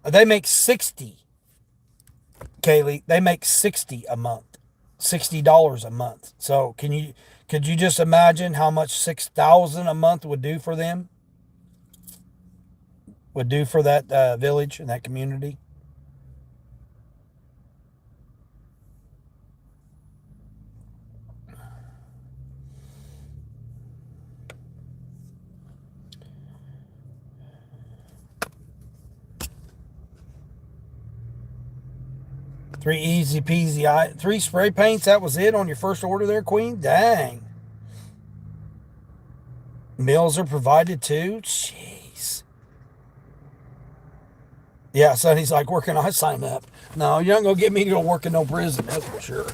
they make. 60, Kaylee. They make 60 a month. $60 a month. So could you just imagine how much 6,000 a month would do for them? Would do for that village and that community? Three easy peasy, 3 spray paints, that was it on your first order there, Queen? Dang. Meals are provided too? Jeez. Yeah, Sonny's like, where can I sign up? No, you're not going to get me to go work in no prison, that's for sure.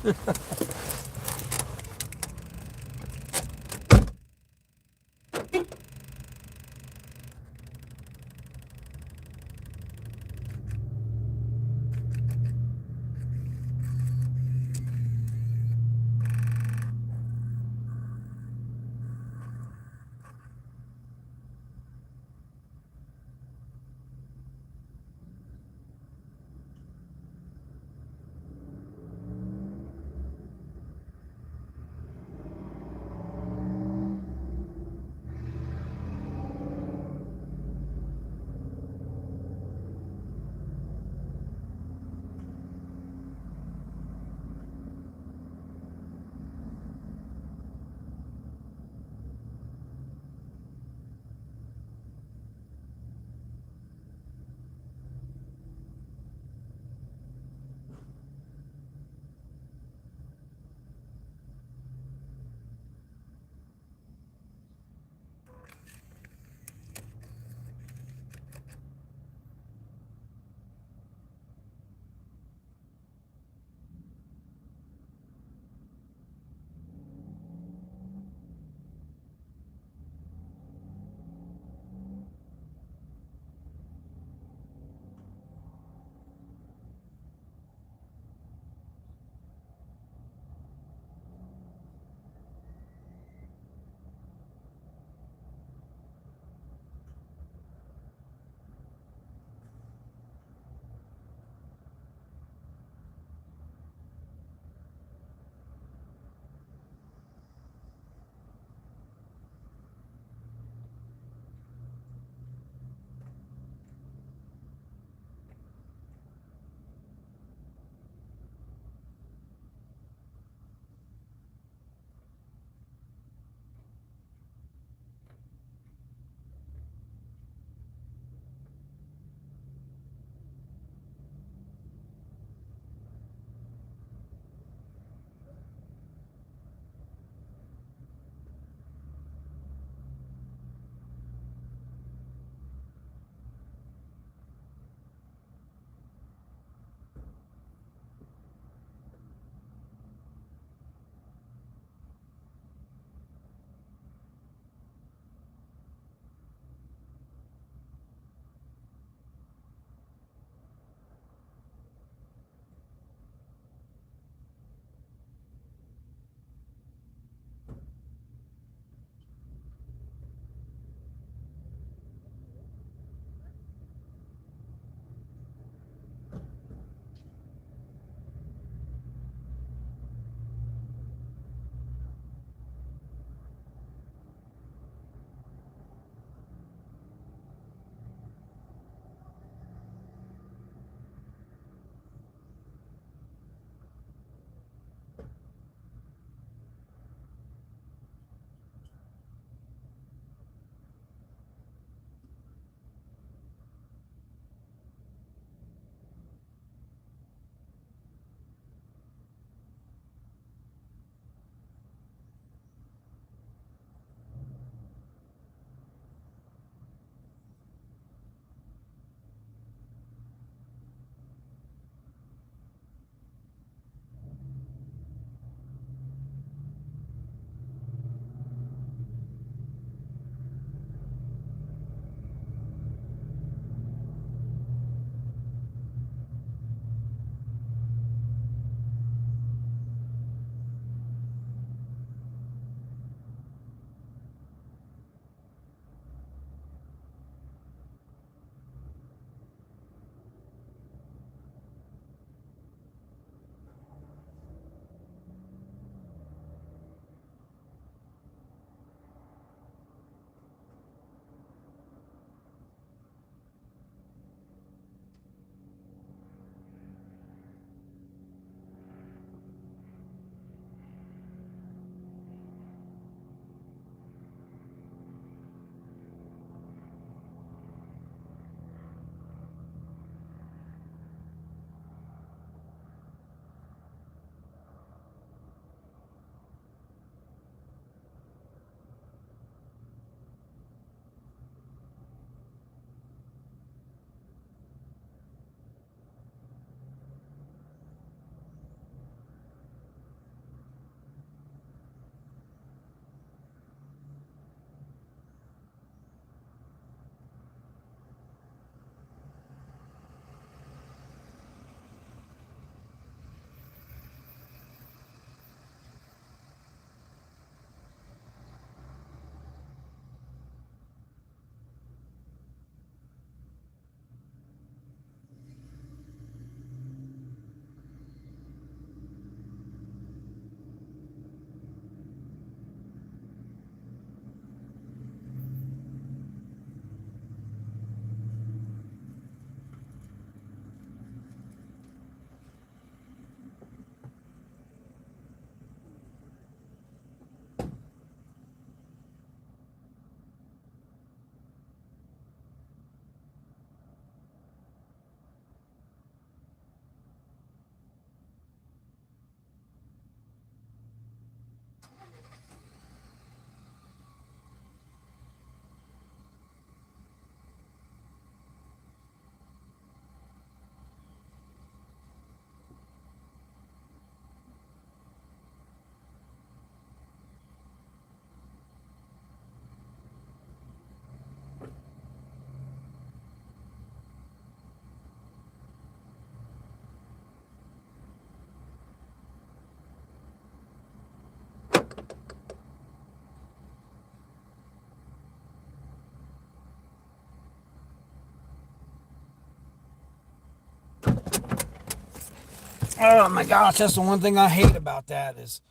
Oh my gosh, that's the one thing I hate about that is,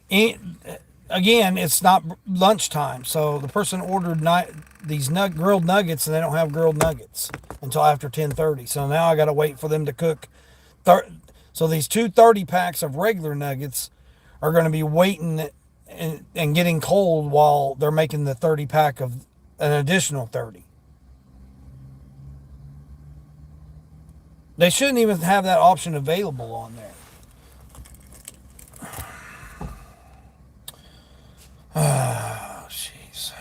it, again, it's not lunchtime, so the person ordered these grilled nuggets and they don't have grilled nuggets until after 10:30. So now I got to wait for them to cook. So these 230 packs of regular nuggets are going to be waiting and getting cold while they're making the 30 pack of an additional 30. They shouldn't even have that option available on there. Oh, jeez.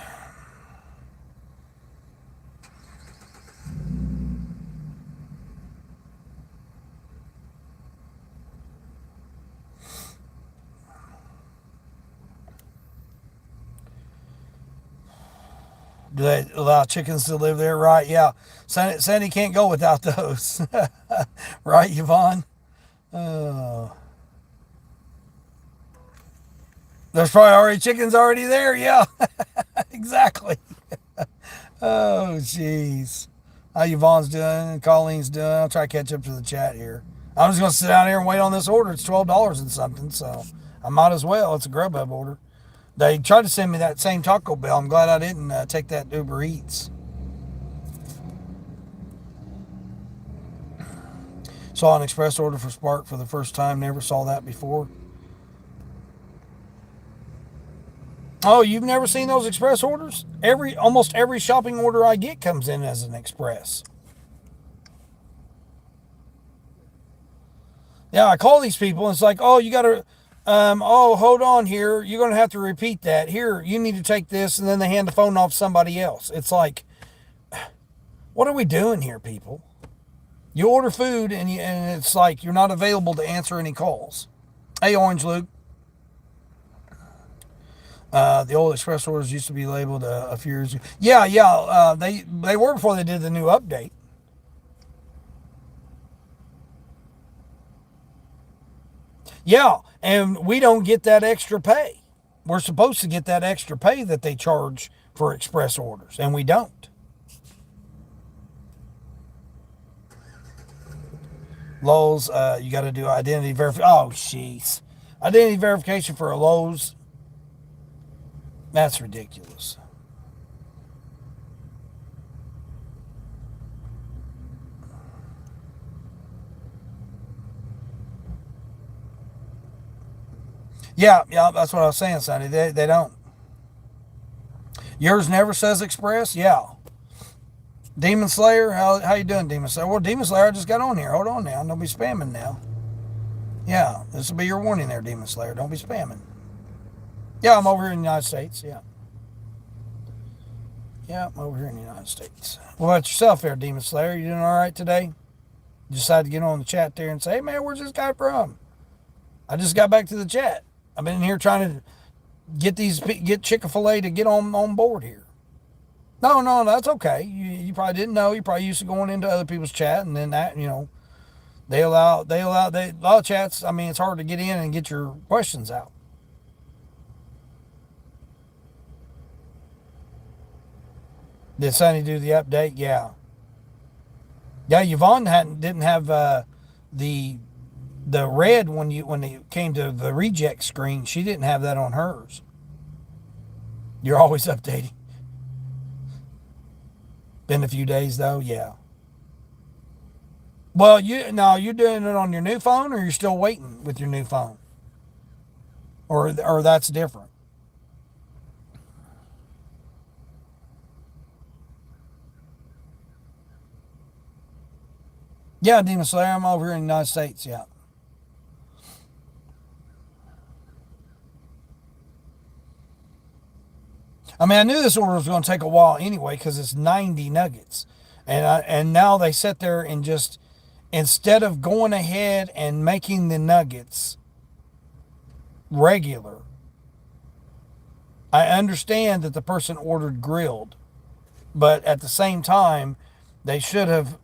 Do they allow chickens to live there? Right, yeah. Sandy can't go without those. Right, Yvonne? Oh. There's probably already chickens already there. Yeah, exactly. Oh, jeez. How Yvonne's doing, Colleen's doing. I'll try to catch up to the chat here. I'm just going to sit down here and wait on this order. It's $12 and something, so I might as well. It's a Grubhub order. They tried to send me that same Taco Bell. I'm glad I didn't take that Uber Eats. Saw an express order for Spark for the first time. Never saw that before. Oh, you've never seen those express orders? Almost every shopping order I get comes in as an express. Yeah, I call these people and it's like, oh, you got to, oh, hold on here. You're going to have to repeat that. Here, you need to take this. And then they hand the phone off to somebody else. It's like, what are we doing here, people? You order food and it's like you're not available to answer any calls. Hey, Orange Luke. The old express orders used to be labeled a few years ago. Yeah. They were before they did the new update. Yeah, and we don't get that extra pay. We're supposed to get that extra pay that they charge for express orders, and we don't. Lowe's, you got to do identity verification. Oh, jeez. Identity verification for a Lowe's. That's ridiculous. Yeah, that's what I was saying, Sonny. They don't. Yours never says express? Yeah. Demon Slayer, how you doing, Demon Slayer? Well, Demon Slayer, I just got on here. Hold on now. Don't be spamming now. Yeah, this will be your warning there, Demon Slayer. Don't be spamming. Yeah, I'm over here in the United States. Yeah. Yeah, I'm over here in the United States. What about yourself there, Demon Slayer? You doing all right today? You decided to get on the chat there and say, hey, man, where's this guy from? I just got back to the chat. I've been here trying to get Chick-fil-A to get on board here. No, that's okay. You probably didn't know. You probably used to going into other people's chat, and then that, they allow a lot of chats. I mean, it's hard to get in and get your questions out. Did Sonny do the update? Yeah. Yeah, Yvonne didn't have the red when it came to the reject screen. She didn't have that on hers. You're always updating. Been a few days though, yeah. Well, you're doing it on your new phone, or you're still waiting with your new phone, or that's different. Yeah, Demon Slayer, I'm over here in the United States. Yeah. I mean, I knew this order was going to take a while anyway because it's 90 nuggets, and now they sit there and just, instead of going ahead and making the nuggets regular, I understand that the person ordered grilled, but at the same time, they should have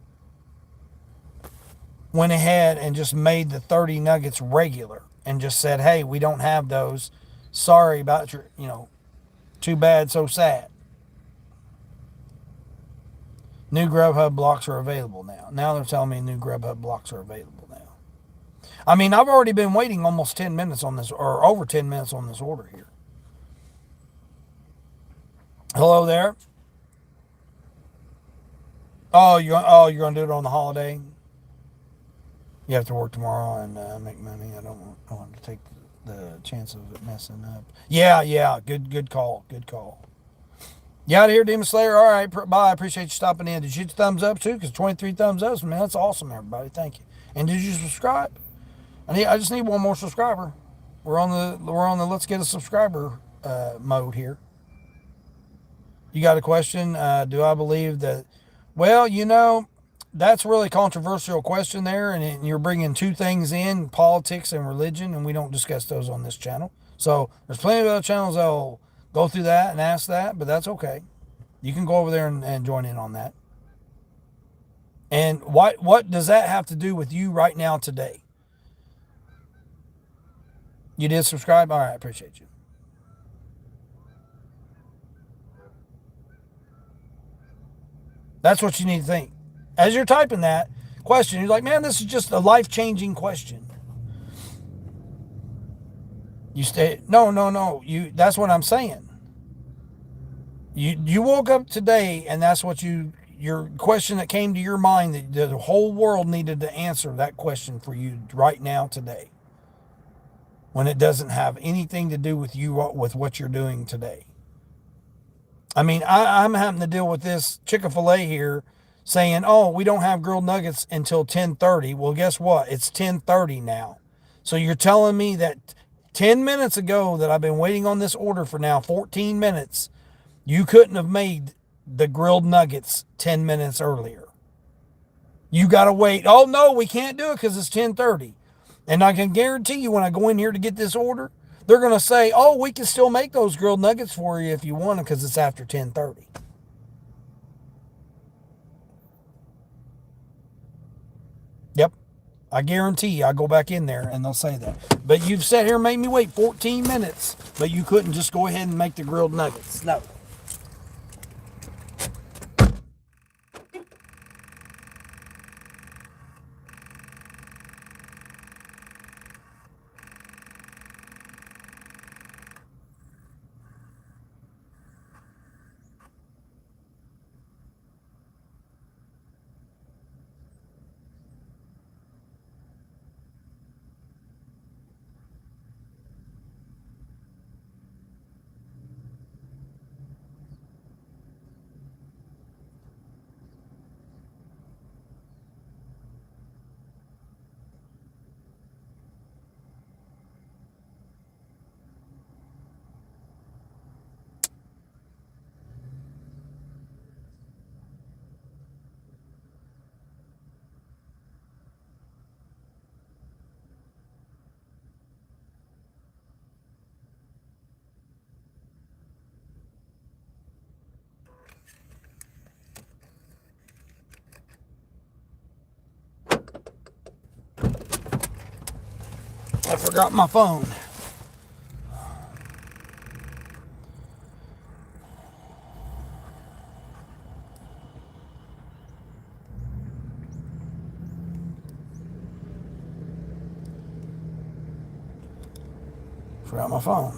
went ahead and just made the 30 nuggets regular and just said, hey, we don't have those. Sorry about your, too bad, so sad. New Grubhub blocks are available now. Now they're telling me new Grubhub blocks are available now. I mean, I've already been waiting almost 10 minutes on this, or over 10 minutes on this order here. Hello there. You're gonna do it on the holiday. You have to work tomorrow and make money. I don't want to take the chance of it messing up. Yeah, yeah. Good call. Good call. You out of here, Demon Slayer? All right, bye. I appreciate you stopping in. Did you hit the thumbs up too? Because 23 thumbs up, man, that's awesome, everybody. Thank you. And did you subscribe? I just need one more subscriber. We're on the let's get a subscriber mode here. You got a question? Do I believe that? Well, that's a really controversial question there, and you're bringing two things in: politics and religion, and we don't discuss those on this channel. So there's plenty of other channels that'll go through that and ask that, but that's okay. You can go over there and join in on that. And what does that have to do with you right now today? You did subscribe? All right, I appreciate you. That's what you need to think. As you're typing that question, you're like, man, this is just a life-changing question. You stay, no. That's what I'm saying. You woke up today and that's what your question that came to your mind that the whole world needed to answer that question for you right now today. When it doesn't have anything to do with you, with what you're doing today. I mean, I'm having to deal with this Chick-fil-A here saying, oh, we don't have grilled nuggets until 10:30. Well, guess what? It's 10:30 now. So you're telling me that 10 minutes ago that I've been waiting on this order for now 14 minutes, you couldn't have made the grilled nuggets 10 minutes earlier. You got to wait. Oh, no, we can't do it because it's 10:30. And I can guarantee you when I go in here to get this order, they're going to say, oh, we can still make those grilled nuggets for you if you want them because it's after 10:30. Yep. I guarantee you I go back in there and they'll say that. But you've sat here and made me wait 14 minutes, but you couldn't just go ahead and make the grilled nuggets. No. I forgot my phone. Forgot my phone.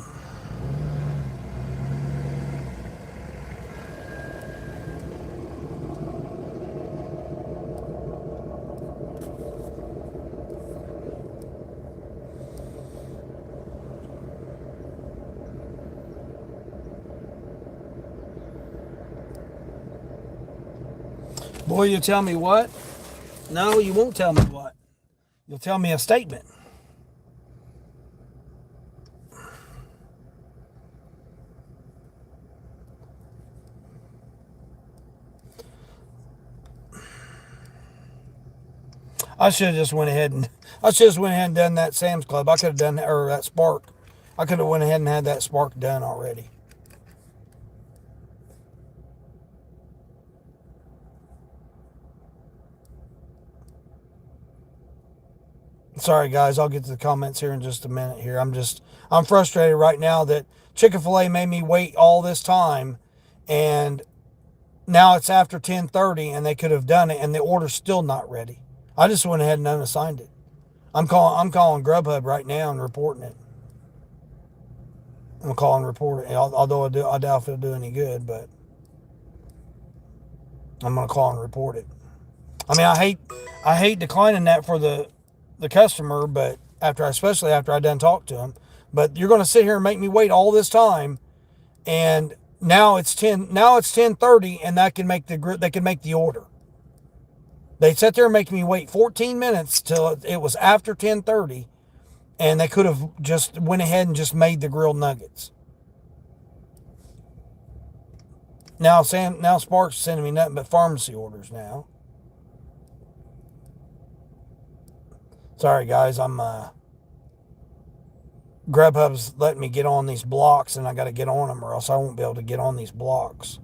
Boy, you'll tell me what? No, you won't tell me what. You'll tell me a statement. I should have just went ahead and done that Sam's Club. I could have done that, or that Spark. I could have went ahead and had that Spark done already. Sorry guys, I'll get to the comments here in just a minute here. I'm frustrated right now that Chick-fil-A made me wait all this time and now it's after 10:30 and they could have done it and the order's still not ready. I just went ahead and unassigned it. I'm calling Grubhub right now and reporting it. I'm gonna call and report it. Although I doubt if it'll do any good, but I'm gonna call and report it. I mean, I hate declining that for the customer, but especially after I done talked to him. But you're gonna sit here and make me wait all this time, and now it's 10:30, and they can make the order. They sat there and make me wait 14 minutes till it was after 10:30, and they could have just went ahead and just made the grilled nuggets. Now Sparks is sending me nothing but pharmacy orders now. Sorry guys, Grubhub's letting me get on these blocks, and I got to get on them, or else I won't be able to get on these blocks.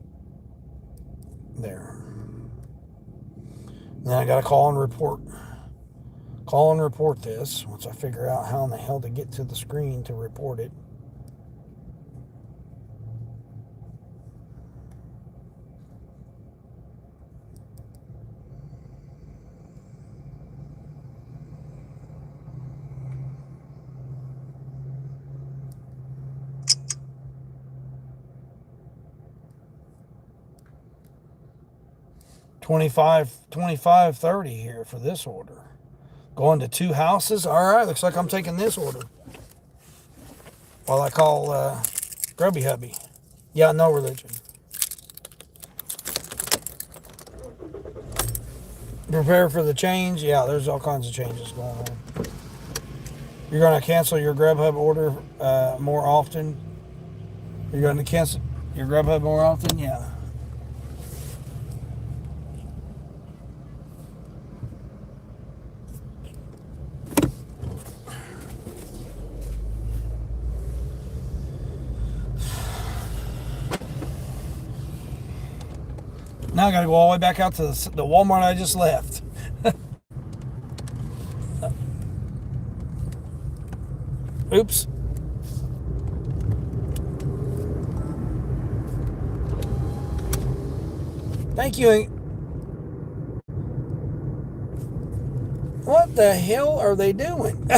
There. And then I got to call and report this once I figure out how in the hell to get to the screen to report it. $25.30 here for this order. Going to 2 houses. All right, looks like I'm taking this order while I call Grubby Hubby. Yeah, no religion. Prepare for the change. Yeah, there's all kinds of changes going on. You're going to cancel your Grubhub order more often. You're going to cancel your Grubhub more often. Yeah. Now I got to go all the way back out to the Walmart I just left. Oops. Thank you. What the hell are they doing?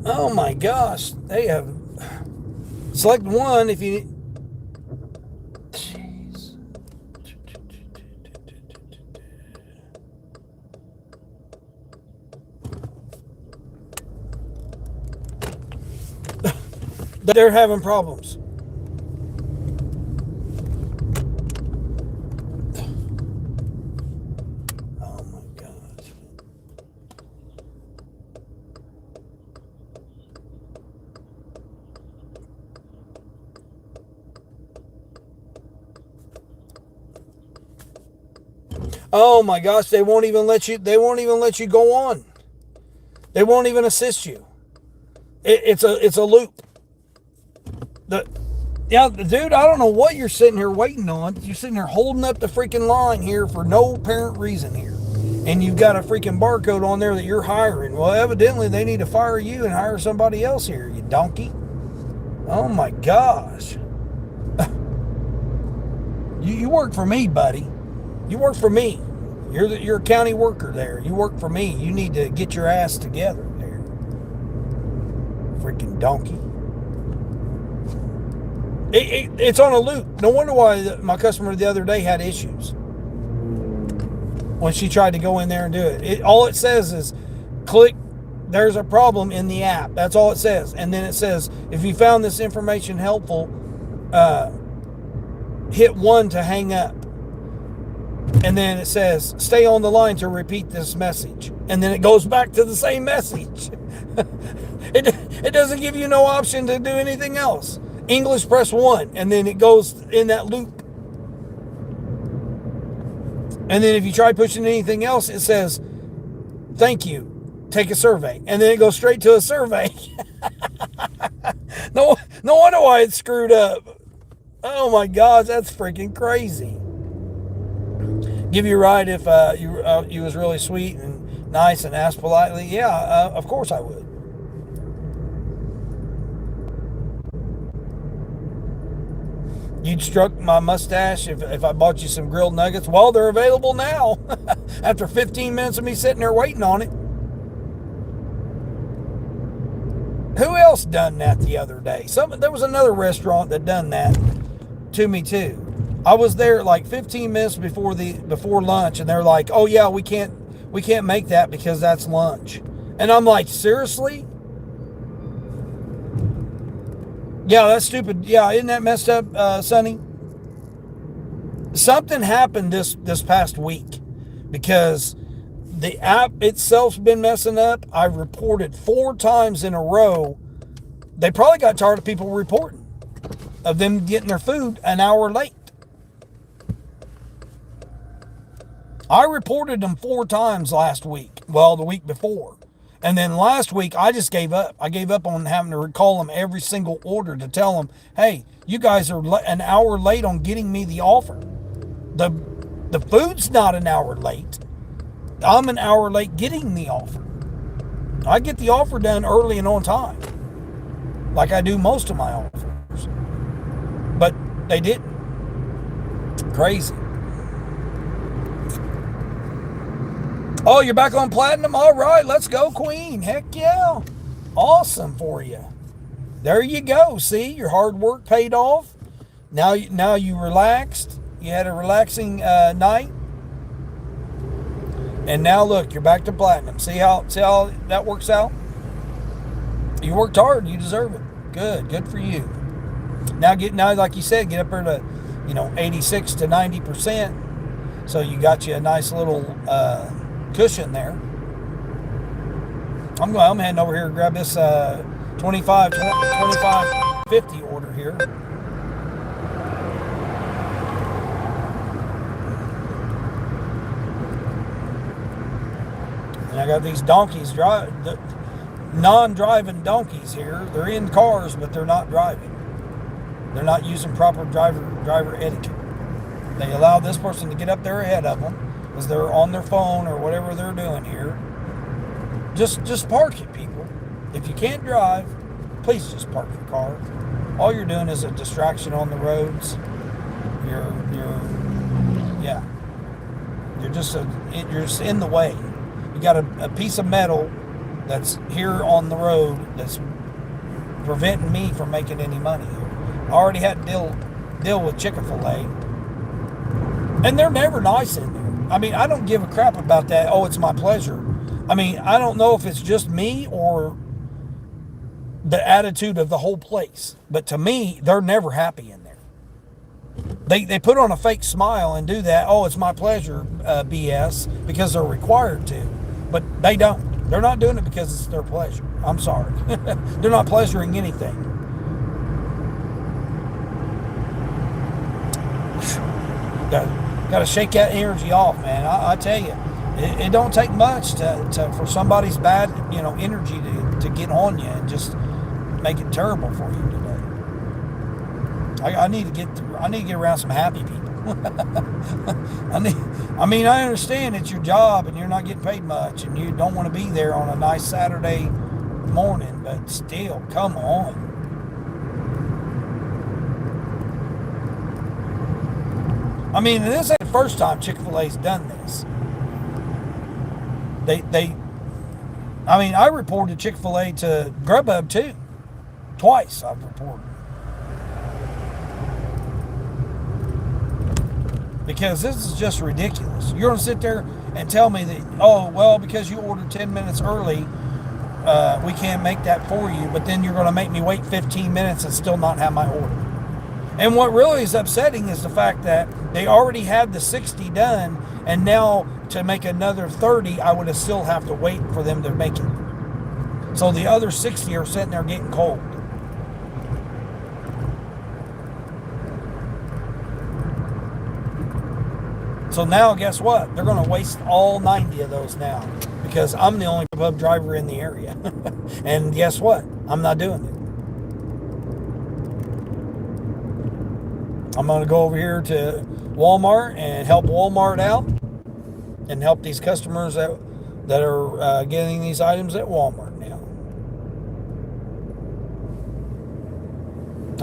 Oh my gosh. They have... Select one if you... Jeez. They're having problems. Oh my gosh. Oh my gosh, they won't even let you go on. They won't even assist you. It's a loop. Dude, I don't know what you're sitting here waiting on. You're sitting here holding up the freaking line here for no apparent reason here. And you've got a freaking barcode on there that you're hiring. Well, evidently they need to fire you and hire somebody else here, you donkey. Oh my gosh. You work for me, buddy. You work for me. You're a county worker there. You work for me. You need to get your ass together there. Freaking donkey. It's on a loop. No wonder why my customer the other day had issues when she tried to go in there and do it. All it says is, click, there's a problem in the app. That's all it says. And then it says, if you found this information helpful, hit 1 to hang up. And then it says, stay on the line to repeat this message. And then it goes back to the same message. It doesn't give you no option to do anything else. English, press 1, and then it goes in that loop. And then if you try pushing anything else, it says, thank you, take a survey. And then it goes straight to a survey. No wonder why it's screwed up. Oh my gosh, that's freaking crazy. Give you a ride if you was really sweet and nice and asked politely. Yeah, of course I would. You'd struck my mustache if I bought you some grilled nuggets. Well, they're available now. After 15 minutes of me sitting there waiting on it. Who else done that the other day? There was another restaurant that done that to me too. I was there like 15 minutes before lunch, and they're like, "Oh yeah, we can't make that because that's lunch." And I'm like, "Seriously? Yeah, that's stupid. Yeah, isn't that messed up, Sonny?" Something happened this past week because the app itself's been messing up. I reported 4 times in a row. They probably got tired of people reporting, of them getting their food an hour late. I reported them 4 times last week. Well, the week before. And then last week, I just gave up. I gave up on having to call them every single order to tell them, "Hey, you guys are an hour late on getting me the offer. The food's not an hour late. I'm an hour late getting the offer. I get the offer done early and on time, like I do most of my offers. But they didn't. Crazy. Oh, you're back on platinum? All right, let's go, Queen. Heck yeah. Awesome for you. There you go. See, your hard work paid off. Now you relaxed. You had a relaxing night. And now look, you're back to platinum. See how that works out? You worked hard. You deserve it. Good for you. Now like you said, get up there to 86 to 90%. So you got you a nice little cushion there. I'm heading over here to grab this 25.50 order here. And I got these donkeys non-driving donkeys here. They're in cars, but they're not driving. They're not using proper driver etiquette. They allow this person to get up there ahead of them because they're on their phone or whatever they're doing here. Just park it, people. If you can't drive, please just park your car. All you're doing is a distraction on the roads. You're just in the way. You got a piece of metal that's here on the road that's preventing me from making any money here. I already had to deal with Chick-fil-A, and they're never nice in there. I mean, I don't give a crap about that. Oh, it's my pleasure. I mean, I don't know if it's just me or the attitude of the whole place, but to me, they're never happy in there. They put on a fake smile and do that. Oh, it's my pleasure, BS, because they're required to, but they don't. They're not doing it because it's their pleasure. I'm sorry. They're not pleasuring anything. Got to shake that energy off, man. I tell you, it don't take much for somebody's bad, energy to get on you and just make it terrible for you today. I need to get around some happy people. I understand it's your job and you're not getting paid much and you don't want to be there on a nice Saturday morning, but still, come on. I mean, this ain't the first time Chick-fil-A's done this. I reported Chick-fil-A to Grubhub too. Twice I've reported. Because this is just ridiculous. You're going to sit there and tell me that, oh, well, because you ordered 10 minutes early, we can't make that for you, but then you're going to make me wait 15 minutes and still not have my order. And what really is upsetting is the fact that they already had the 60 done, and now to make another 30, I would still have to wait for them to make it. So the other 60 are sitting there getting cold. So now, guess what? They're going to waste all 90 of those now because I'm the only pub driver in the area. And guess what? I'm not doing it. I'm going to go over here to Walmart and help Walmart out and help these customers that are getting these items at Walmart now.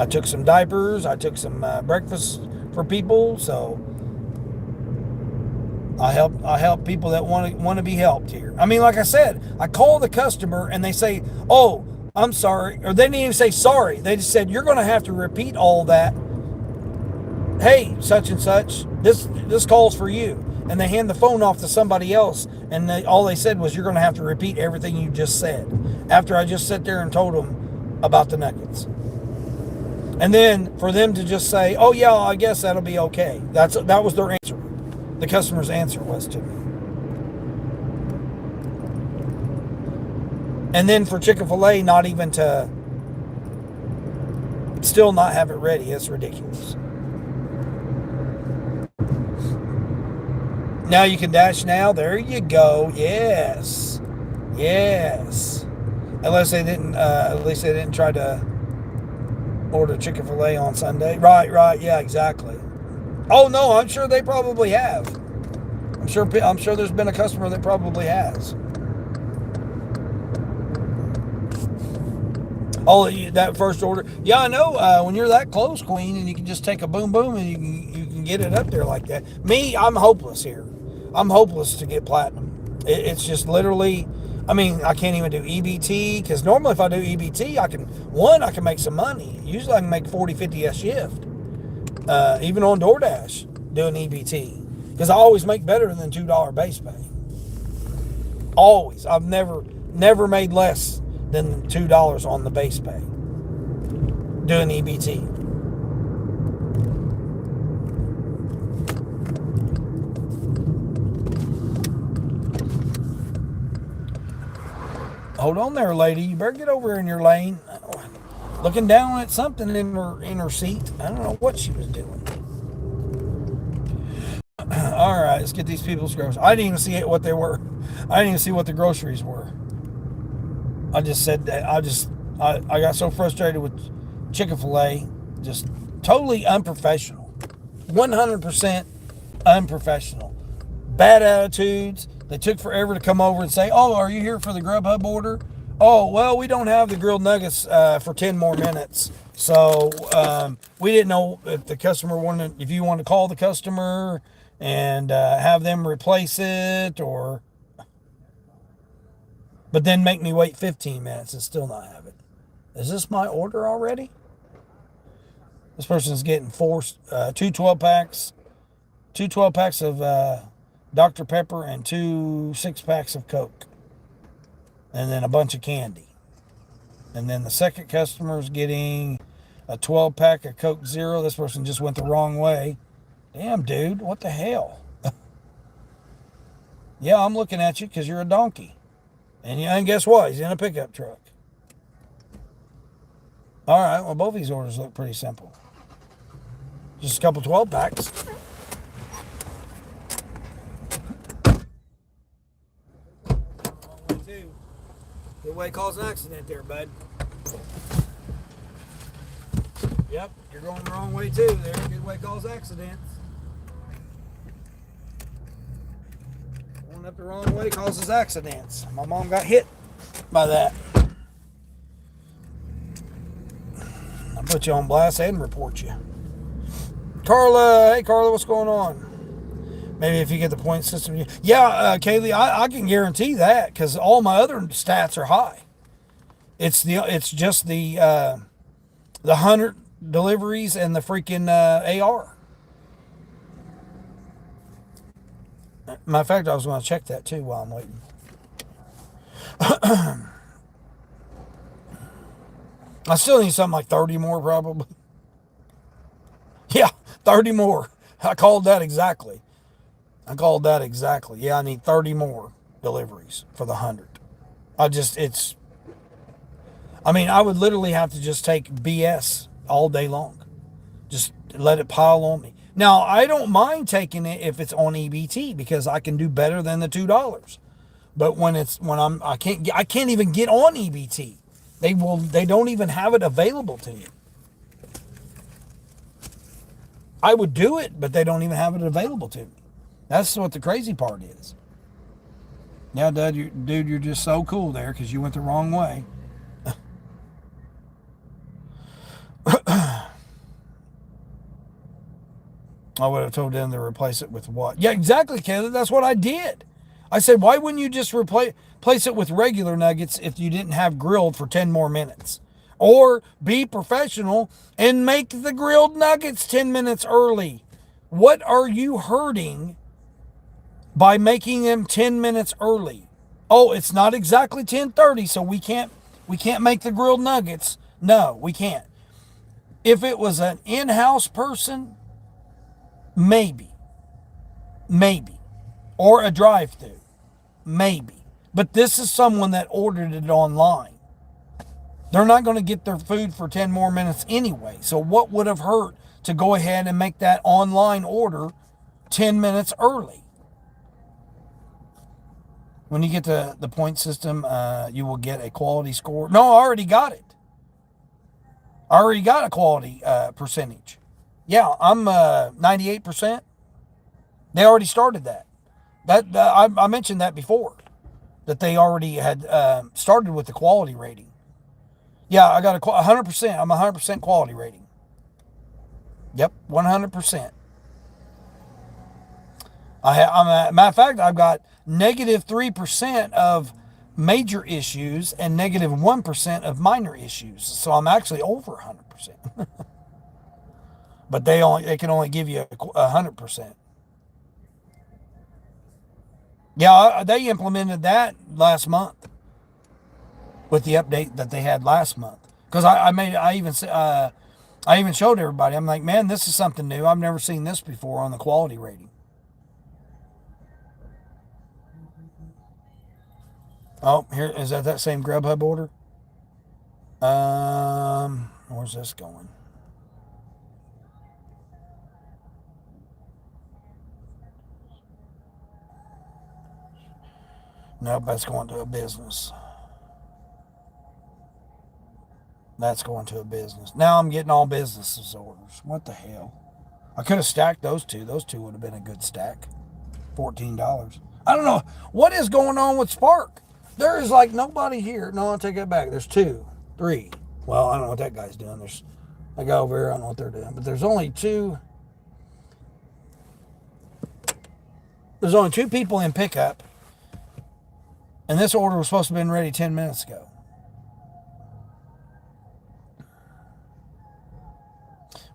I took some diapers. I took some breakfast for people. So I help people that want to be helped here. I mean, like I said, I call the customer and they say, "Oh, I'm sorry. Or they didn't even say sorry. They just said, you're going to have to repeat all that. Hey, such and such, this call's for you. And they hand the phone off to somebody else. And all they said was, you're going to have to repeat everything you just said. After I just sat there and told them about the nuggets. And then for them to just say, oh yeah, I guess that'll be okay. That was their answer. The customer's answer was to me. And then for Chick-fil-A not even to still not have it ready, it's ridiculous. Now you can dash now. There you go. Yes. Yes. Unless they didn't, at least they didn't try to order Chick-fil-A on Sunday. Right. Yeah, exactly. Oh no, I'm sure they probably have. I'm sure there's been a customer that probably has. Oh, that first order. Yeah, I know. When you're that close, Queen, and you can just take a boom boom and you can get it up there like that. Me, I'm hopeless here. I'm hopeless to get platinum. It's just literally. I mean, I can't even do EBT because normally if I do EBT, I can make some money. Usually I can make 40, 50 a shift. Even on DoorDash doing EBT because I always make better than $2 base pay. Always. I've never made less than $2 on the base pay doing EBT. Hold on there, lady. You better get over in your lane. Looking down at something in her seat. I don't know what she was doing. All right, let's get these people's groceries. I didn't even see what they were. I didn't even see what the groceries were. I just said that. I got so frustrated with Chick-fil-A. Just totally unprofessional. 100% unprofessional. Bad attitudes. They took forever to come over and say, oh, are you here for the Grubhub order? Oh, well, we don't have the grilled nuggets for 10 more minutes. So we didn't know if the customer if you wanted to call the customer and have them replace it but then make me wait 15 minutes and still not have it. Is this my order already? This person's getting two 12-packs of Dr. Pepper and 2 6-packs of Coke. And then a bunch of candy. And then the second customer is getting a 12-pack of Coke Zero. This person just went the wrong way. Damn, dude, what the hell? Yeah, I'm looking at you because you're a donkey. And guess what? He's in a pickup truck. All right, well, both these orders look pretty simple. Just a couple 12-packs. Good way cause an accident there, bud. Yep, you're going the wrong way too there. Good way cause accidents. Going up the wrong way causes accidents. My mom got hit by that. I'll put you on blast and report you. Carla, hey Carla, what's going on? Maybe if you get the point system. Yeah, Kaylee, I can guarantee that because all my other stats are high. It's just the 100 deliveries and the freaking AR. Matter of fact, I was going to check that too while I'm waiting. I still need something like 30 more probably. Yeah, 30 more. I called that exactly. Yeah, I need 30 more deliveries for the 100. I would literally have to just take BS all day long. Just let it pile on me. Now, I don't mind taking it if it's on EBT because I can do better than the $2. But I can't even get on EBT. They don't even have it available to you. I would do it, but they don't even have it available to me. That's what the crazy part is. Yeah, dude, you're just so cool there because you went the wrong way. I would have told them to replace it with what? Yeah, exactly, Caleb. That's what I did. I said, why wouldn't you just replace it with regular nuggets if you didn't have grilled for 10 more minutes? Or be professional and make the grilled nuggets 10 minutes early. What are you hurting by making them 10 minutes early? Oh, it's not exactly 10:30, so we can't make the grilled nuggets. No, we can't. If it was an in-house person, maybe, maybe, or a drive-through, maybe. But this is someone that ordered it online. They're not going to get their food for 10 more minutes anyway. So what would have hurt to go ahead and make that online order 10 minutes early? When you get to the point system, you will get a quality score. No, I already got it. I already got a quality percentage. Yeah, I'm 98%. They already started that. I mentioned that before, that they already had started with the quality rating. Yeah, I got 100%. I'm 100% quality rating. Yep, 100%. Matter of fact, I've got -3% of major issues and -1% of minor issues. So I'm actually over 100%. But they can only give you 100%. Yeah, they implemented that last month with the update that they had last month. Because I even showed everybody. I'm like, man, this is something new. I've never seen this before on the quality rating. Oh, here is that same Grubhub order. Where's this going? Nope, that's going to a business. That's going to a business. Now I'm getting all businesses orders. What the hell? I could have stacked those two. Those two would have been a good stack. $14. I don't know. What is going on with Spark? There is like nobody here. No, I'll take that back. There's two, three. Well, I don't know what that guy's doing. There's a guy over here. I don't know what they're doing. But there's only two. There's only two people in pickup. And this order was supposed to have been ready 10 minutes ago.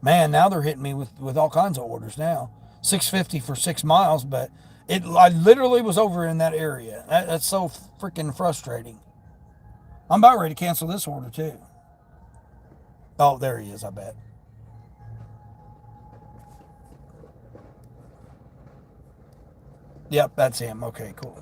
Man, now they're hitting me with all kinds of orders now. 650 for 6 miles, but I literally was over in that area. That's so freaking frustrating. I'm about ready to cancel this order too. Oh, there he is, I bet. Yep, that's him. Okay, cool.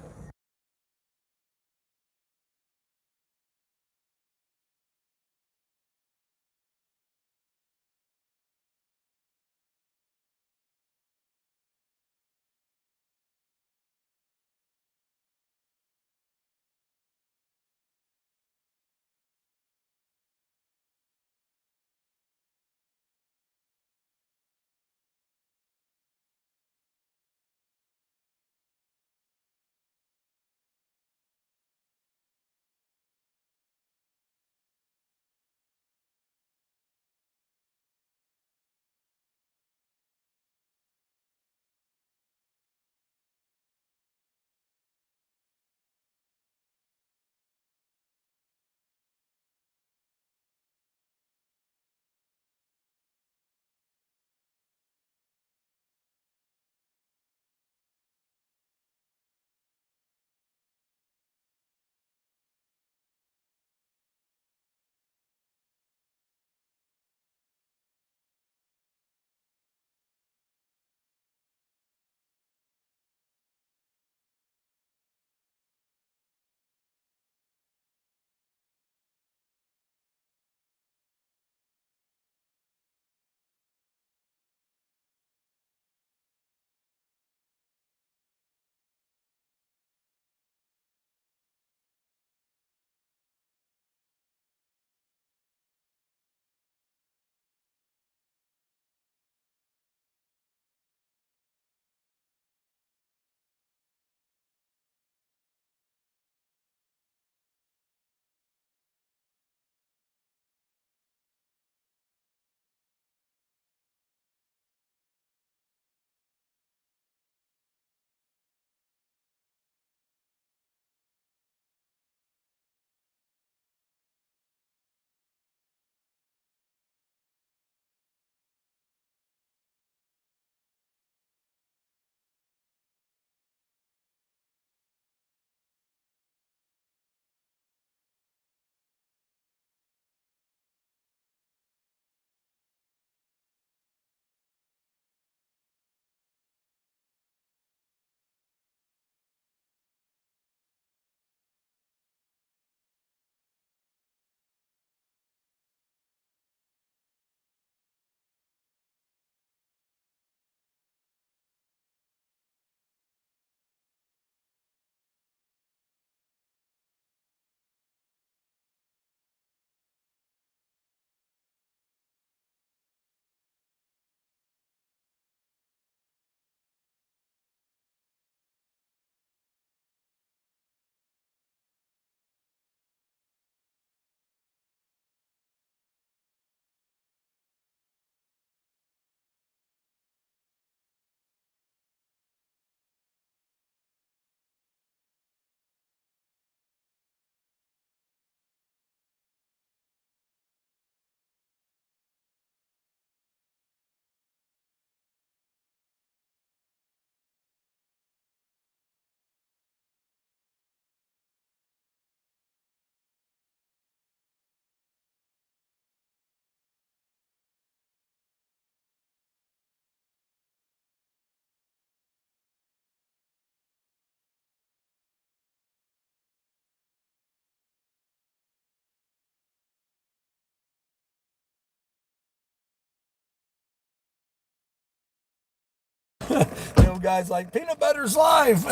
The old guy's like, peanut butter's life.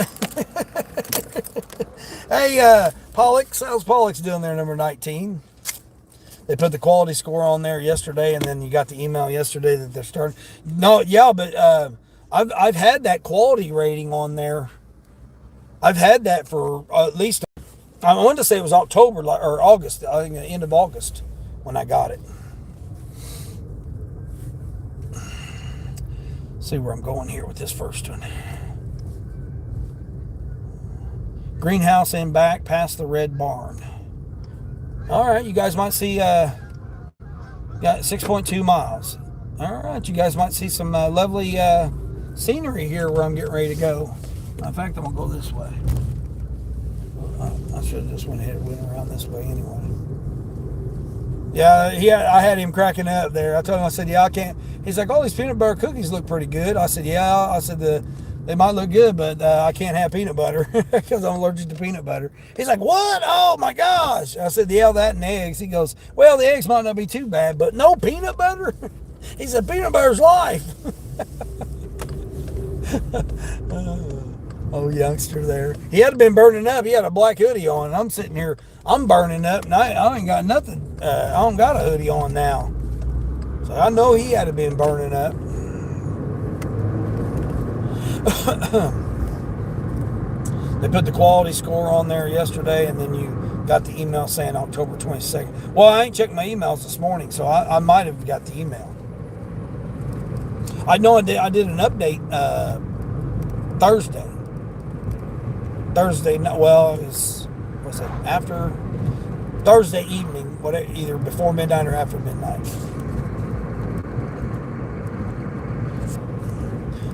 Hey, Pollux, how's Pollux doing there, number 19? They put the quality score on there yesterday, and then you got the email yesterday that they're starting. No, yeah, but I've had that quality rating on there. I've had that for at least, I wanted to say it was October or August. I think the end of August when I got it. See where I'm going here with this first one. Greenhouse in back past the red barn. All right, you guys might see, got 6.2 miles. All right, you guys might see some lovely scenery here where I'm getting ready to go. In fact, I'm going to go this way. I should have just went around this way anyway. Yeah, I had him cracking up there. I told him, I said, yeah, I can't. He's like, oh, these peanut butter cookies look pretty good. I said, yeah. I said, they might look good, but I can't have peanut butter because I'm allergic to peanut butter. He's like, what? Oh, my gosh. I said, yeah, that and eggs. He goes, well, the eggs might not be too bad, but no peanut butter? He said, peanut butter's life. Oh, youngster there. He had been burning up. He had a black hoodie on. And I'm sitting here, I'm burning up, and I ain't got nothing. I don't got a hoodie on now. So I know he had been burning up. They put the quality score on there yesterday, and then you got the email saying October 22nd. Well, I ain't checked my emails this morning, so I might have got the email. I know I did an update Thursday. Well, was it after Thursday evening, either before midnight or after midnight.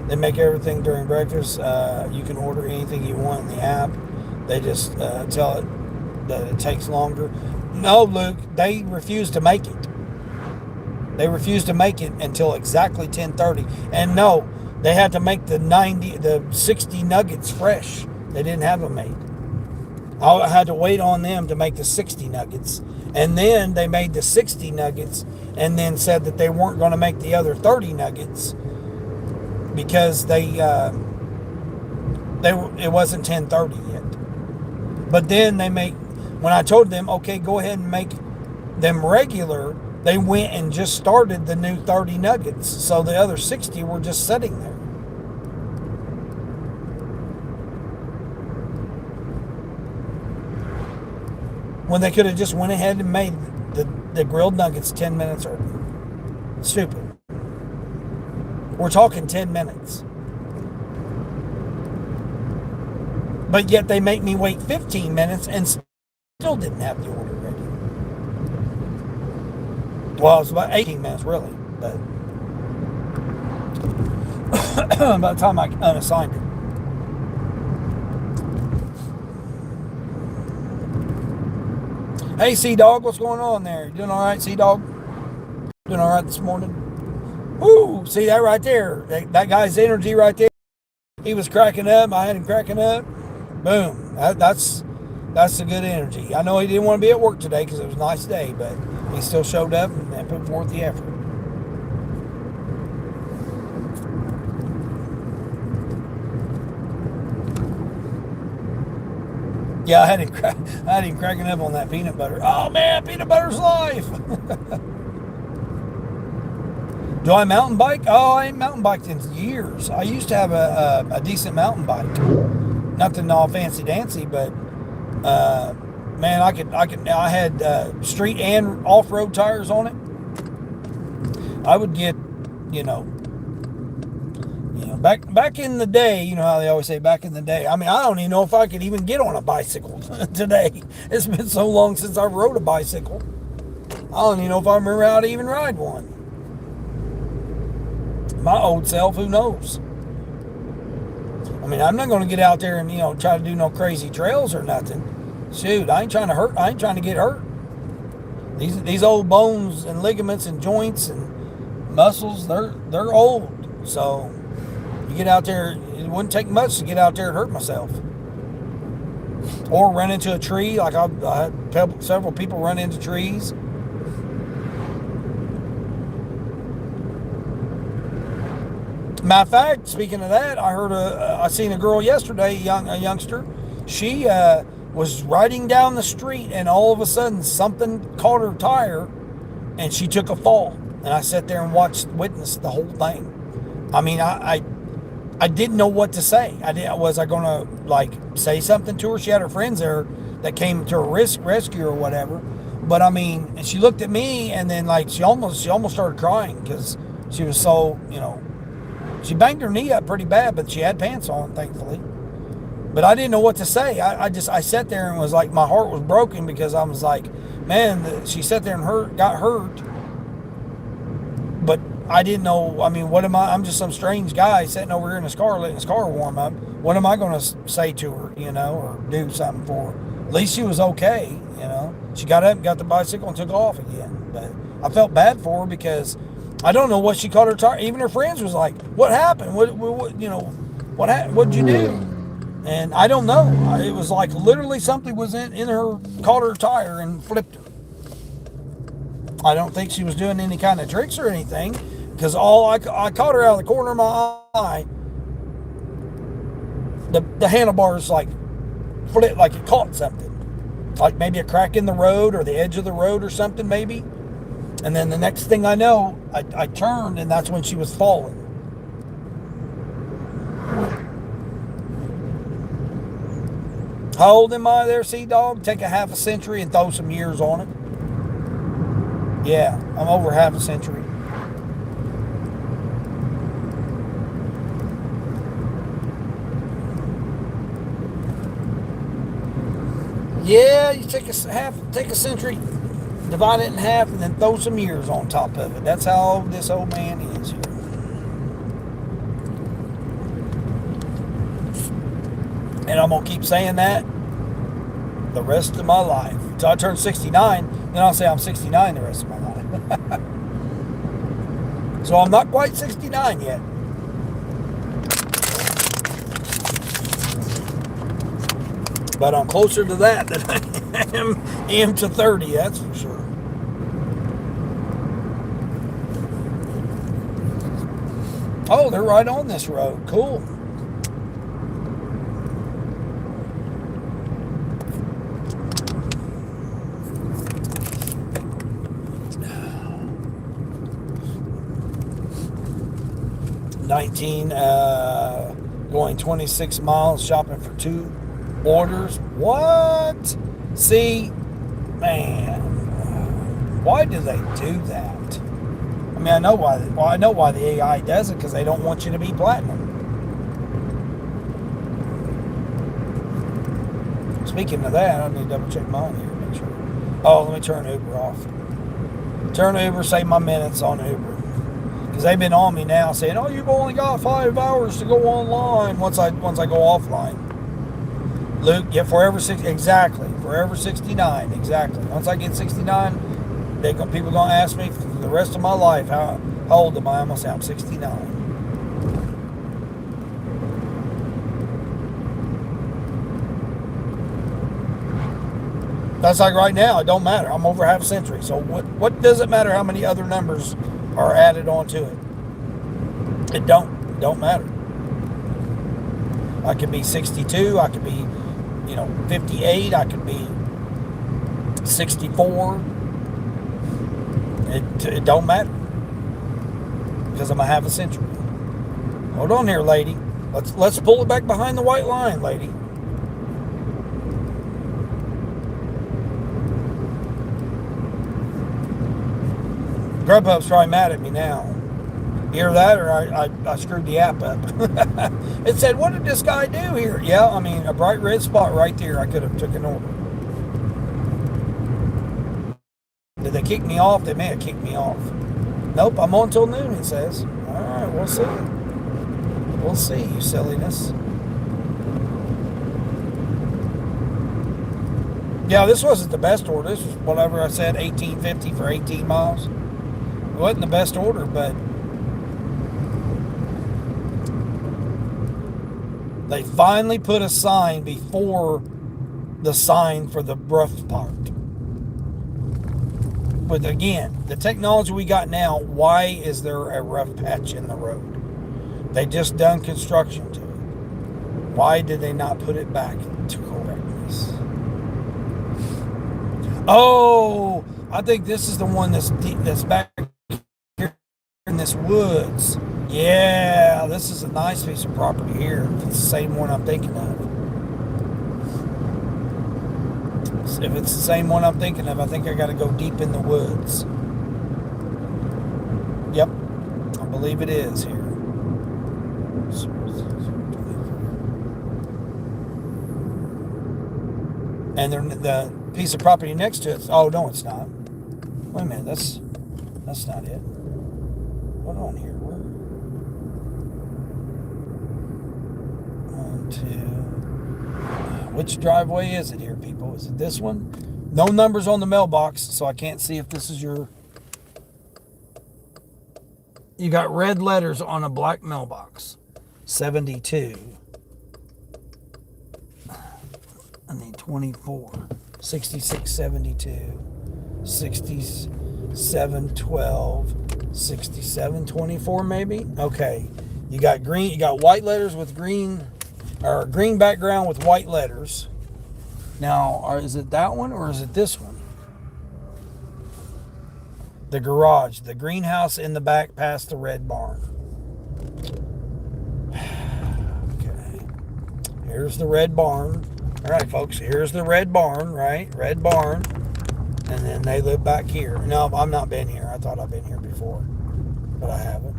They make everything during breakfast. You can order anything you want in the app. They just tell it that it takes longer. No, Luke, they refuse to make it. They refuse to make it until exactly 10:30. And no, they had to make the 60 nuggets fresh. They didn't have them made. I had to wait on them to make the 60 nuggets. And then they made the 60 nuggets and then said that they weren't going to make the other 30 nuggets because it wasn't 10:30 yet. But then when I told them, okay, go ahead and make them regular, they went and just started the new 30 nuggets. So the other 60 were just sitting there. When they could have just went ahead and made the grilled nuggets 10 minutes early. Stupid. We're talking 10 minutes. But yet they make me wait 15 minutes and still didn't have the order ready. Well, it was about 18 minutes really, but by the time I unassigned it. Hey, Sea-Dog, what's going on there? You doing all right, Sea-Dog? Doing all right this morning? Woo! See that right there? That guy's energy right there. He was cracking up. I had him cracking up. Boom. That's the good energy. I know he didn't want to be at work today because it was a nice day, but he still showed up and put forth the effort. Yeah, I had him cracking up on that peanut butter. Oh man, peanut butter's life. Do I mountain bike? Oh, I ain't mountain biked in years. I used to have a decent mountain bike. Nothing all fancy dancy, but man, I had street and off-road tires on it. I would get, back in the day, you know how they always say back in the day. I mean, I don't even know if I could even get on a bicycle today. It's been so long since I rode a bicycle. I don't even know if I remember how to even ride one. My old self, who knows? I mean, I'm not going to get out there and, try to do no crazy trails or nothing. Shoot, I ain't trying to hurt. I ain't trying to get hurt. These old bones and ligaments and joints and muscles, they're old. So you get out there, it wouldn't take much to get out there and hurt myself. Or run into a tree, like I had several people run into trees. Matter of fact, speaking of that, I seen a girl yesterday, a youngster. She was riding down the street, and all of a sudden, something caught her tire, and she took a fall. And I sat there and witnessed the whole thing. I mean, I didn't know what to say. Was I gonna like say something to her? She had her friends there that came to her rescue or whatever. But I mean, and she looked at me, and then like she almost started crying because she was so, she banged her knee up pretty bad, but she had pants on, thankfully. But I didn't know what to say. I sat there and was like, my heart was broken because I was like, man, she sat there and got hurt. But I didn't know, I mean, what am I? I'm just some strange guy sitting over here in his car, letting his car warm up. What am I going to say to her, or do something for her? At least she was okay, She got up, got the bicycle, and took off again. But I felt bad for her because I don't know what she caught her tire. Even her friends was like, "What happened? What'd you do?" And I don't know. It was like literally something was in her, caught her tire and flipped her. I don't think she was doing any kind of tricks or anything, because I caught her out of the corner of my eye. The handlebars like flipped, like it caught something, like maybe a crack in the road or the edge of the road or something maybe. And then the next thing I know, I turned, and that's when she was falling. How old am I there, Sea-Dog? Take a half a century and throw some years on it. Yeah, I'm over half a century. Yeah, you take a century, divide it in half, and then throw some years on top of it. That's how old this old man is here. And I'm going to keep saying that the rest of my life. Until I turn 69, then I'll say I'm 69 the rest of my life. So I'm not quite 69 yet. But I'm closer to that than I am to 30, that's for sure. Oh, they're right on this road. Cool. Going 26 miles shopping for 2 orders. What? See, man, why do they do that? I mean, I know why. Well, I know why the AI does it, because they don't want you to be platinum. Speaking of that, I need to double check mine here, make sure. Oh, let me turn Uber off. Turn Uber, save my minutes on Uber. Because they've been on me now saying, oh, you've only got 5 hours to go online once I go offline. Luke, yeah, forever 60, exactly. Forever 69, exactly. Once I get 69, people gonna ask me for the rest of my life, how old am I? I'm gonna say I'm 69. That's like right now, it don't matter. I'm over half a century. So what does it matter how many other numbers are added onto it? It don't matter. I could be 62, I could be 58, I could be 64. It don't matter, because I'm a half a century. Hold on here, lady. Let's pull it back behind the white line, lady. Grubhub's probably mad at me now. You hear that, or I screwed the app up. It said, what did this guy do here? Yeah, I mean, a bright red spot right there. I could have took an order. Did they kick me off? They may have kicked me off. Nope, I'm on till noon, it says. All right, we'll see. We'll see, you silliness. Yeah, this wasn't the best order. This was whatever I said, $18.50 for 18 miles. It wasn't the best order, but they finally put a sign before the sign for the rough part. But again, the technology we got now, why is there a rough patch in the road? They just done construction to it. Why did they not put it back to correctness? Oh, I think this is the one that's deep, that's back here in this woods. Yeah, this is a nice piece of property here. If it's the same one I'm thinking of. If it's the same one I'm thinking of, I think I got to go deep in the woods. Yep, I believe it is here. And the piece of property next to it. Oh no, it's not. Wait a minute, that's not it. What on here? Where? 1, 2. Which driveway is it here, people? Is it this one? No numbers on the mailbox, so I can't see if this is your. You got red letters on a black mailbox. 72. I need 24. 66, 72. 67, 12. 67, 24 maybe? Okay. You got green, you got white letters with green, or green background with white letters. Now, is it that one or is it this one? The garage, the greenhouse in the back past the red barn. Okay. Here's the red barn. All right, folks, here's the red barn, right? Red barn. And then they live back here. No, I've not been here. I thought I've been here before, but I haven't.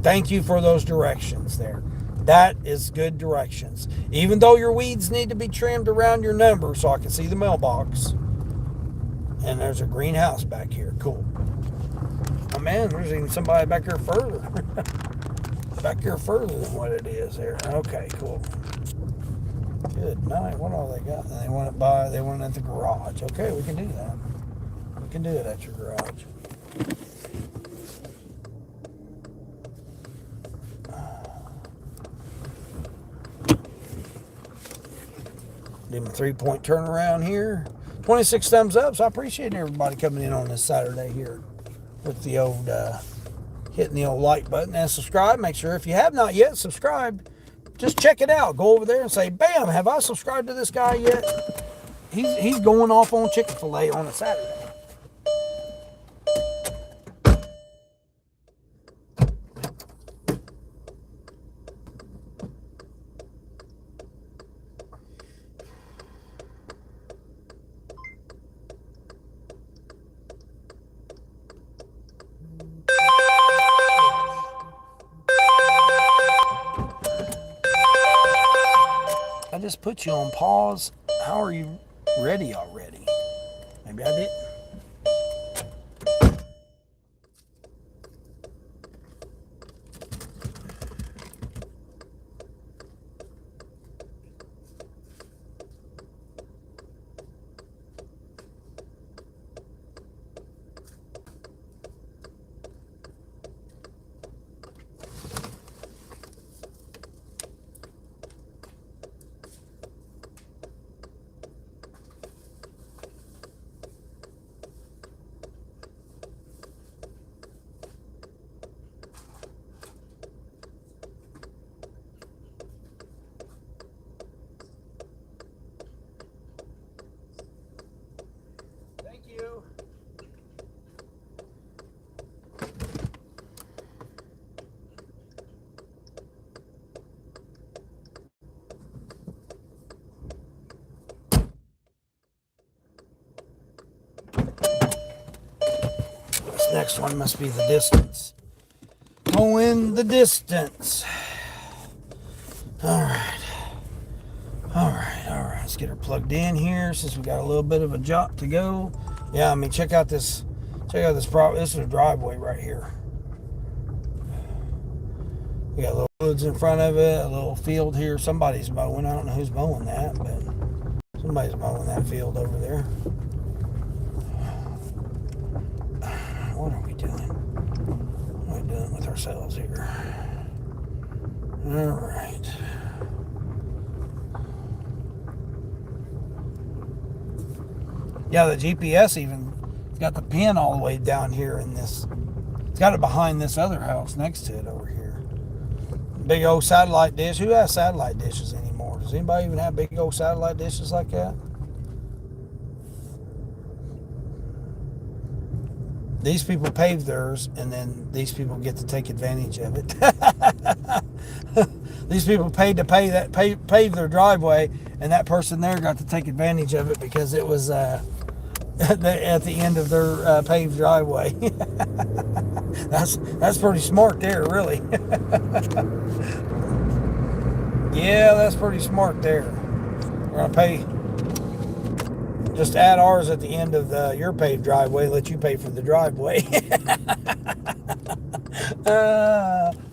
Thank you for those directions there. That is good directions. Even though your weeds need to be trimmed around your number so I can see the mailbox. And there's a greenhouse back here. Cool. Oh man, there's even somebody back here further. Back here further than what it is there. Okay, cool. Good night. What all they got? They want it at the garage. Okay, we can do that. We can do it at your garage. Give them a 3-point turnaround here. 26 thumbs up, so I appreciate everybody coming in on this Saturday here with the old hitting the old like button and subscribe. Make sure if you have not yet subscribed, just check it out. Go over there and say, bam, have I subscribed to this guy yet? He's going off on Chick-fil-A on a Saturday. I just put you on pause. How are you ready already? Maybe I didn't. Next one must be the distance. Going the distance. All right. Let's get her plugged in here since we got a little bit of a jot to go. Yeah, I mean, check out this. This is a driveway right here. We got little woods in front of it, a little field here. Somebody's mowing. I don't know who's mowing that, but somebody's mowing that field over there. What are we doing? What are we doing with ourselves here? All right. Yeah, the GPS even got the pin all the way down here in this. It's got it behind this other house next to it over here. Big old satellite dish. Who has satellite dishes anymore? Does anybody even have big old satellite dishes like that? These people pave theirs, and then these people get to take advantage of it. These people paid to pave their driveway, and that person there got to take advantage of it because it was at the end of their paved driveway. That's pretty smart there, really. Yeah, that's pretty smart there. We're gonna pay. Just add ours at the end of your paved driveway. Let you pay for the driveway.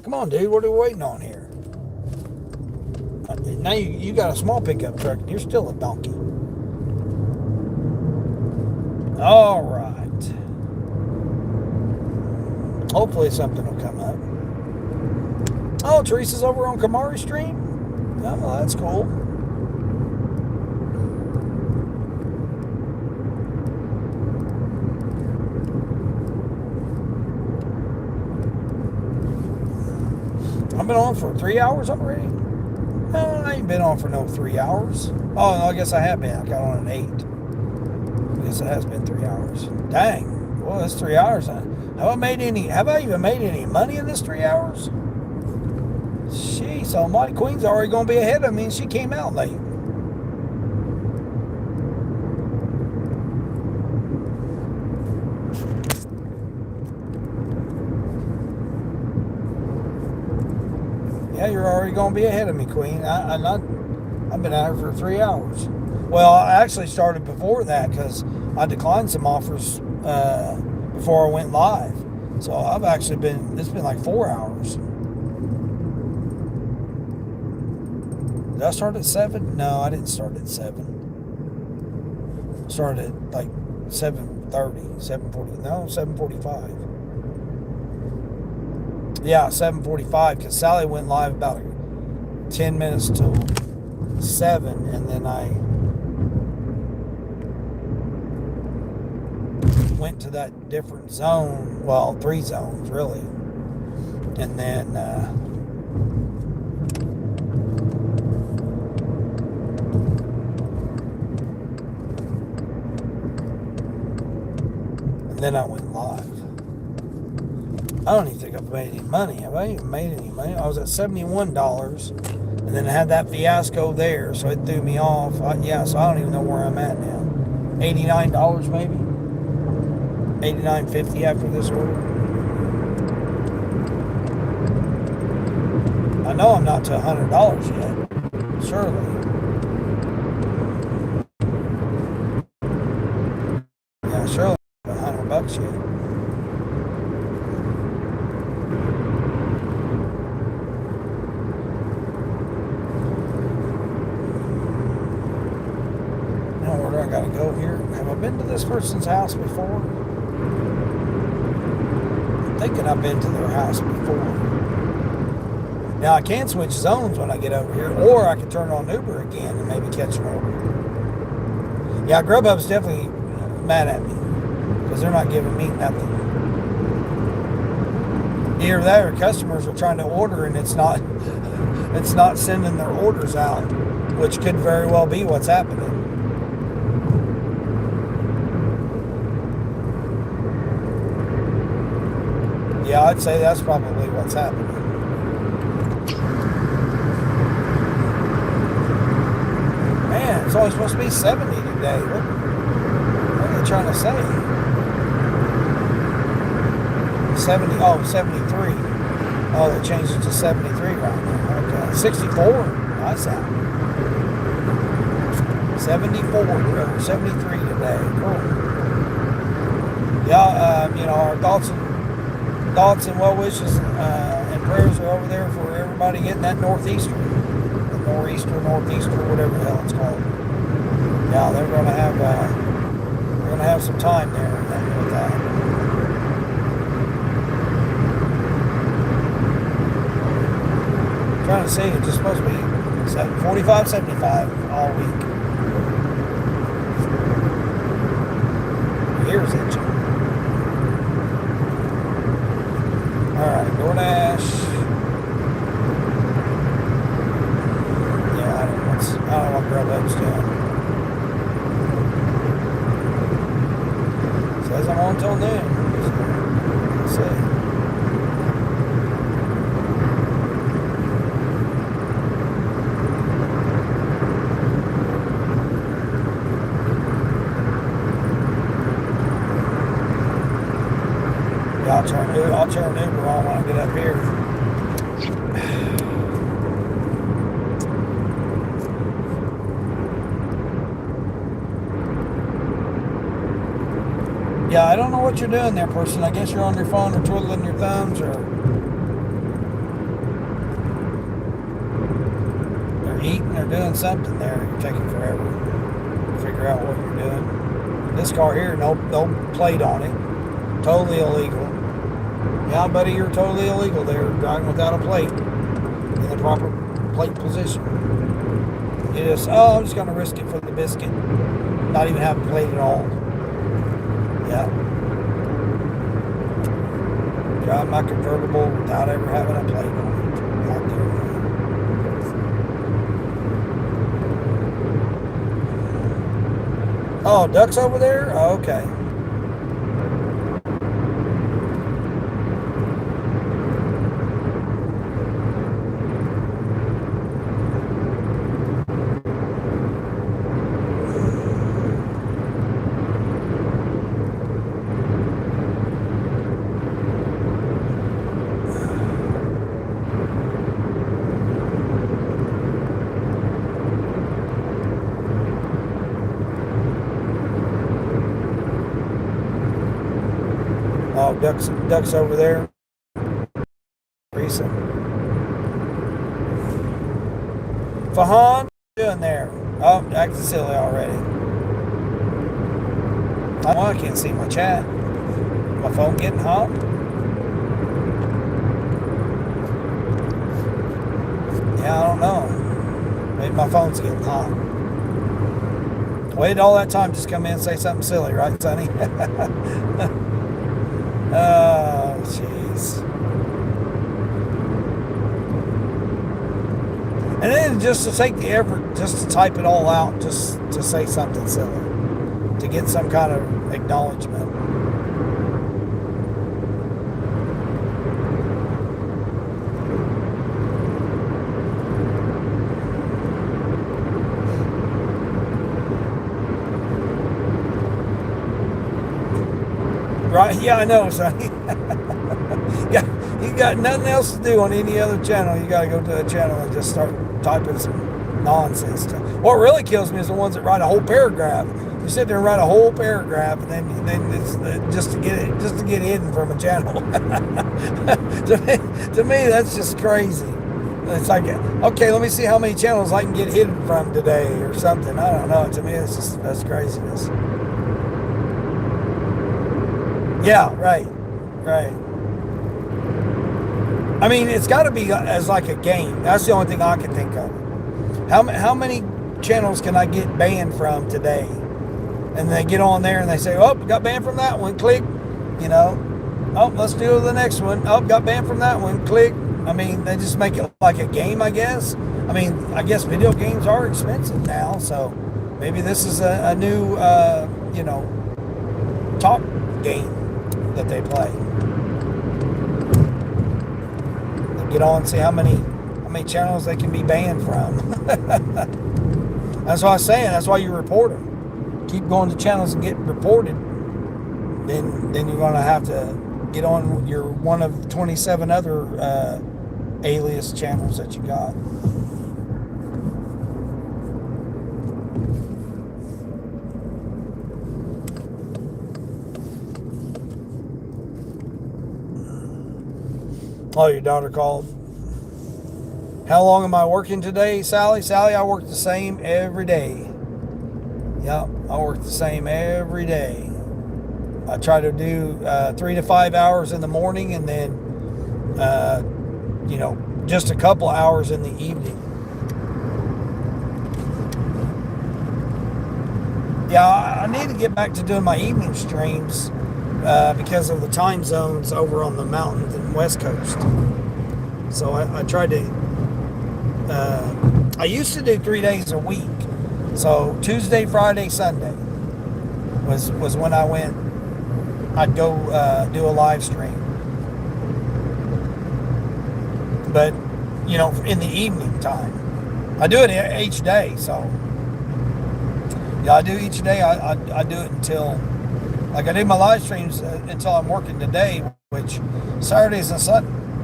Come on, dude. What are we waiting on here? Now you got a small pickup truck, and you're still a donkey. All right. Hopefully something will come up. Oh, Teresa's over on Kamari Street? Oh, that's cool. I've been on for 3 hours already? No, I ain't been on for no 3 hours. Oh, no, I guess I have been. I got on at 8. I guess it has been 3 hours. Dang. Well, that's 3 hours. Have I even made any money in this 3 hours? Jeez, almighty. Queen's already going to be ahead of me, and she came out late. Yeah, you're already going to be ahead of me, Queen. I've been out here for 3 hours. Well, I actually started before that because I declined some offers before I went live. So I've actually it's been like 4 hours. Did I start at 7? No, I didn't start at 7. I started at like 7:30, 7:40. No, 7:45. Yeah, 7:45 because Sally went live about 10 minutes till 7, and then I went to that different zone. Well, 3 zones really, and then I went live. I don't even think I've made any money. Have I even made any money? I was at $71, and then I had that fiasco there, so it threw me off. So I don't even know where I'm at now. $89 maybe? $89.50 after this order. I know I'm not to $100 yet. Surely. Yeah, surely $100 yet. Where do I gotta go here? Have I been to this person's house before? I'm thinking I've been to their house before. Now I can switch zones when I get over here, or I can turn on Uber again and maybe catch an order. Yeah, Grubhub's definitely mad at me because they're not giving me nothing. Either that or customers are trying to order and it's not sending their orders out, which could very well be what's happening. Yeah, I'd say that's probably what's happening. Man, it's only supposed to be 70 today. What are they trying to say? 70, 73. Oh, they changed it to 73 right now. Okay. 64. Nice out. 74 or 73 today. Cool. Yeah, our thoughts and well wishes and prayers are over there for everybody getting that northeaster, whatever the hell it's called. Yeah, they're gonna have some time there with that. I'm trying to see, it's just supposed to be 45, 75 all week. Here's it. Alright, DoorDash. on till noon. Let's see. Yeah, I'll turn Uber on when I get up here. Yeah, I don't know what you're doing there, person. I guess you're on your phone or twiddling your thumbs or eating or doing something there. You're taking forever to figure out what you're doing. This car here, no plate on it. Totally illegal. Yeah, buddy, you're totally illegal there, driving without a plate in the proper plate position. You just, I'm just going to risk it for the biscuit. Not even have a plate at all. Yeah. Drive my convertible without ever having a plate on it. Not doing that. Oh, ducks over there? Oh, okay. Oh, ducks over there. Recent. Fahan, what you doing there? Oh, acting silly already. Oh, I can't see my chat. My phone getting hot. Yeah, I don't know. Maybe my phone's getting hot. Waited all that time just come in and say something silly, right, Sonny? Oh, jeez. And then just to take the effort, just to type it all out, just to say something silly, to get some kind of acknowledgement. Right? Yeah, I know, Sonny. Yeah, you got nothing else to do on any other channel. You got to go to a channel and just start typing some nonsense. What really kills me is the ones that write a whole paragraph. You sit there and write a whole paragraph, and then it's just to get hidden from a channel. to me, that's just crazy. It's like, okay, let me see how many channels I can get hidden from today or something. I don't know. To me, that's craziness. Yeah, right. I mean, it's got to be as like a game. That's the only thing I can think of. How many channels can I get banned from today? And they get on there and they say, oh, got banned from that one. Click. Oh, let's do the next one. Oh, got banned from that one. Click. I mean, they just make it like a game, I guess. I mean, I guess video games are expensive now, so maybe this is a new, top game that they play. They get on and see how many channels they can be banned from. That's what I was saying. That's why you report them. Keep going to channels and get reported. Then you're going to have to get on your one of 27 other alias channels that you got. Oh, your daughter called. How long am I working today, Sally? Sally, I work the same every day. Yep, I work the same every day. I try to do 3 to 5 hours in the morning and then, just a couple hours in the evening. Yeah, I need to get back to doing my evening streams because of the time zones over on the mountains and West Coast. So I tried to, I used to do 3 days a week. So Tuesday, Friday, Sunday was when I went I'd go do a live stream. But, in the evening time. I do it each day, so. Yeah, I do each day. I do it until, like I do my live streams until I'm working today, which Saturdays and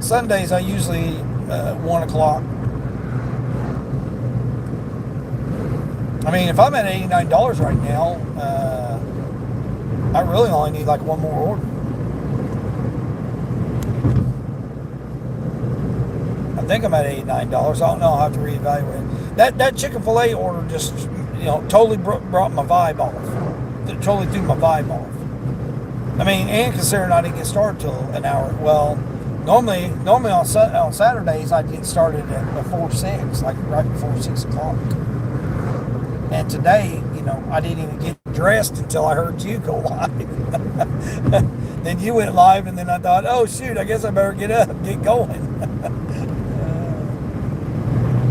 Sundays I usually 1 o'clock. I mean, if I'm at $89 right now, I really only need like one more order. I think I'm at $89. I don't know. I'll have to reevaluate. That Chick-fil-A order just, totally brought my vibe off. It totally threw my vibe off. I mean, and considering I didn't get started till an hour. Well, normally on Saturdays I'd get started at before 6, like right before 6 o'clock. And today, I didn't even get dressed until I heard you go live. Then you went live, and then I thought, oh shoot, I guess I better get up, get going.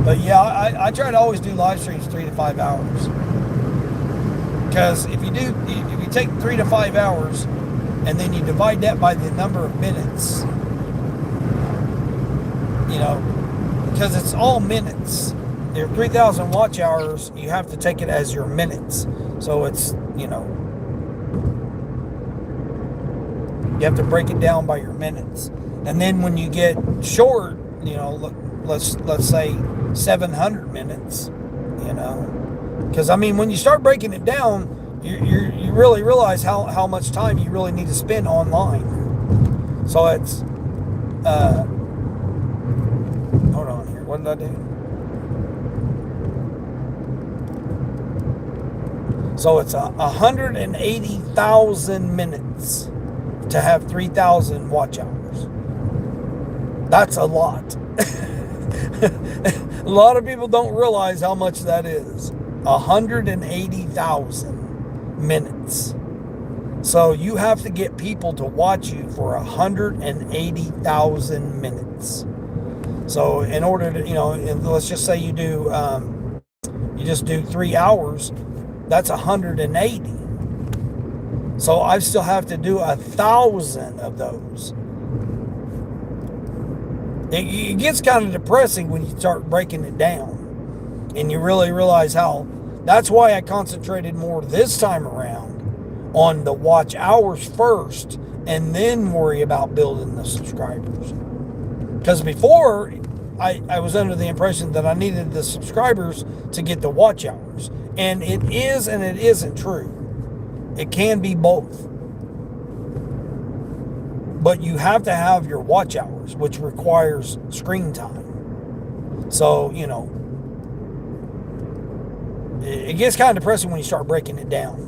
But yeah, I try to always do live streams 3 to 5 hours. Because if you take 3 to 5 hours, and then you divide that by the number of minutes, because it's all minutes. Your 3,000 watch hours, you have to take it as your minutes. So it's, you have to break it down by your minutes. And then when you get short, let's say 700 minutes, because I mean, when you start breaking it down, you really realize how much time you really need to spend online. So it's, hold on here, what did I do? So it's 180,000 minutes to have 3,000 watch hours. That's a lot. A lot of people don't realize how much that is. 180,000 minutes. So you have to get people to watch you for 180,000 minutes. So in order to, let's just say you just do 3 hours, that's 180. So I still have to do 1,000 of those. It gets kind of depressing when you start breaking it down, and you really realize how. That's why I concentrated more this time around on the watch hours first, and then worry about building the subscribers. Because before, I was under the impression that I needed the subscribers to get the watch hours. And it is and it isn't true. It can be both. But you have to have your watch hours, which requires screen time. So, it gets kind of depressing when you start breaking it down.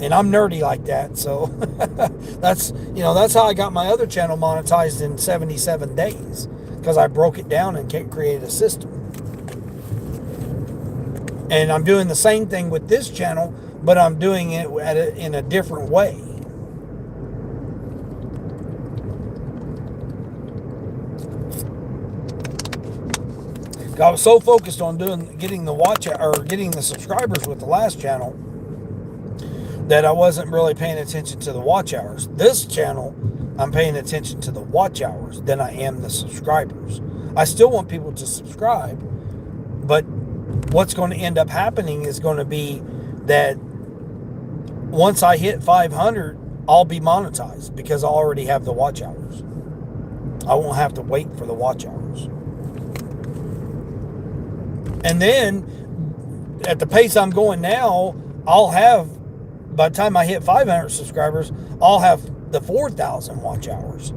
And I'm nerdy like that, so that's how I got my other channel monetized in 77 days, because I broke it down and created a system. And I'm doing the same thing with this channel, but I'm doing it in a different way. I was so focused on getting the subscribers with the last channel that I wasn't really paying attention to the watch hours. This channel, I'm paying attention to the watch hours than I am the subscribers. I still want people to subscribe, but what's going to end up happening is going to be that once I hit 500, I'll be monetized because I already have the watch hours. I won't have to wait for the watch hours. And then at the pace I'm going now, I'll have, by the time I hit 500 subscribers, I'll have the 4,000 watch hours.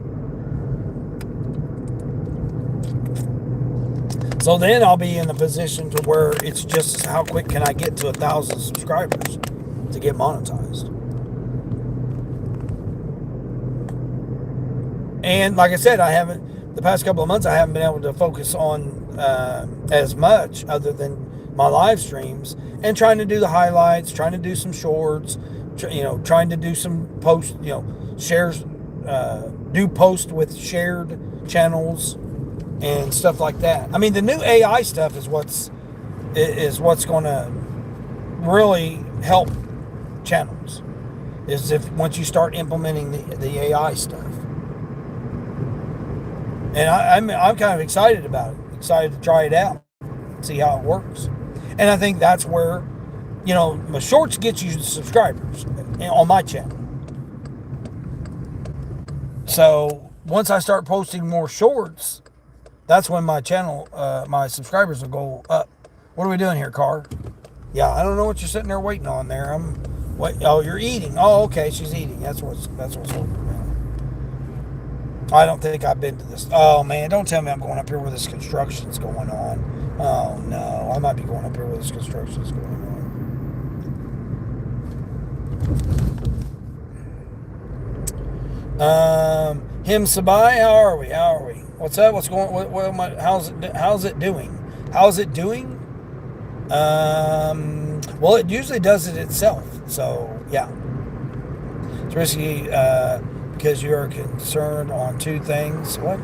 So then I'll be in a position to where it's just how quick can I get to 1,000 subscribers to get monetized. And like I said, the past couple of months, I haven't been able to focus on as much other than my live streams, and trying to do the highlights, trying to do some shorts, trying to do some posts, shares, do post with shared channels and stuff like that. I mean, the new AI stuff is what's going to really help channels. is if once you start implementing the AI stuff. And I'm kind of excited about it, excited to try it out, see how it works. And I think that's where, my shorts get you subscribers on my channel. So once I start posting more shorts, that's when my channel, my subscribers will go up. What are we doing here, car? Yeah, I don't know what you're sitting there waiting on there. Oh, you're eating. Oh, okay, she's eating. That's what's holding her down. I don't think I've been to this. Oh man, don't tell me I'm going up here where this construction's going on. Oh no, I might be going up here where this construction's going on. Him Sabai, how are we? What's up? What's going? How's it doing? How's it doing? Well, it usually does it itself. So yeah, it's risky because you are concerned on two things. What?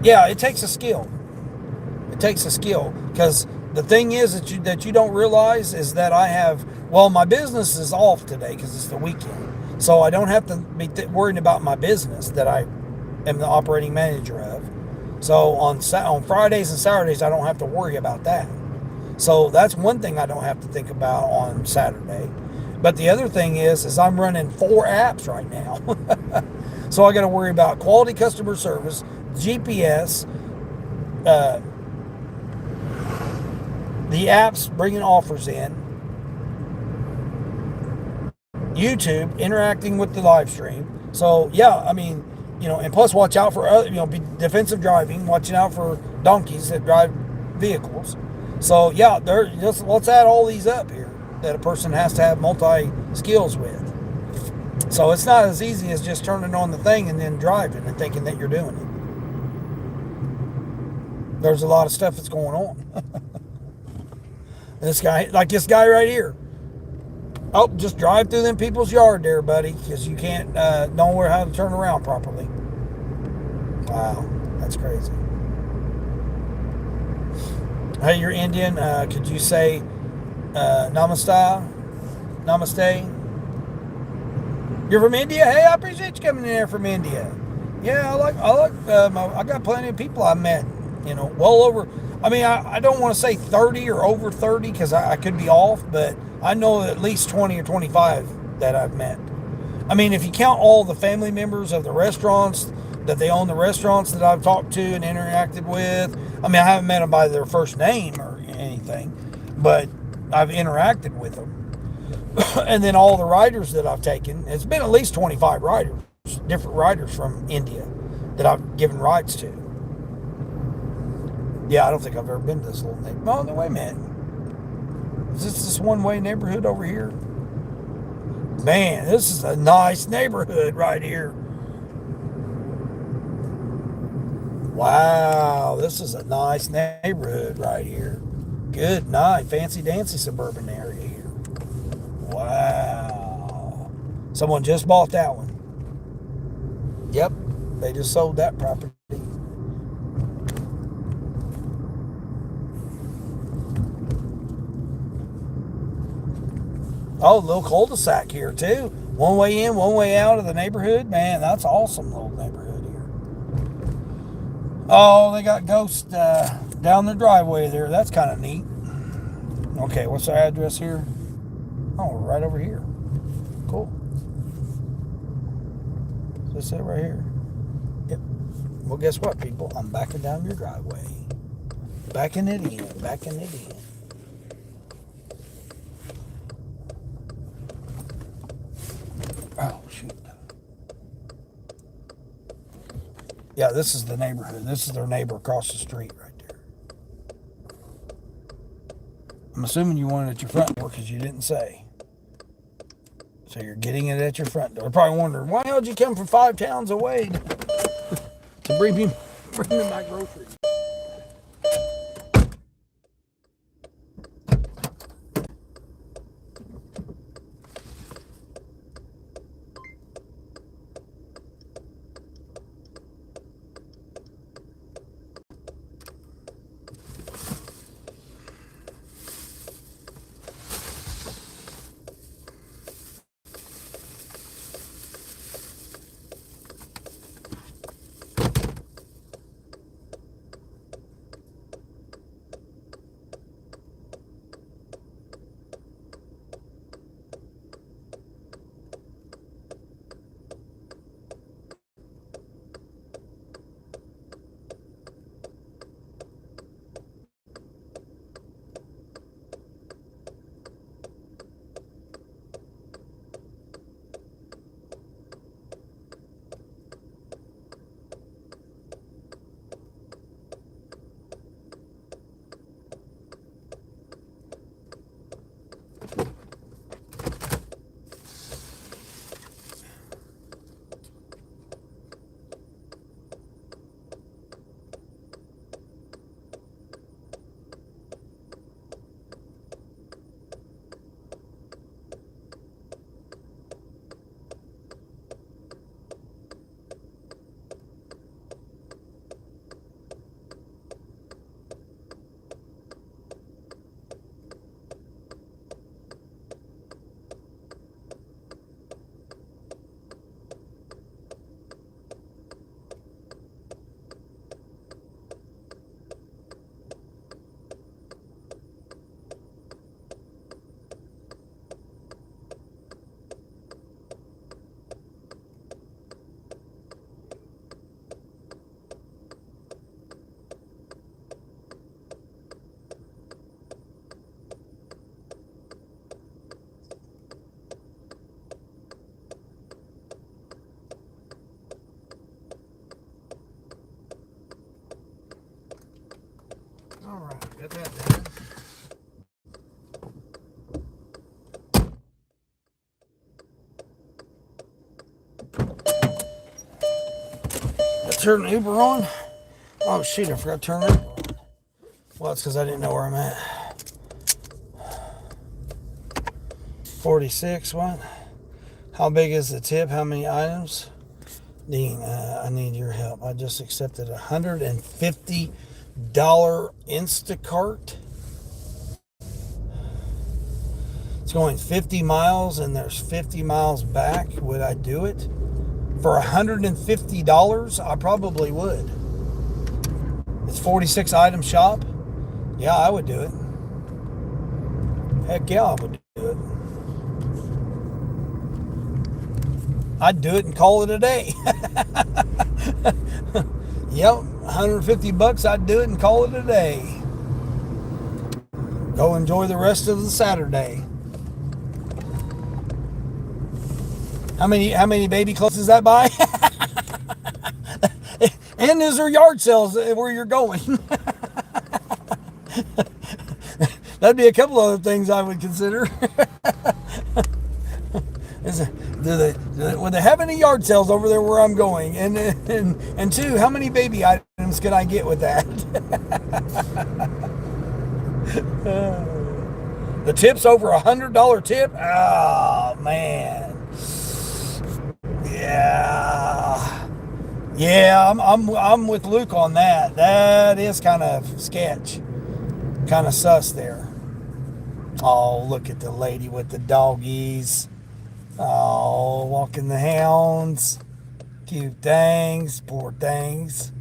Yeah, it takes a skill. It takes a skill because the thing is that you don't realize is that my business is off today because it's the weekend, so I don't have to be worrying about my business that I am the operating manager of. So on Fridays and Saturdays, I don't have to worry about that. So that's one thing I don't have to think about on Saturday. But the other thing is I'm running 4 apps right now. So I got to worry about quality customer service, GPS, the apps bringing offers in, YouTube, interacting with the live stream. So yeah, I mean, and plus watch out for other, be defensive driving, watching out for donkeys that drive vehicles. So yeah, let's add all these up here that a person has to have multi skills with. So it's not as easy as just turning on the thing and then driving and thinking that you're doing it. There's a lot of stuff that's going on. This guy right here. Oh, just drive through them people's yard there, buddy, because you can't know how to turn around properly. Wow, that's crazy. Hey, you're Indian. Could you say namaste? Namaste. You're from India? Hey, I appreciate you coming in there from India. Yeah, I got plenty of people I met. Well over. I mean, I don't want to say 30 or over 30 because I could be off, but I know at least 20 or 25 that I've met. I mean, if you count all the family members of the restaurants that they own, the restaurants that I've talked to and interacted with, I mean, I haven't met them by their first name or anything, but I've interacted with them. And then all the riders that I've taken, it's been at least 25 riders, different riders from India that I've given rides to. Yeah, I don't think I've ever been to this little neighborhood. Oh, no, wait a minute. Is this one-way neighborhood over here? Man, this is a nice neighborhood right here. Wow, this is a nice neighborhood right here. Good night. Fancy dancy suburban area here. Wow. Someone just bought that one. Yep, they just sold that property. Oh, little cul-de-sac here too. One way in, one way out of the neighborhood. Man, that's awesome little neighborhood here. Oh, they got ghosts down the driveway there. That's kind of neat. Okay, what's the address here? Oh, right over here. Cool. So it's it right here. Yep. Well, guess what, people? I'm backing down your driveway. Backing it in. Oh, shoot. Yeah, this is the neighborhood. This is their neighbor across the street right there. I'm assuming you want it at your front door because you didn't say. So you're getting it at your front door. You're probably wondering, why the hell did you come from 5 towns away to bring me my groceries? Got that done. I turned the Uber on. Oh shoot, I forgot to turn it on. Well, it's because I didn't know where I'm at. 46, what? How big is the tip? How many items? Dean, I need your help. I just accepted a $150 Instacart. It's going 50 miles and there's 50 miles back. Would I do it? For $150, I probably would. It's 46 item shop. Yeah, I would do it. Heck yeah, I would do it. I'd do it and call it a day. Yep, 150 bucks, I'd do it and call it a day. Go enjoy the rest of the Saturday. How many baby clothes is that by? And is there yard sales where you're going? That'd be a couple other things I would consider. Would they have any yard sales over there where I'm going? And two, how many baby items can I get with that? The tip's over $100 tip. Oh man. Yeah, I'm with Luke on that. That is kind of sketch, kind of sus there. Oh, look at the lady with the doggies. Oh, walking the hounds. Cute things, poor things.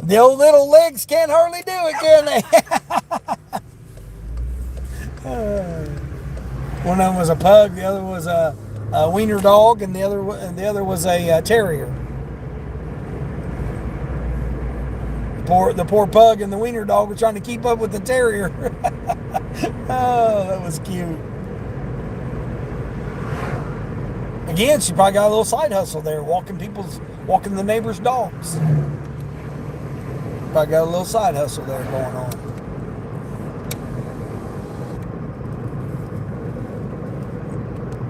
The old little legs can't hardly do it, can they? One of them was a pug, the other was a wiener dog, and the other was a terrier. The poor pug and the wiener dog were trying to keep up with the terrier. Oh, that was cute. Again, she probably got a little side hustle there, walking the neighbors' dogs. Probably got a little side hustle there going on.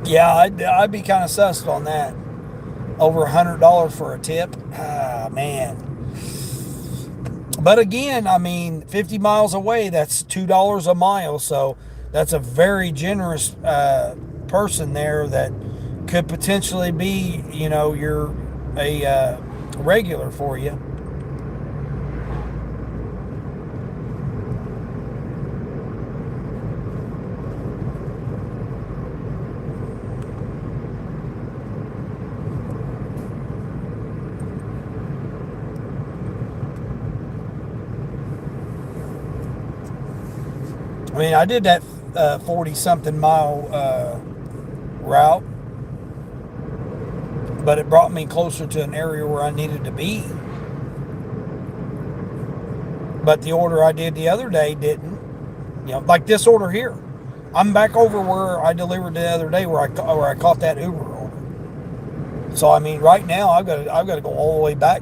Yeah, I'd be kind of sussed on that. Over $100 for a tip. Ah, man. But again, I mean, 50 miles away, that's $2 a mile. So that's a very generous person there that could potentially be, a regular for you. I mean, I did that 40-something mile route, but it brought me closer to an area where I needed to be. But the order I did the other day didn't. Like this order here. I'm back over where I delivered the other day, where I caught that Uber order. So I mean, right now I've got to go all the way back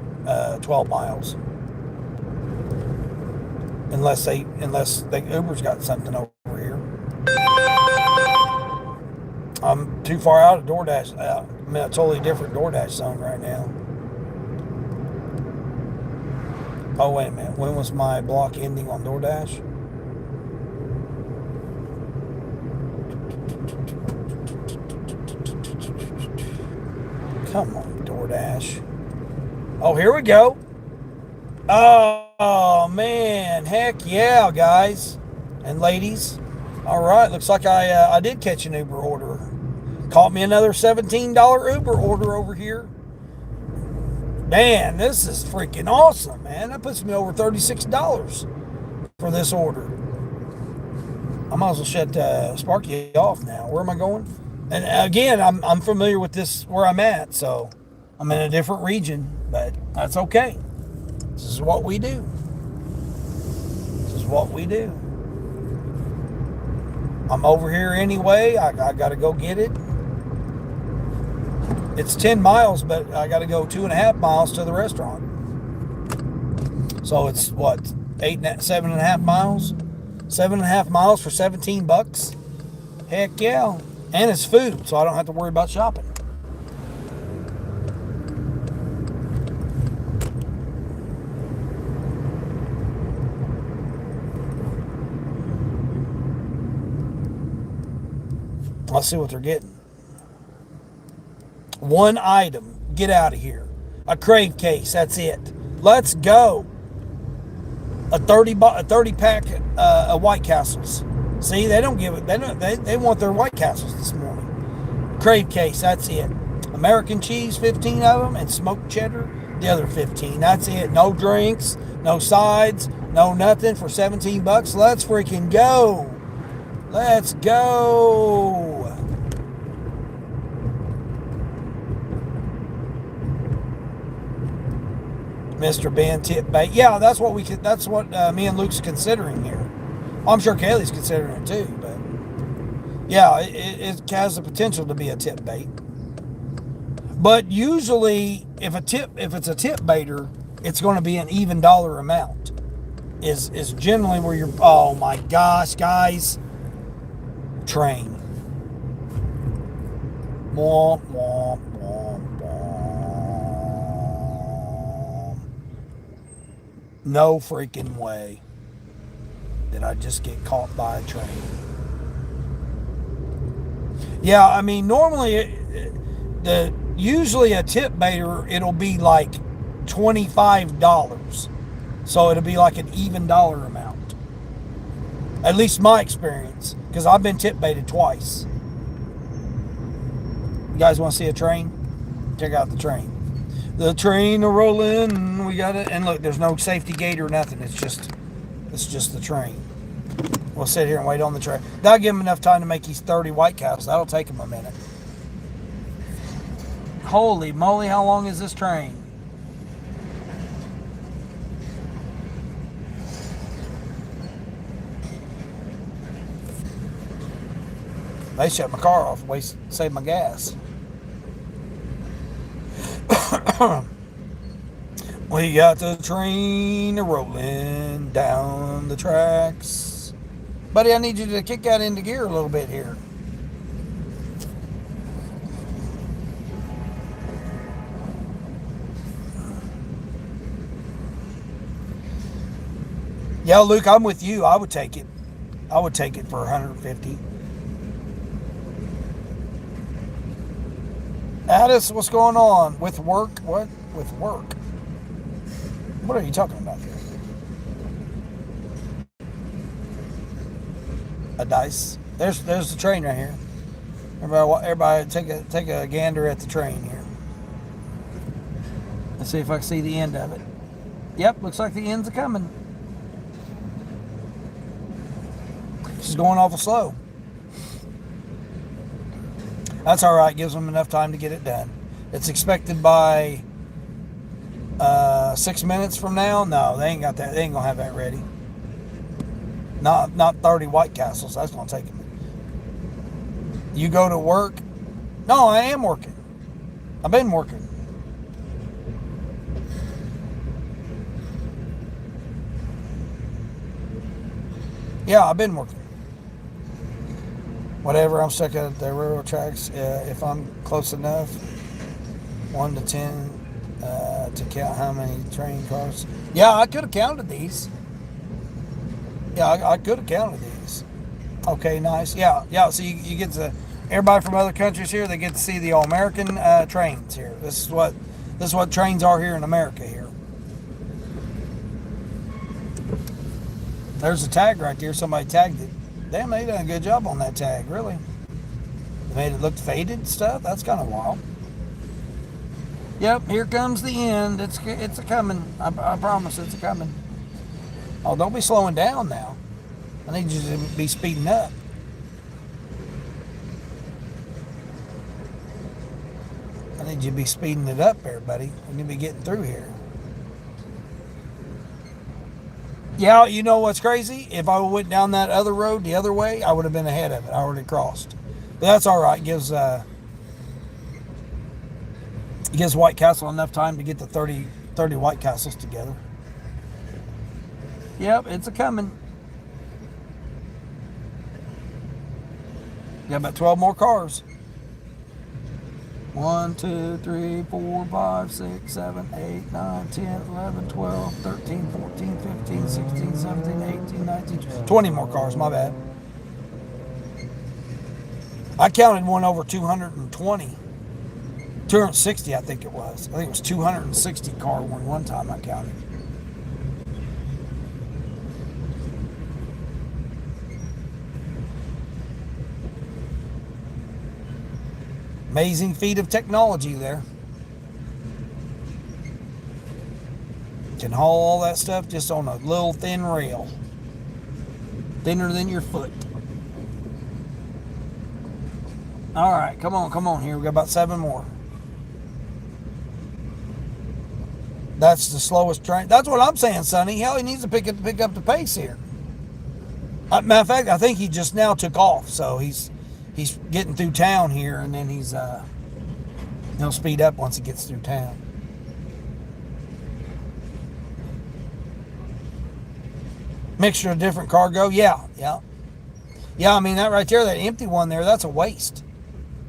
12 miles. Unless Uber's got something over here. I'm too far out of DoorDash. I'm in a totally different DoorDash zone right now. Oh, wait a minute. When was my block ending on DoorDash? Come on, DoorDash. Oh, here we go. Oh, man. Heck yeah, guys and ladies. All right. Looks like I did catch an Uber order. Caught me another $17 Uber order over here. Man, this is freaking awesome, man. That puts me over $36 for this order. I might as well shut Sparky off now. Where am I going? And again, I'm familiar with this where I'm at, so I'm in a different region, but that's okay. This is what we do. This is what we do. I'm over here anyway. I got to go get it. It's 10 miles, but I got to go 2.5 miles to the restaurant. So it's what, 7.5 miles? 7.5 miles for $17? Heck yeah. And it's food, so I don't have to worry about shopping. Let's see what they're getting. One item. Get out of here. A Crave case. That's it. Let's go. A 30 pack of White Castles. See, they don't give it. They want their White Castles this morning. Crave case. That's it. American cheese, 15 of them, and smoked cheddar, the other 15. That's it. No drinks, no sides, no nothing for $17. Let's freaking go. Let's go. Mr. Ben tip bait. Yeah, that's what me and Luke's considering here. I'm sure Kaylee's considering it too, but yeah, it has the potential to be a tip bait. But usually, if it's a tip baiter, it's going to be an even dollar amount. Is generally where you're. Oh my gosh, guys! Train. Womp, womp, womp, womp. No freaking way did I just get caught by a train. Yeah, I mean, normally usually a tip baiter, it'll be like $25. So it'll be like an even dollar amount. At least my experience, because I've been tip baited twice. You guys want to see a train? Check out the train. The train are rolling. We got it. And look, there's no safety gate or nothing. It's just the train. We'll sit here and wait on the train. That'll give them enough time to make these 30 White Castles. That'll take them a minute. Holy moly, how long is this train? They shut my car off, save my gas. We got the train rolling down the tracks. Buddy, I need you to kick that into gear a little bit here. Yeah, Luke, I'm with you. I would take it. I would take it for 150. Addis, what's going on? With work? What? With work? What are you talking about here? A dice. There's the train right here. Everybody take a gander at the train here. Let's see if I can see the end of it. Yep, looks like the end's coming. She's going awful slow. That's all right. Gives them enough time to get it done. It's expected by 6 minutes from now. No, they ain't got that. They ain't gonna have that ready. Not 30 White Castles. That's gonna take them. You go to work? No, I am working. I've been working. Yeah, I've been working. Whatever, I'm stuck at the railroad tracks. If I'm close enough, 1 to 10, to count how many train cars. Yeah, I could have counted these. Yeah, I could have counted these. Okay, nice. Yeah. So you get to, everybody from other countries here, they get to see the All-American trains here. This is what trains are here in America here. There's a tag right there. Somebody tagged it. Damn, they done a good job on that tag, really. They made it look faded and stuff. That's kind of wild. Yep, here comes the end. It's a coming. I promise it's a coming. Oh, don't be slowing down now. I need you to be speeding up. I need you to be speeding it up there, buddy. We need to be getting through here. Yeah, you know what's crazy? If I went down that other road the other way, I would have been ahead of it. I already crossed. But that's all right. It gives White Castle enough time to get the 30 White Castles together. Yep, it's a coming. Got about 12 more cars. 1, 2, 3, 4, 5, 6, 7, 8, 9, 10, 11, 12, 13, 14, 15, 16, 17, 18, 19, 20 more cars. My bad. I counted one over 220. 260, I think it was. I think it was 260 car one time I counted. Amazing feat of technology there. Can haul all that stuff just on a little thin rail. Thinner than your foot. All right, come on here. We got about 7 more. That's the slowest train. That's what I'm saying, Sonny. Hell, he needs to pick up the pace here. Matter of fact, I think he just now took off, so he's getting through town here, and then he'll speed up once he gets through town. Mixture of different cargo, yeah. I mean that right there, that empty one there, that's a waste.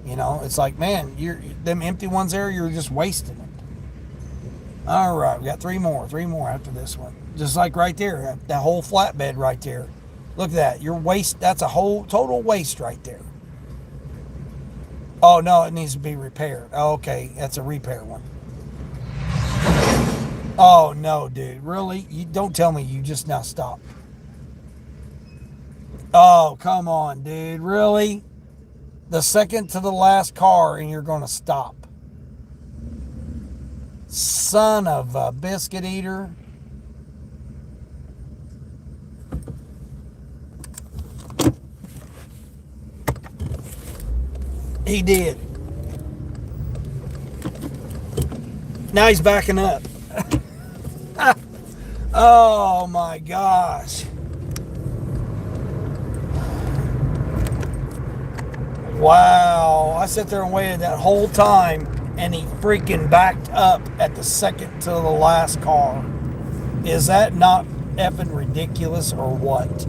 You know, it's like, man, them empty ones there, you're just wasting it. All right, we got three more after this one. Just like right there, that whole flatbed right there. Look at that. Your waste, that's a whole total waste right there. Oh, no, it needs to be repaired. Oh, okay, that's a repair one. Oh, no, dude. Really? You don't tell me you just now stopped. Oh, come on, dude. Really? The second to the last car and you're going to stop. Son of a biscuit eater. He did. Now he's backing up. Oh my gosh. Wow. I sat there and waited that whole time and he freaking backed up at the second to the last car. Is that not effing ridiculous or what?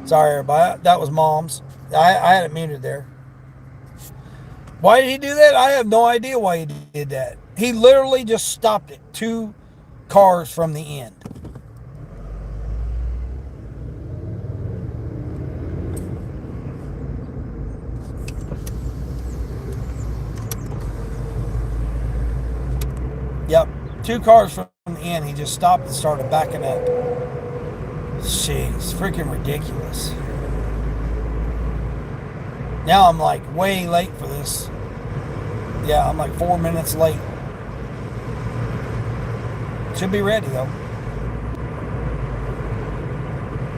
Sorry, everybody. That was Mom's. I had it muted there. Why did he do that? I have no idea why he did that. He literally just stopped it 2 cars from the end. Yep, 2 cars from the end. He just stopped and started backing up. Jeez, freaking ridiculous. Now I'm like way late for this. Yeah, I'm like 4 minutes late. Should be ready though.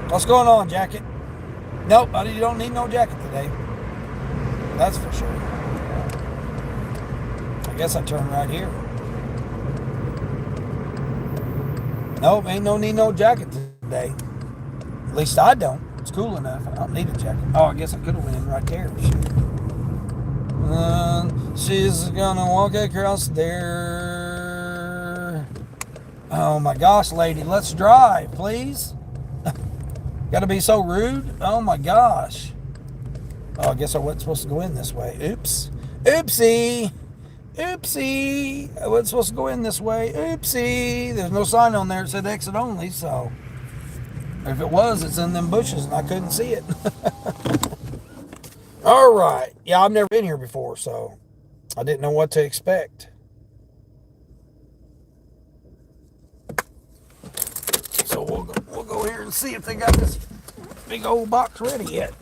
What's going on, jacket? Nope, you don't need no jacket today. That's for sure. I guess I turn right here. Nope, ain't no need no jacket today. At least I don't. It's cool enough. I don't need a jacket. Oh, I guess I could have went in right there. She's gonna walk across there. Oh my gosh, lady, let's drive, please. Gotta be so rude. Oh my gosh. Oh, I guess I wasn't supposed to go in this way. Oops. Oopsie. Oopsie. I wasn't supposed to go in this way. Oopsie. There's no sign on there. It said exit only, so if it was, it's in them bushes and I couldn't see it. All right. Yeah, I've never been here before, so I didn't know what to expect. So we'll go here and see if they got this big old box ready yet.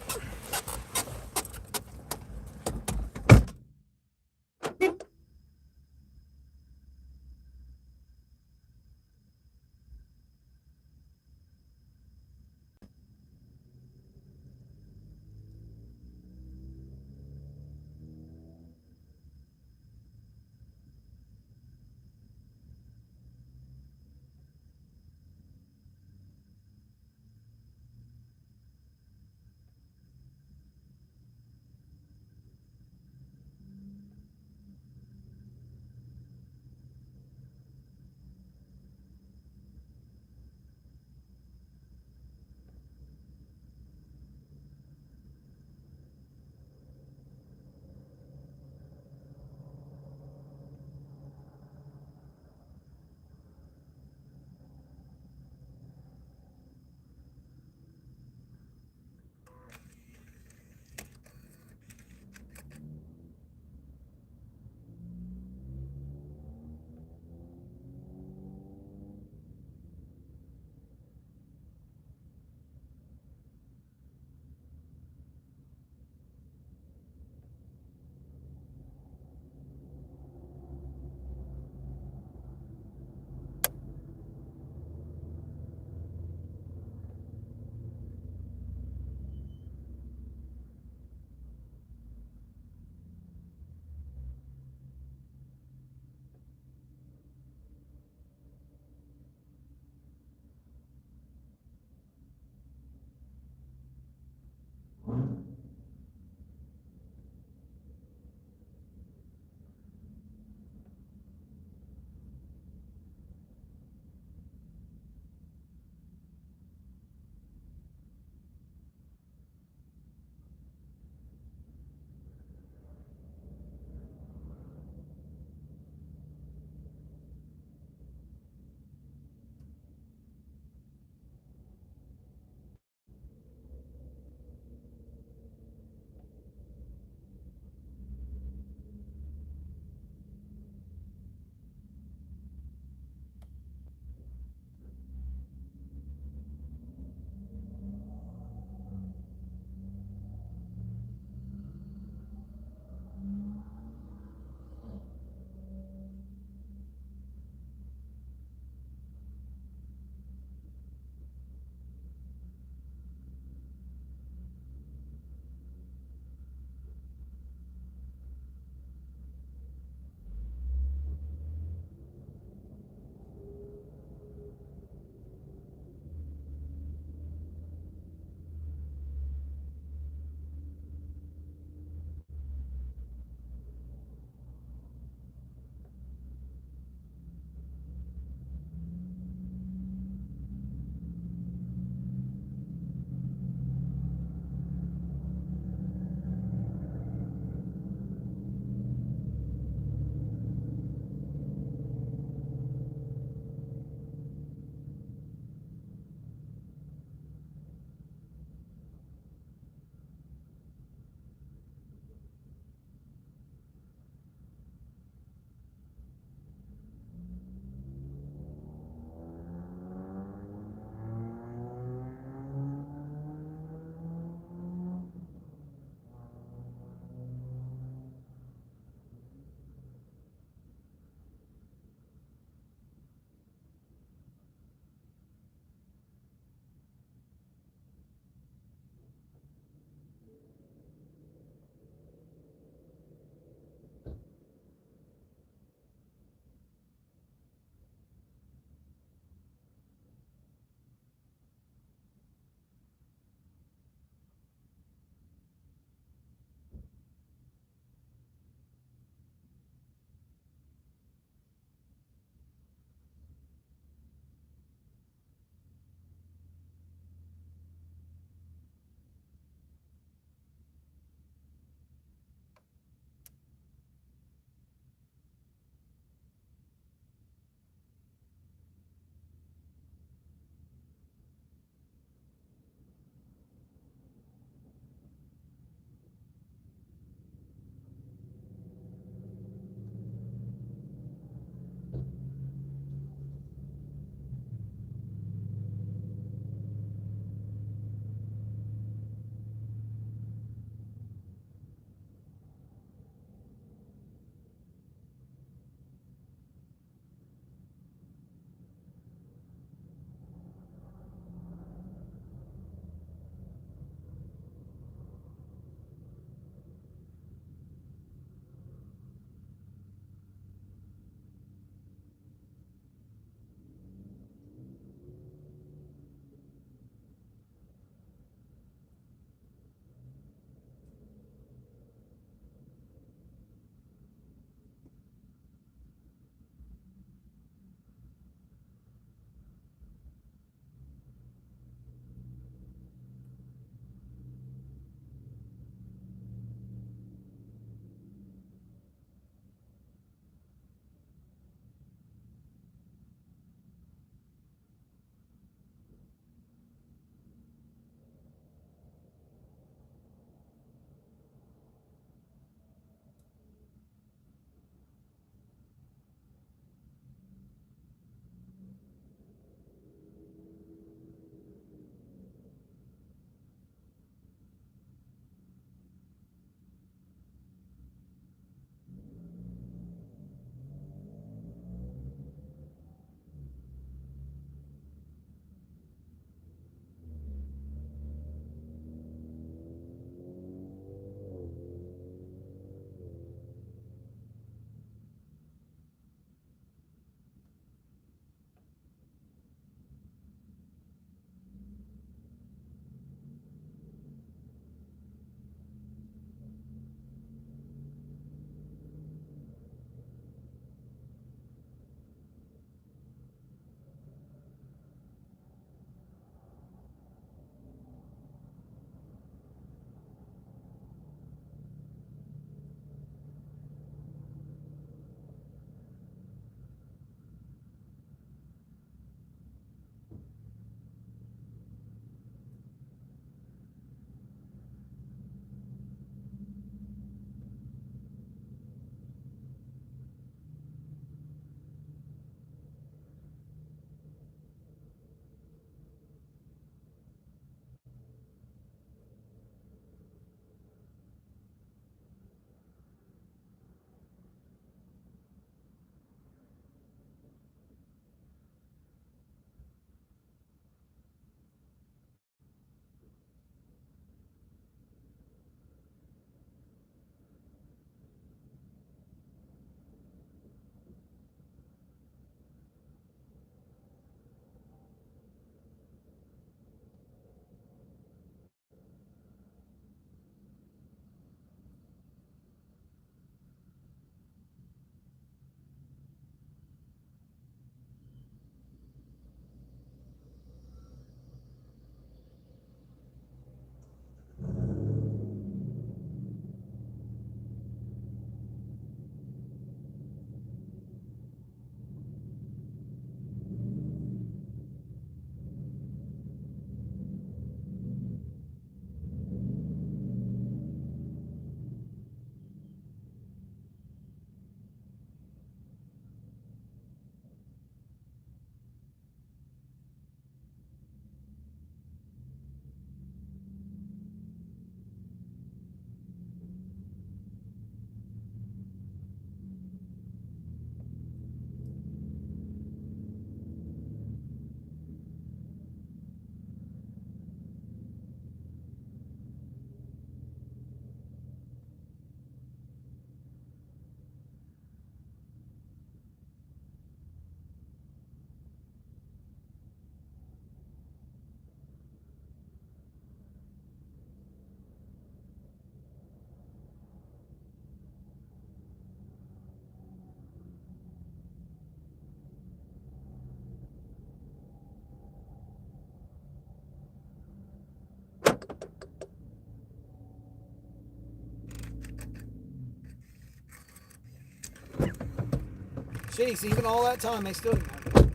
Jeez, even all that time, they still didn't have it.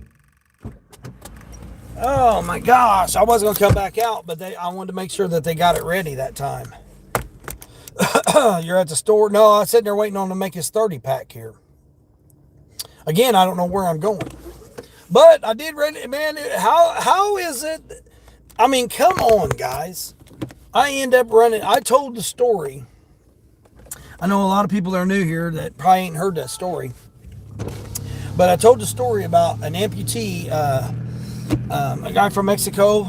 Oh my gosh, I was going to come back out, but I wanted to make sure that they got it ready that time. You're at the store? No, I was sitting there waiting on him to make his 30-pack here. Again, I don't know where I'm going. But I did read it, man. How is it? I mean, come on, guys. I end up running. I told the story. I know a lot of people that are new here that probably ain't heard that story. But I told the story about an amputee, a guy from Mexico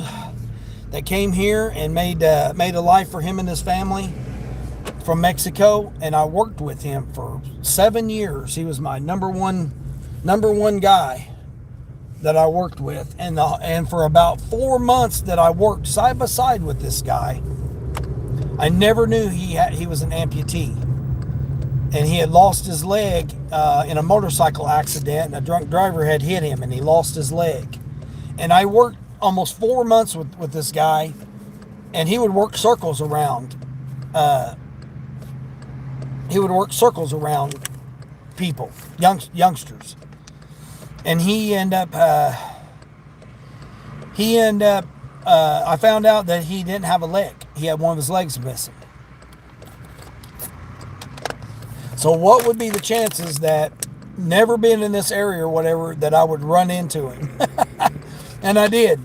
that came here and made a life for him and his family from Mexico. And I worked with him for 7 years. He was my number one guy that I worked with, and for about 4 months that I worked side by side with this guy, I never knew he was an amputee, and he had lost his leg in a motorcycle accident, and a drunk driver had hit him, and he lost his leg. And I worked almost 4 months with this guy, and he would work circles around. People, youngsters. And he ended up, I found out that he didn't have a leg. He had one of his legs missing. So what would be the chances that, never being in this area or whatever, that I would run into him? And I did.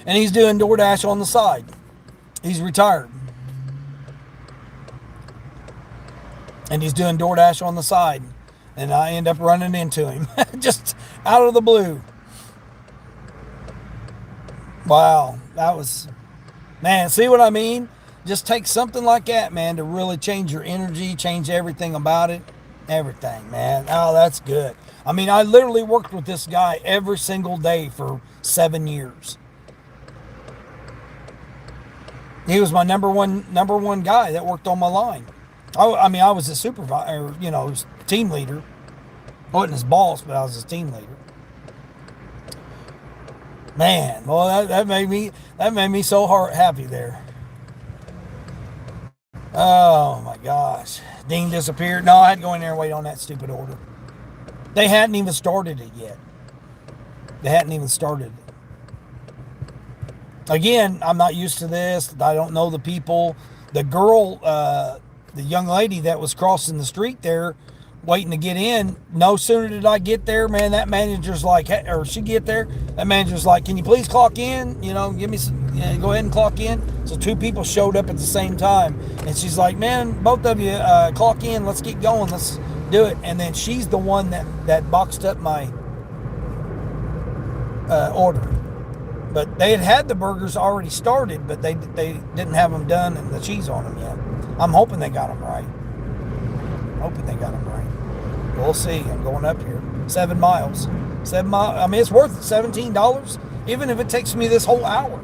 And he's doing DoorDash on the side. He's retired. And he's doing DoorDash on the side. And I end up running into him just out of the blue. Wow, that was, man, see what I mean? Just take something like that, man, to really change your energy, change everything about it. Everything, man. Oh, that's good. I mean, I literally worked with this guy every single day for 7 years. He was my number one guy that worked on my line. I was a supervisor, team leader. I wasn't his boss, but I was his team leader. Man, well, that made me so happy there. Oh my gosh, Dean disappeared. No, I had to go in there and wait on that stupid order. They hadn't even started it yet. Again, I'm not used to this. I don't know the people. The girl, the young lady that was crossing the street there, waiting to get in, no sooner did I get there, man, that manager's like, or she get there, that manager's like, can you please clock in? Give me some, go ahead and clock in. So 2 people showed up at the same time. And she's like, man, both of you clock in. Let's get going. Let's do it. And then she's the one that boxed up my order. But they had the burgers already started, but they didn't have them done and the cheese on them yet. I'm hoping they got them right. We'll see. I'm going up here. 7 miles. 7 miles. I mean, it's worth $17. Even if it takes me this whole hour.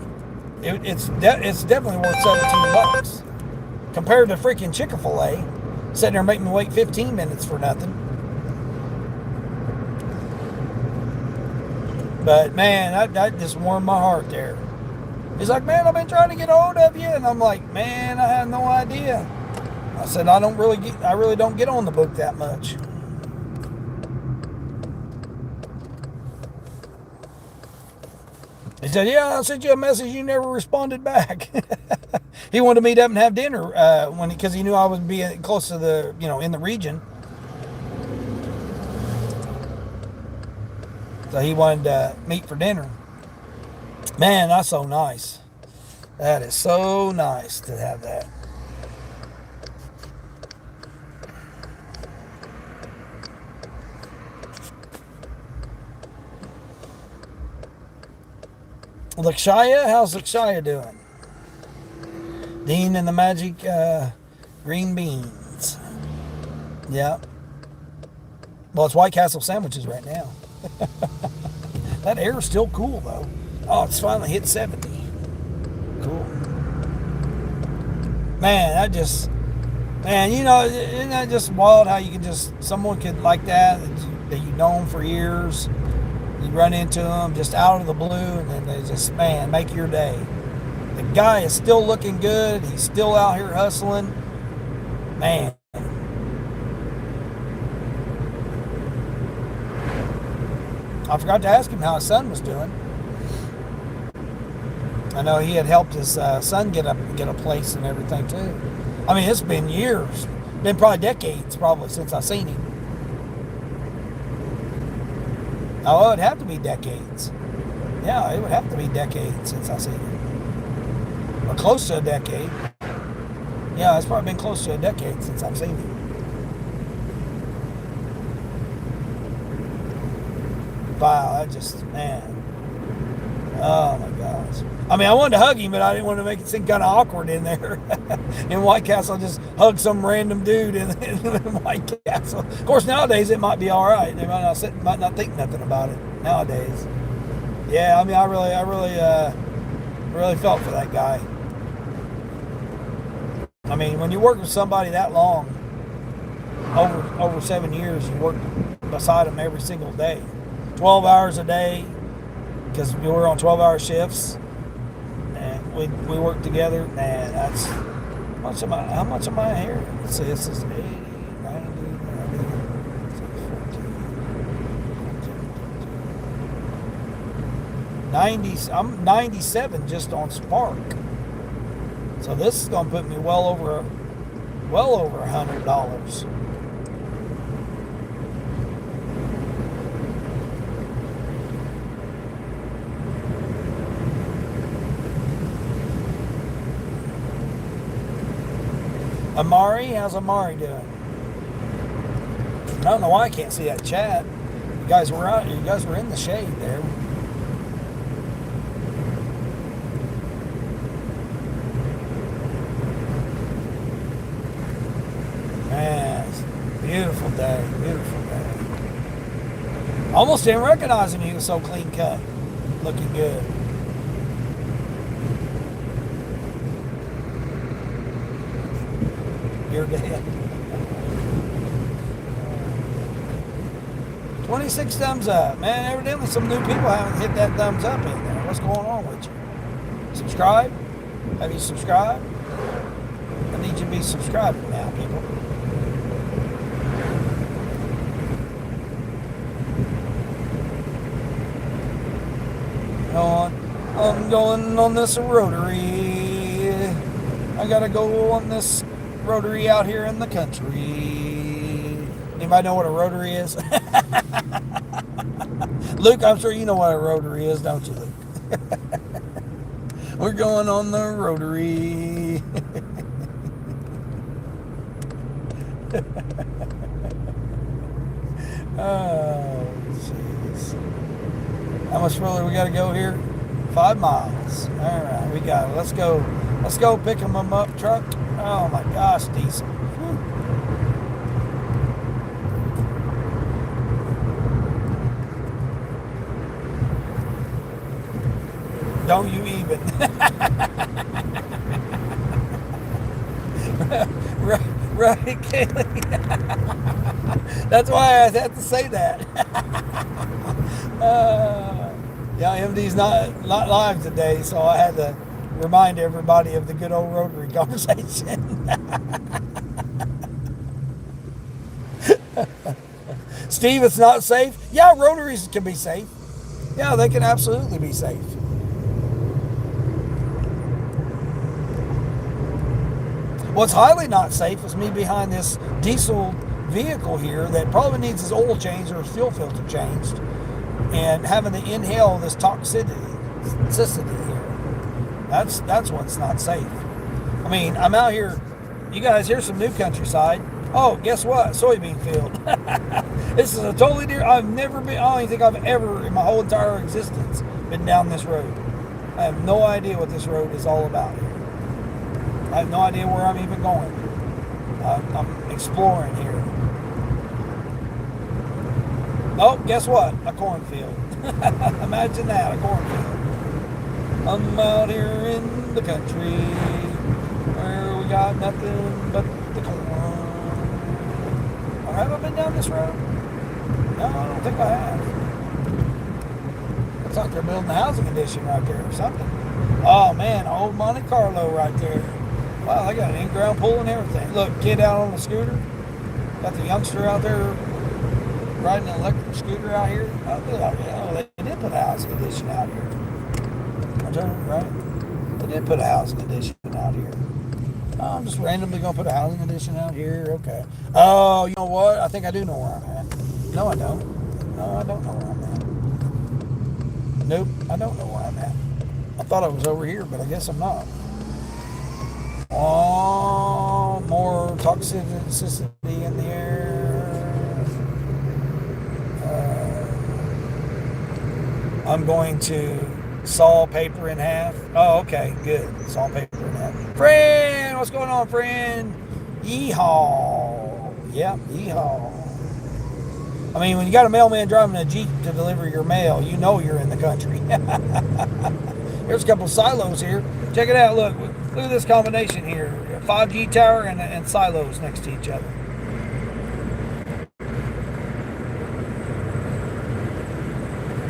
It's definitely worth $17. Compared to freaking Chick-fil-A, sitting there making me wait 15 minutes for nothing. But man, that just warmed my heart there. He's like, man, I've been trying to get a hold of you. And I'm like, man, I have no idea. I said, I really don't get on the book that much. He said, yeah, I sent you a message. You never responded back. He wanted to meet up and have dinner because he knew I would be close to the, in the region. So he wanted to meet for dinner. Man, that's so nice. That is so nice to have that. Lakshaya, how's Lakshaya doing? Dean and the magic green beans. Yeah. Well, it's White Castle sandwiches right now. That air is still cool though. Oh, it's finally hit 70. Cool. Man, isn't that just wild how you can someone could like that you've known for years. You run into them just out of the blue, and then they just, man, make your day. The guy is still looking good. He's still out here hustling. Man. I forgot to ask him how his son was doing. I know he had helped his son get a place and everything too. I mean, it's been years, been probably decades, probably since I seen him. Oh, it'd have to be decades. Yeah, it would have to be decades since I seen him, or close to a decade. Yeah, it's probably been close to a decade since I've seen him. Wow, that just, man. Oh my gosh. I mean, I wanted to hug him, but I didn't want to make it seem kind of awkward in there. In White Castle, I just hug some random dude in White Castle. Of course, nowadays it might be all right. They might not think nothing about it nowadays. Yeah, I mean, I really felt for that guy. I mean, when you work with somebody that long, over 7 years, you work beside them every single day, 12 hours a day, because we were on 12-hour shifts, and we worked together. Man, that's how much am I here? Let's see, this is 80, 90, 90. I'm 97 just on Spark. So this is going to put me well over $100. Amari, how's Amari doing? I don't know why I can't see that chat. You guys were out. You guys were in the shade there. Man, it's a beautiful day. Beautiful day. Almost didn't recognize him. He was so clean cut, looking good. You're dead. 26 thumbs up. Man, evidently some new people haven't hit that thumbs up in there. What's going on with you? Subscribe? Have you subscribed? I need you to be subscribing now, people. I'm going on this rotary. I gotta go on this rotary out here in the country. Anybody know what a rotary is? Luke, I'm sure you know what a rotary is, don't you, Luke? We're going on the rotary. Oh, jeez. How much further we got to go here? 5 miles. All right, we got it. Let's go pick them up, truck. Oh my gosh, diesel. Whew. Don't you even. right, Kaylee. That's why I had to say that. Yeah, MD's not live today, so I had to remind everybody of the good old rotary conversation. Steve, it's not safe? Yeah, rotaries can be safe. Yeah, they can absolutely be safe. What's highly not safe is me behind this diesel vehicle here that probably needs his oil changed or his fuel filter changed, and having to inhale this toxicity here. That's what's not safe. I mean, I'm out here. You guys, here's some new countryside. Oh, guess what? Soybean field. This is a totally different. I've never been. I don't even think I've ever, in my whole entire existence, been down this road. I have no idea what this road is all about here. I have no idea where I'm even going. I'm exploring here. Oh, guess what? A cornfield. Imagine that, a cornfield. I'm out here in the country where we got nothing but the corn. Or have I been down this road? No, I don't think I have. Looks like they're building a housing addition right there or something. Oh man, old Monte Carlo right there. Wow, they got an in-ground pool and everything. Look, kid out on the scooter. Got the youngster out there riding an electric scooter out here. Oh, they did put a housing addition out here. Right? They did put a housing addition out here. Oh, I'm just randomly going to put a housing addition out here. Okay. Oh, you know what? I think I do know where I'm at. No, I don't. No, I don't know where I'm at. Nope, I don't know where I'm at. I thought I was over here, but I guess I'm not. Oh, more toxicity in the air. I'm going to saw paper in half. Oh, okay, good. Saw paper in half. Friend, what's going on, friend? Yeehaw. Yep, yeehaw. I mean, when you got a mailman driving a Jeep to deliver your mail, you know you're in the country. There's a couple of silos here. Check it out. Look at this combination here. A 5G tower and silos next to each other.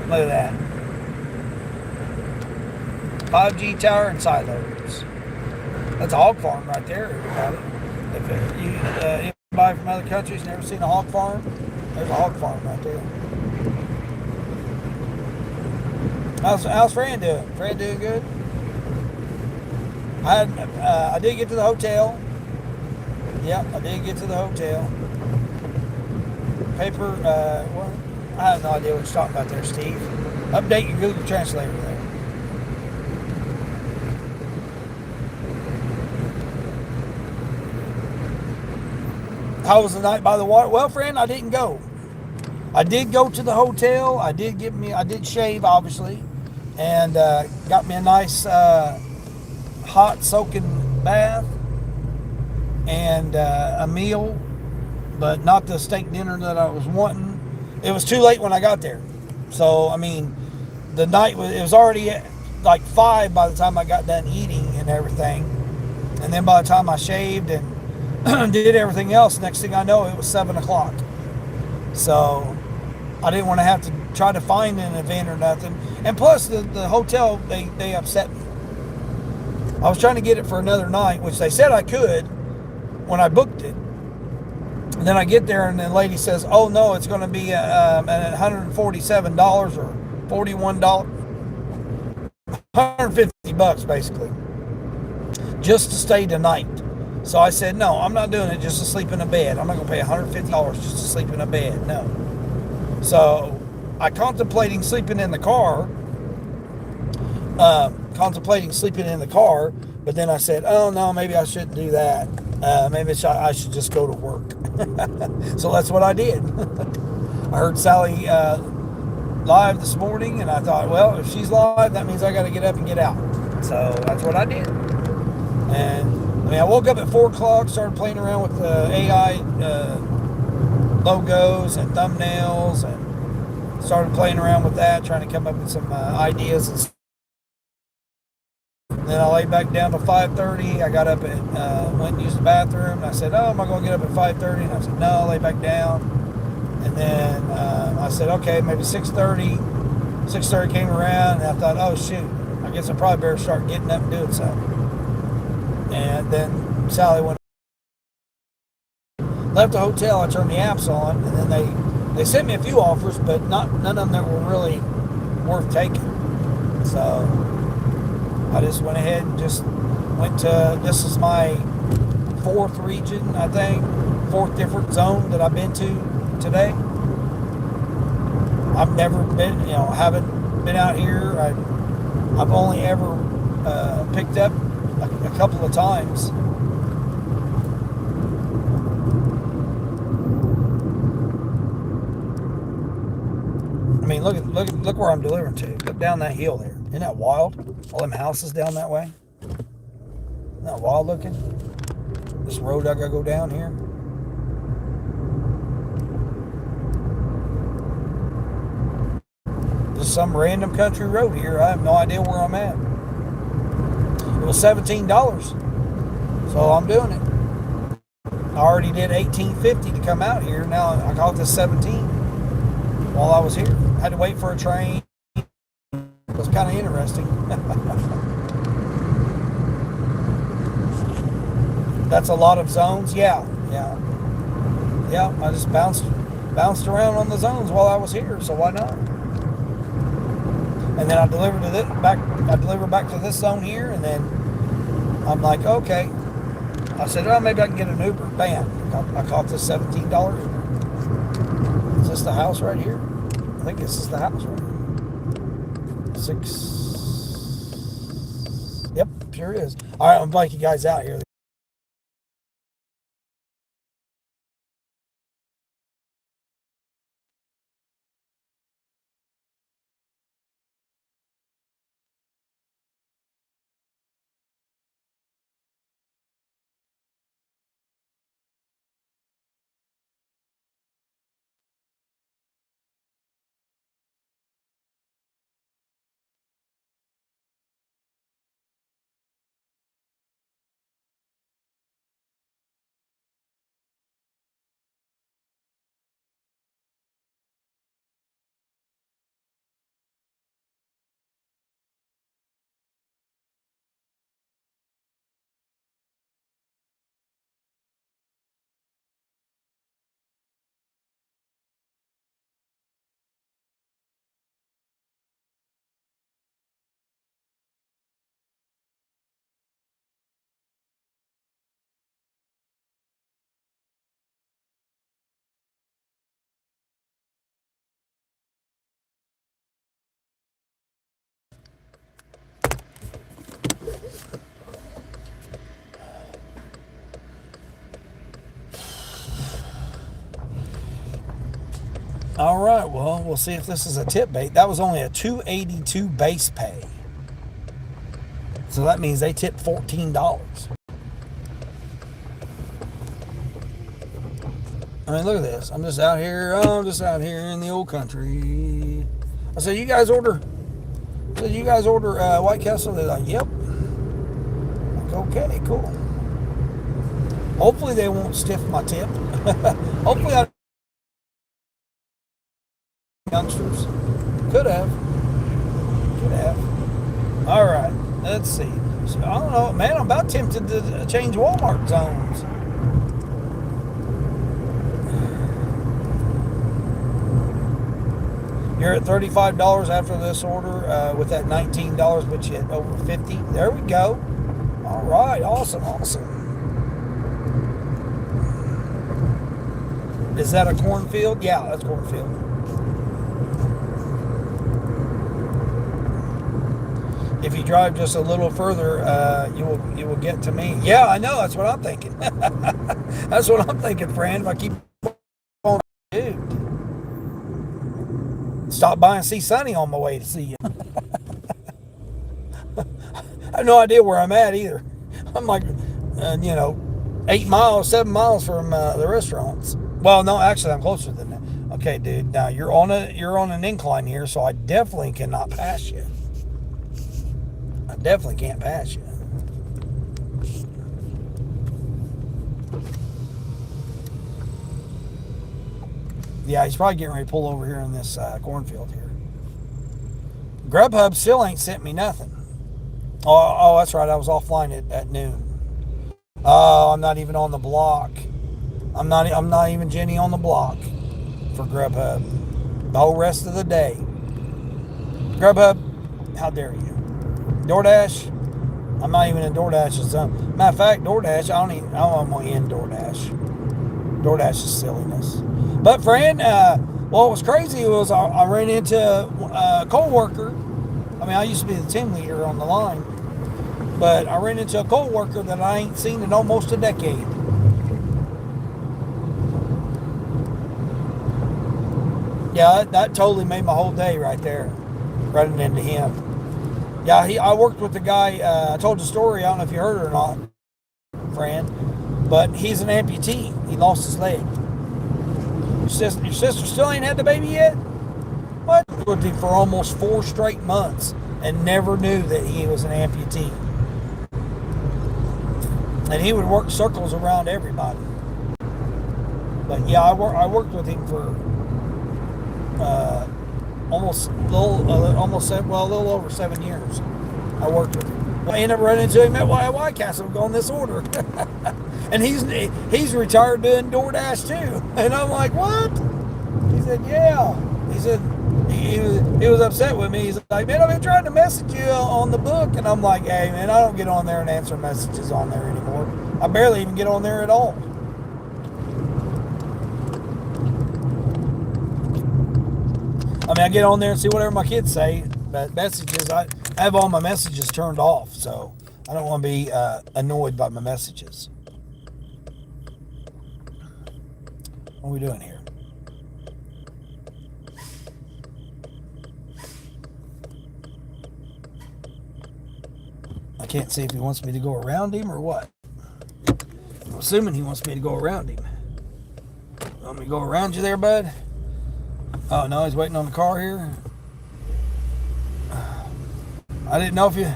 Look at that. 5G tower and silos. That's a hog farm right there, everybody. If anybody from other countries never seen a hog farm, there's a hog farm right there. How's Fran doing? Fran doing good? I did get to the hotel. Yep, I did get to the hotel. Paper, well, I have no idea what you're talking about there, Steve. Update your Google Translator there. How was the night by the water? Well, friend, I didn't go. I did go to the hotel. I did shave, obviously, and got me a nice hot soaking bath and a meal, but not the steak dinner that I was wanting. It was too late when I got there. So, I mean, the night it was already like 5 by the time I got done eating and everything. And then by the time I shaved and did everything else, next thing I know, it was 7 o'clock. So I didn't want to have to try to find an event or nothing. And plus, the hotel, they upset me. I was trying to get it for another night, which they said I could when I booked it. And then I get there, and the lady says, "Oh no, it's going to be $147 or $41, $150 basically, just to stay tonight." So I said, "No, I'm not doing it just to sleep in a bed. I'm not going to pay $150 just to sleep in a bed. No." So I contemplating sleeping in the car. But then I said, "Oh no, maybe I shouldn't do that. Maybe I should just go to work." So that's what I did. I heard Sally live this morning, and I thought, well, if she's live, that means I got to get up and get out. So that's what I did. And I mean, I woke up at 4 o'clock, started playing around with the AI logos and thumbnails, and started playing around with that, trying to come up with some ideas and stuff. Then I laid back down till 5:30. I got up and went and used the bathroom. And I said, "Oh, am I going to get up at 5:30?" And I said, "No, lay back down." And then I said, "Okay, maybe 6:30." 6:30 came around, and I thought, "Oh shoot, I guess I probably better start getting up and doing something." And then Sally left the hotel. I turned the apps on, and then they sent me a few offers, but none of them that were really worth taking. So I just went ahead and just went to, this is my 4th region, I think, 4th different zone that I've been to today. I've never been, haven't been out here. I've only ever picked up a couple of times. I mean, look where I'm delivering to. Look down that hill there. Isn't that wild? All them houses down that way. Isn't that wild looking? This road I gotta go down here. Just some random country road here. I have no idea where I'm at. It was $17, so I'm doing it. I already did $18.50 to come out here. Now I got this $17 while I was here. Had to wait for a train. It was kind of interesting. That's a lot of zones. Yeah. I just bounced bounced around on the zones while I was here, so why not? And then I delivered to this back. I delivered back to this zone here, and then I'm like, okay. I said, oh, maybe I can get an Uber. Bam! I caught this $17 Uber. Is this the house right here? I think this is the house right here. 6. Yep, sure is. All right, I'm gonna invite you guys out here. All right, well, we'll see if this is a tip bait. That was only a $2.82 base pay. So that means they tipped $14. I mean, look at this. I'm just out here in the old country. I said, you guys order White Castle? They're like, yep. I'm like, okay, cool. Hopefully they won't stiff my tip. Hopefully I youngsters. Could have. All right, let's see. So, I don't know, man. I'm about tempted to change Walmart zones. You're at $35 after this order with that $19, but you hit over $50. There we go. All right, awesome. Is that a cornfield? Yeah, that's cornfield. If you drive just a little further, you will get to me. Yeah, I know. That's what I'm thinking. That's what I'm thinking, friend. If I keep on, dude, stop by and see Sonny on my way to see you. I have no idea where I'm at either. I'm like, 7 miles from the restaurants. Well, no, actually, I'm closer than that. Okay, dude. Now you're on an incline here, so I definitely cannot pass you. I definitely can't pass you. Yeah, he's probably getting ready to pull over here in this cornfield here. Grubhub still ain't sent me nothing. Oh, that's right. I was offline at noon. Oh, I'm not even on the block. I'm not even Jenny on the block for Grubhub. The whole rest of the day. Grubhub, how dare you? DoorDash, I'm not even in DoorDash's zone. Matter of fact, DoorDash, I don't want to end DoorDash. DoorDash is silliness. But friend, what was crazy was I ran into a co-worker. I mean, I used to be the team leader on the line, but I ran into a co-worker that I ain't seen in almost a decade. Yeah, that totally made my whole day right there, running into him. Yeah, I worked with the guy. I told the story. I don't know if you heard it or not, friend, but he's an amputee. He lost his leg. Your sister still ain't had the baby yet? What? With him for almost 4 straight months and never knew that he was an amputee. And he would work circles around everybody. But yeah, I worked with him for a little over 7 years. I worked with him. I ended up running into him at White Castle on this order. And he's retired doing DoorDash too. And I'm like, what? said, yeah. He said, he was upset with me. He's like, man, I've been trying to message you on the book. And I'm like, hey, man, I don't get on there and answer messages on there anymore. I barely even get on there at all. I mean, I get on there and see whatever my kids say, but messages, I have all my messages turned off, so I don't want to be annoyed by my messages. What are we doing here? I can't see if he wants me to go around him or what. I'm assuming he wants me to go around him. Want me to go around you there, bud? Oh, no, he's waiting on the car here. I didn't know if you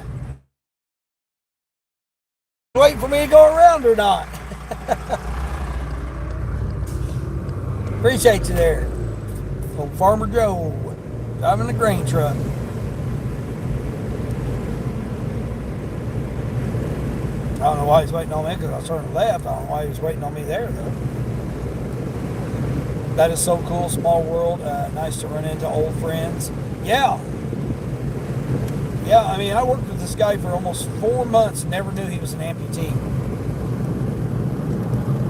waiting for me to go around or not. Appreciate you there. Old Farmer Joe driving the grain truck. I don't know why he's waiting on me because I was turning left. I don't know why he was waiting on me there, though. That is so cool. Small world. Nice to run into old friends. Yeah. Yeah, I mean, I worked with this guy for almost 4 months. Never knew he was an amputee.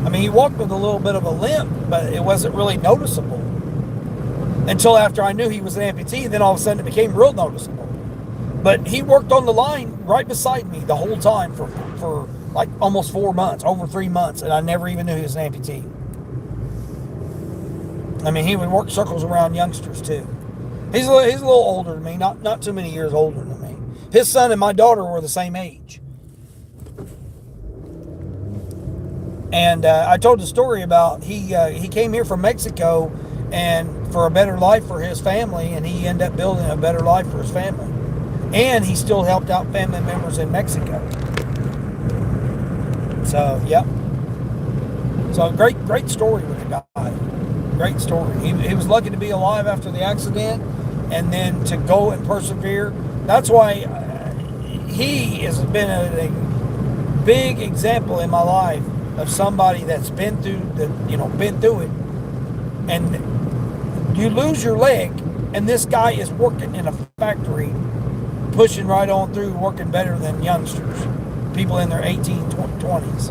I mean, he walked with a little bit of a limp, but it wasn't really noticeable. Until after I knew he was an amputee, then all of a sudden it became real noticeable. But he worked on the line right beside me the whole time for like almost 4 months, over 3 months, and I never even knew he was an amputee. I mean, he would work circles around youngsters too. He's a little older than me, not too many years older than me. His son and my daughter were the same age. And I told the story about he came here from Mexico and for a better life for his family, and he ended up building a better life for his family. And he still helped out family members in Mexico. So, yep. So, great story with the guy. Great story. He was lucky to be alive after the accident, and then to go and persevere. That's why he has been a big example in my life of somebody that's been through it. And you lose your leg, and this guy is working in a factory, pushing right on through, working better than youngsters, people in their 18, 20s.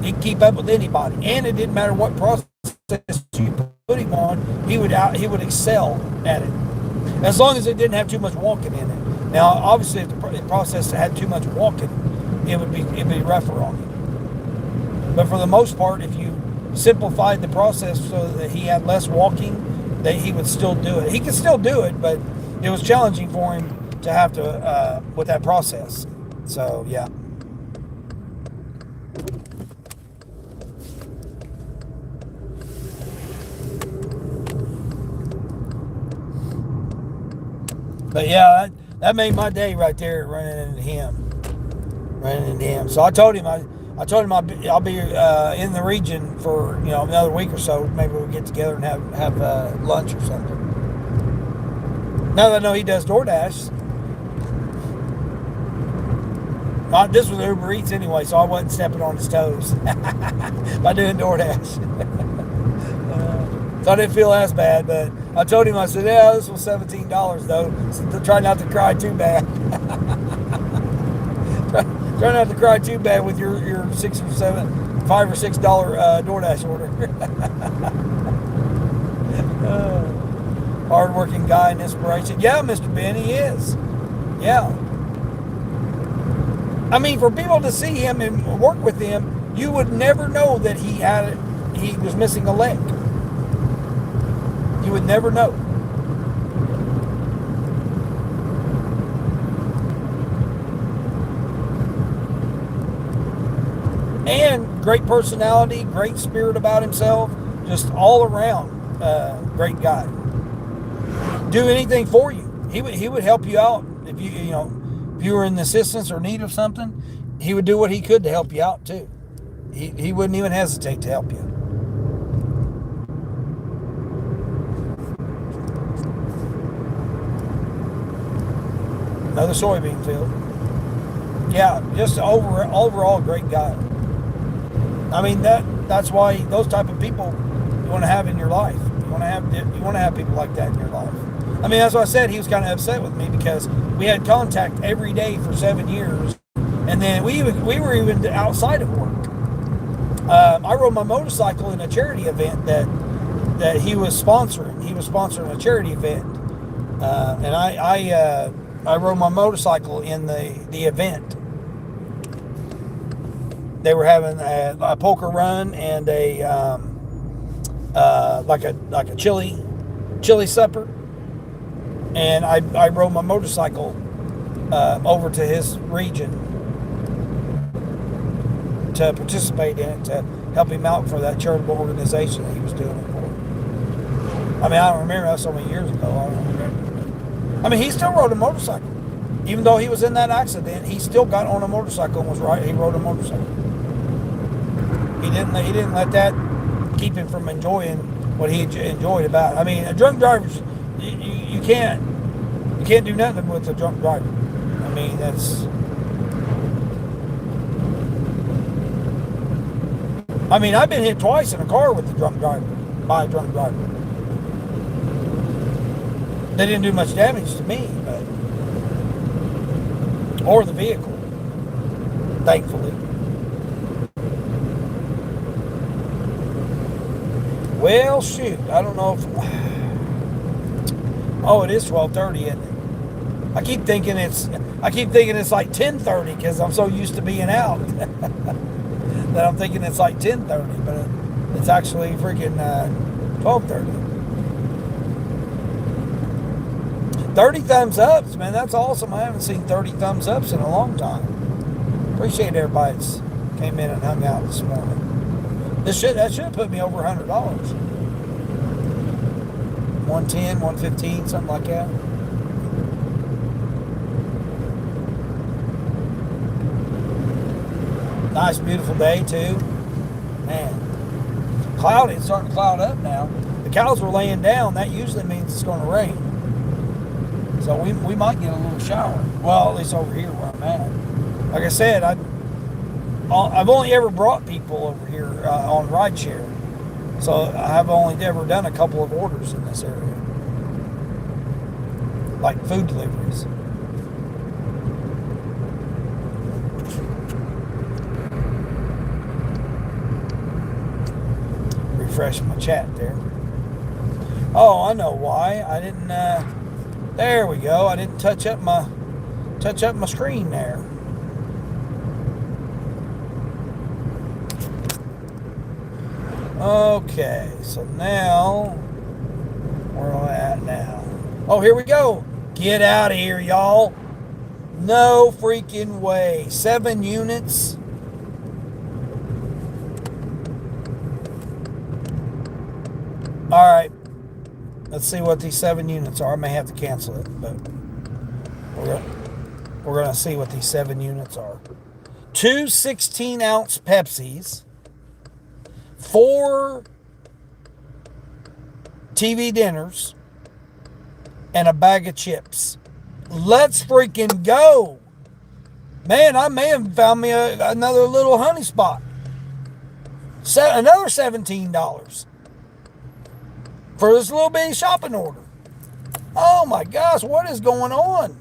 He'd keep up with anybody, and it didn't matter what process you put him on, he would excel at it, as long as it didn't have too much walking in it. Now, obviously, if the process had too much walking, it'd be rougher on him. But for the most part, if you simplified the process so that he had less walking, that he would still do it. He could still do it, but it was challenging for him to have to with that process. So, yeah. But yeah, that made my day right there, running into him. So I told him I'll be in the region for another week or so. Maybe we'll get together and have lunch or something. Now that I know he does DoorDash, this was Uber Eats anyway, so I wasn't stepping on his toes by doing DoorDash. So I didn't feel as bad, but I told him, I said, yeah, this was $17 though, so try not to cry too bad. try not to cry too bad with your $5 or $6 DoorDash order. Hard-working guy and inspiration. Yeah, Mr. Ben, he is. Yeah. I mean, for people to see him and work with him, you would never know that he was missing a leg. You would never know. And great personality, great spirit about himself, just all around great guy. Do anything for you. He would help you out if if you were in assistance or need of something. He would do what he could to help you out too. He wouldn't even hesitate to help you. Another soybean field. Yeah, just overall great guy. I mean that's why those type of people, want to have in your life. You want to have people like that in your life. I mean, that's what I said. He was kind of upset with me because we had contact every day for 7 years, and then we were even outside of work. I rode my motorcycle in a charity event that he was sponsoring. He was sponsoring a charity event, and I rode my motorcycle in the event. They were having a poker run and a like a chili supper, and I rode my motorcycle over to his region to participate in it, to help him out for that charitable organization that he was doing it for. I mean, I don't remember, that so many years ago. I don't remember. I mean, he still rode a motorcycle. Even though he was in that accident, he still got on a motorcycle and was right. He rode a motorcycle. He didn't let that keep him from enjoying what he enjoyed about it. I mean, a drunk driver, you can't do nothing with a drunk driver. I mean, that's. I mean, I've been hit twice in a car with a drunk driver, by a drunk driver. They didn't do much damage to me, or the vehicle, thankfully. Well, shoot, I don't know if. Oh, it is 12:30, isn't it? I keep thinking it's like 10:30 because I'm so used to being out that I'm thinking it's like 10:30, but it's actually freaking 12:30. 30 thumbs ups, man. That's awesome. I haven't seen 30 thumbs ups in a long time. Appreciate everybody that's came in and hung out this morning. That should have put me over $100. 110, 115, something like that. Nice, beautiful day too. Man, cloudy. It's starting to cloud up now. The cows were laying down. That usually means it's going to rain. So we might get a little shower. Well, at least over here where I'm at. Like I said, I've only ever brought people over here on rideshare. So I've only ever done a couple of orders in this area. Like food deliveries. Refresh my chat there. Oh, I know why. I didn't there we go. I didn't touch up my screen there. Okay, so now where am I at now? Oh, here we go. Get out of here, y'all. No freaking way. 7 units. All right. Let's see what these 7 units are. I may have to cancel it, but we're gonna see what these 7 units are. 2 16-ounce Pepsis, 4 TV dinners, and a bag of chips. Let's freaking go. Man, I may have found me another little honey spot. Another $17 for this little bitty shopping order. Oh my gosh, what is going on?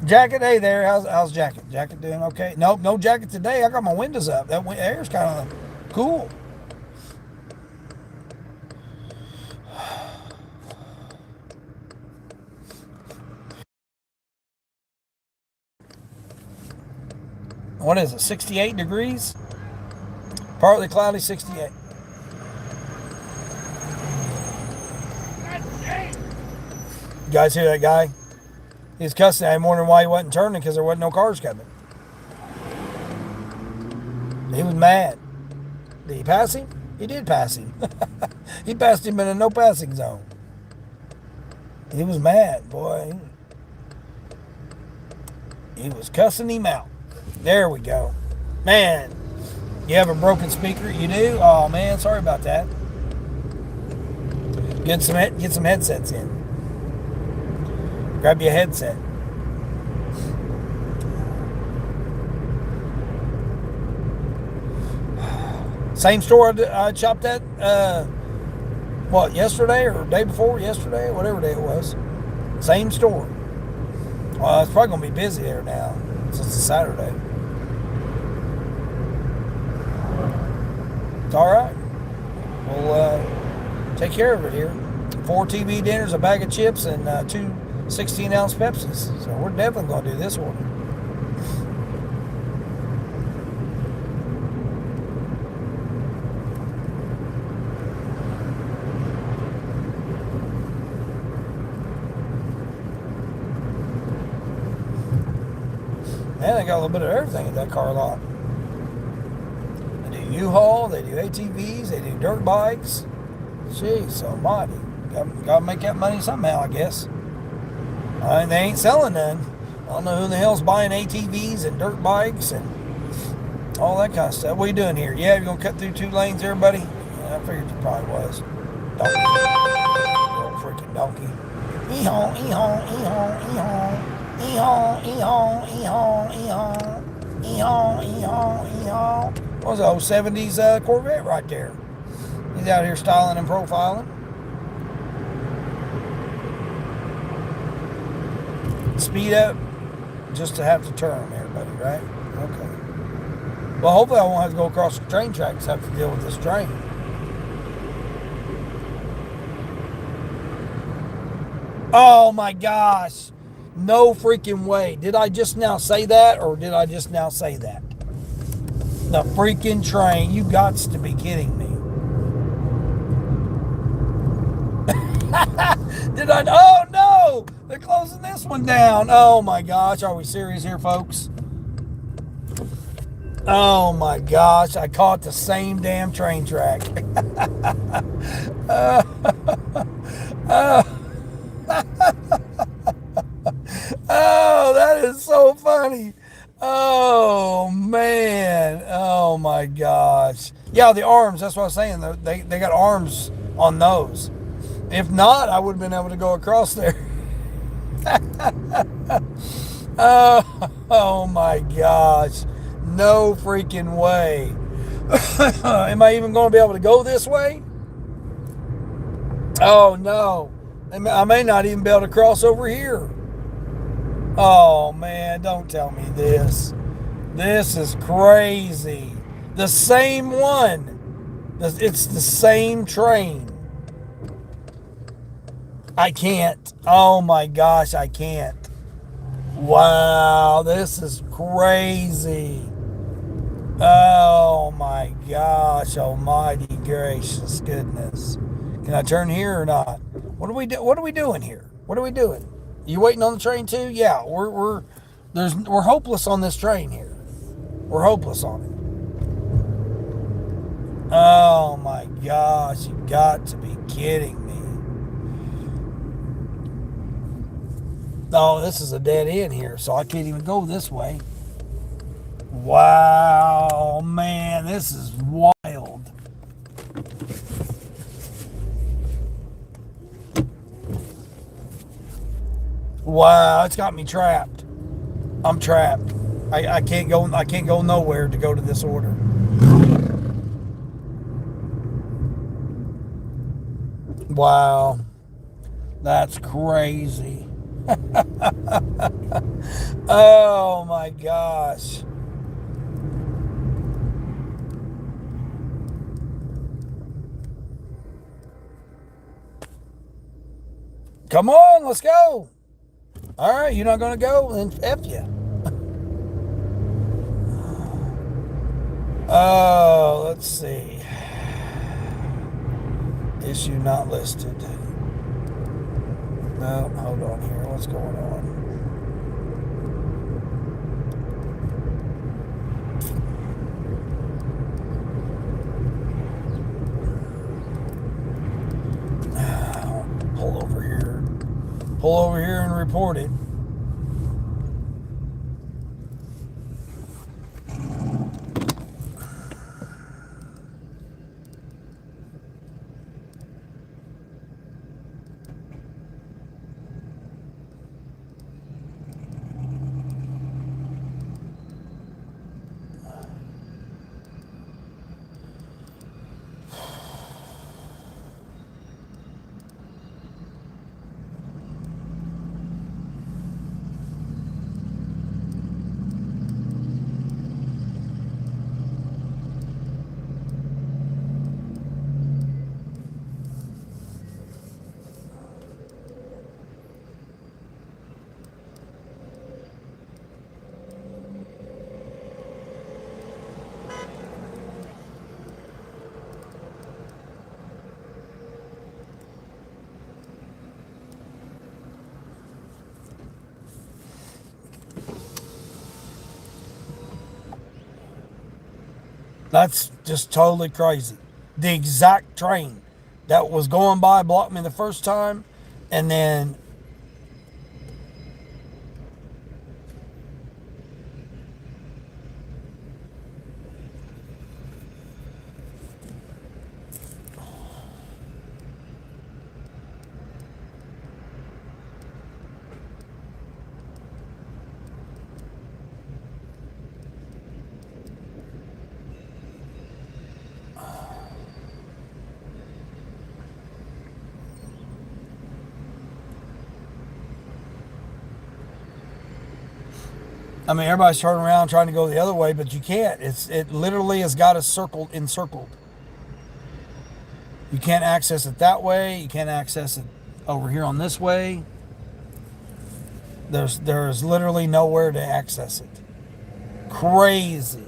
Jacket, hey there, how's Jacket? Jacket doing okay? Nope, no Jacket today. I got my windows up. That air's kind of cool. What is it, 68 degrees? Partly cloudy, 68. You guys hear that guy? He's cussing. I'm wondering why he wasn't turning because there wasn't no cars coming. He was mad. Did he pass him? He did pass him. He passed him in a no passing zone. He was mad, boy. He was cussing him out. There we go. Man, you have a broken speaker? You do? Oh man, sorry about that. Get some headsets in. Grab you a headset. Same store I chopped at, yesterday or day before yesterday, whatever day it was. Same store. Well, it's probably going to be busy there now since it's Saturday. It's all right. We'll take care of it here. 4 TV dinners, a bag of chips, and 2 16-ounce Pepsis. So we're definitely going to do this one. Man, they got a little bit of everything at that car lot. They do U-Haul, they do ATVs, they do dirt bikes. Jeez almighty. Got to make that money somehow, I guess. They ain't selling none. I don't know who the hell's buying ATVs and dirt bikes and all that kind of stuff. What are you doing here? Yeah, you're going to cut through 2 lanes there, buddy? Yeah, I figured you probably was. Donkey. Little freaking donkey. Ee-haw, ee-haw, ee-haw, ee-haw. Ee-haw, ee-haw, ee-haw, ee-haw. Ee-haw, ee-haw, ee-haw. What was the old 70s Corvette right there? He's out here styling and profiling. Speed up just to have to turn, everybody, right? Okay. Well, hopefully I won't have to go across the train tracks, have to deal with this train. Oh my gosh. No freaking way. Did I just now say that, or did I just now say that? The freaking train. You gots to be kidding me. Did I? Oh no! They're closing this one down. Oh my gosh. Are we serious here, folks? Oh my gosh. I caught the same damn train track. Oh, that is so funny. Oh man. Oh my gosh. Yeah, the arms. That's what I was saying. They got arms on those. If not, I would have been able to go across there. Oh my gosh. No freaking way. Am I even going to be able to go this way? Oh no. I may not even be able to cross over here. Oh man, don't tell me this. This is crazy. The same one. It's the same train. I can't. Oh my gosh, I can't. Wow, this is crazy. Oh my gosh, almighty gracious goodness. Can I turn here or not? What are we doing here? What are we doing? You waiting on the train too? Yeah, we're hopeless on this train here. We're hopeless on it. Oh my gosh, you got to be kidding me. Oh, this is a dead end here, so I can't even go this way. Wow, man, this is wild. Wow, it's got me trapped. I'm trapped. I can't go nowhere to go to this order. Wow. That's crazy. Oh my gosh. Come on, let's go. All right, you're not going to go? Then F you. Oh, let's see. Issue not listed. No, hold on here. What's going on? Pull over here. Pull over here and report it. That's just totally crazy. The exact train that was going by blocked me the first time, and then I mean, everybody's turning around trying to go the other way, but you can't. It literally has got us encircled. You can't access it that way. You can't access it over here on this way. There's literally nowhere to access it. Crazy.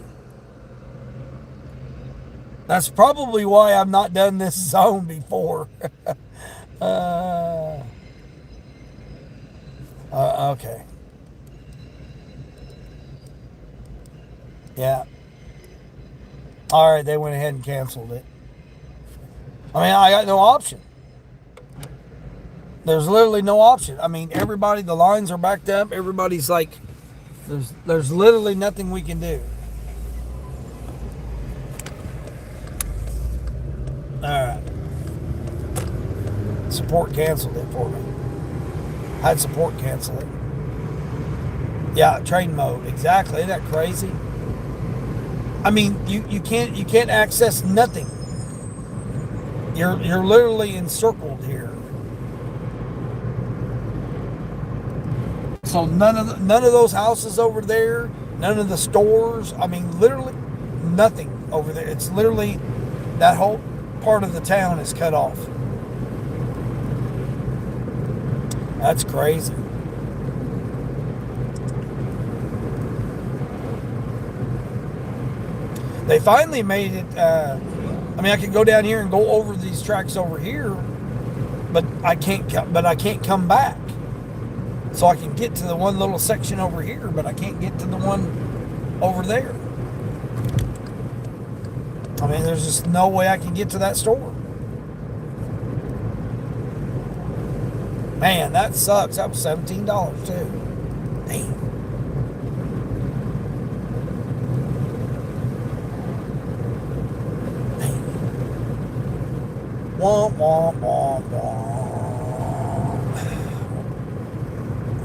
That's probably why I've not done this zone before. uh, okay. Yeah. All right, they went ahead and canceled it. I mean, I got no option. There's literally no option. I mean, everybody, the lines are backed up. Everybody's like, there's literally nothing we can do. All right. Support canceled it for me. I had support cancel it. Yeah, train mode. Exactly. Isn't that crazy? I mean, you can't access nothing. You're literally encircled here. So none of those houses over there, none of the stores. I mean, literally nothing over there. It's literally that whole part of the town is cut off. That's crazy. They finally made it. I mean, I could go down here and go over these tracks over here, but I can't. But I can't come back. So I can get to the one little section over here, but I can't get to the one over there. I mean, there's just no way I can get to that store. Man, that sucks. That was $17 too. Damn. Womp, womp, womp, womp.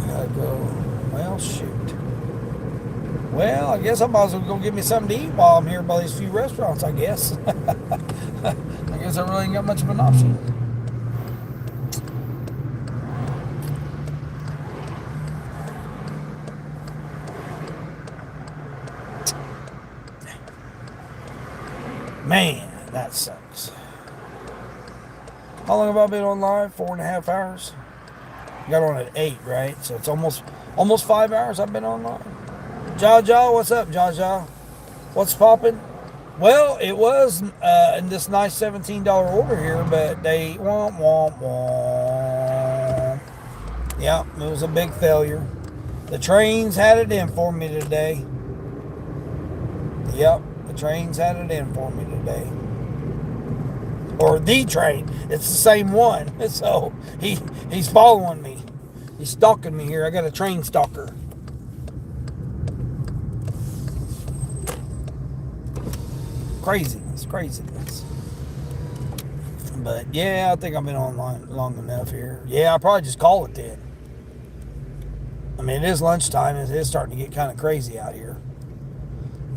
Gotta go. Well, shoot. Well, I guess I might as well go get me something to eat while I'm here by these few restaurants, I guess. I guess I really ain't got much of an option. Man, that sucks. How long have I been on live? 4.5 hours. Got on at 8, right? So it's almost 5 hours I've been on live. Jaja, what's up, Jaja? What's popping? Well, it was in this nice $17 order here, but they womp womp womp. Yeah, it was a big failure. The trains had it in for me today. Yep, the trains had it in for me today. Or the train. It's the same one. So he's following me. He's stalking me here. I got a train stalker. Craziness, craziness. But yeah, I think I've been online long enough here. Yeah, I'll probably just call it then. I mean, it is lunchtime. It is starting to get kind of crazy out here.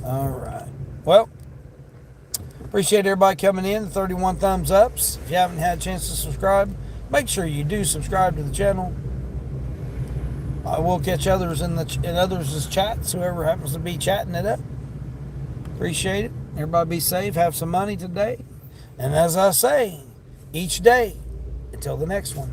All right. Well, appreciate everybody coming in. 31 thumbs ups. If you haven't had a chance to subscribe, make sure you do subscribe to the channel. I will catch others in others' chats, whoever happens to be chatting it up. Appreciate it. Everybody be safe. Have some money today. And as I say, each day, until the next one.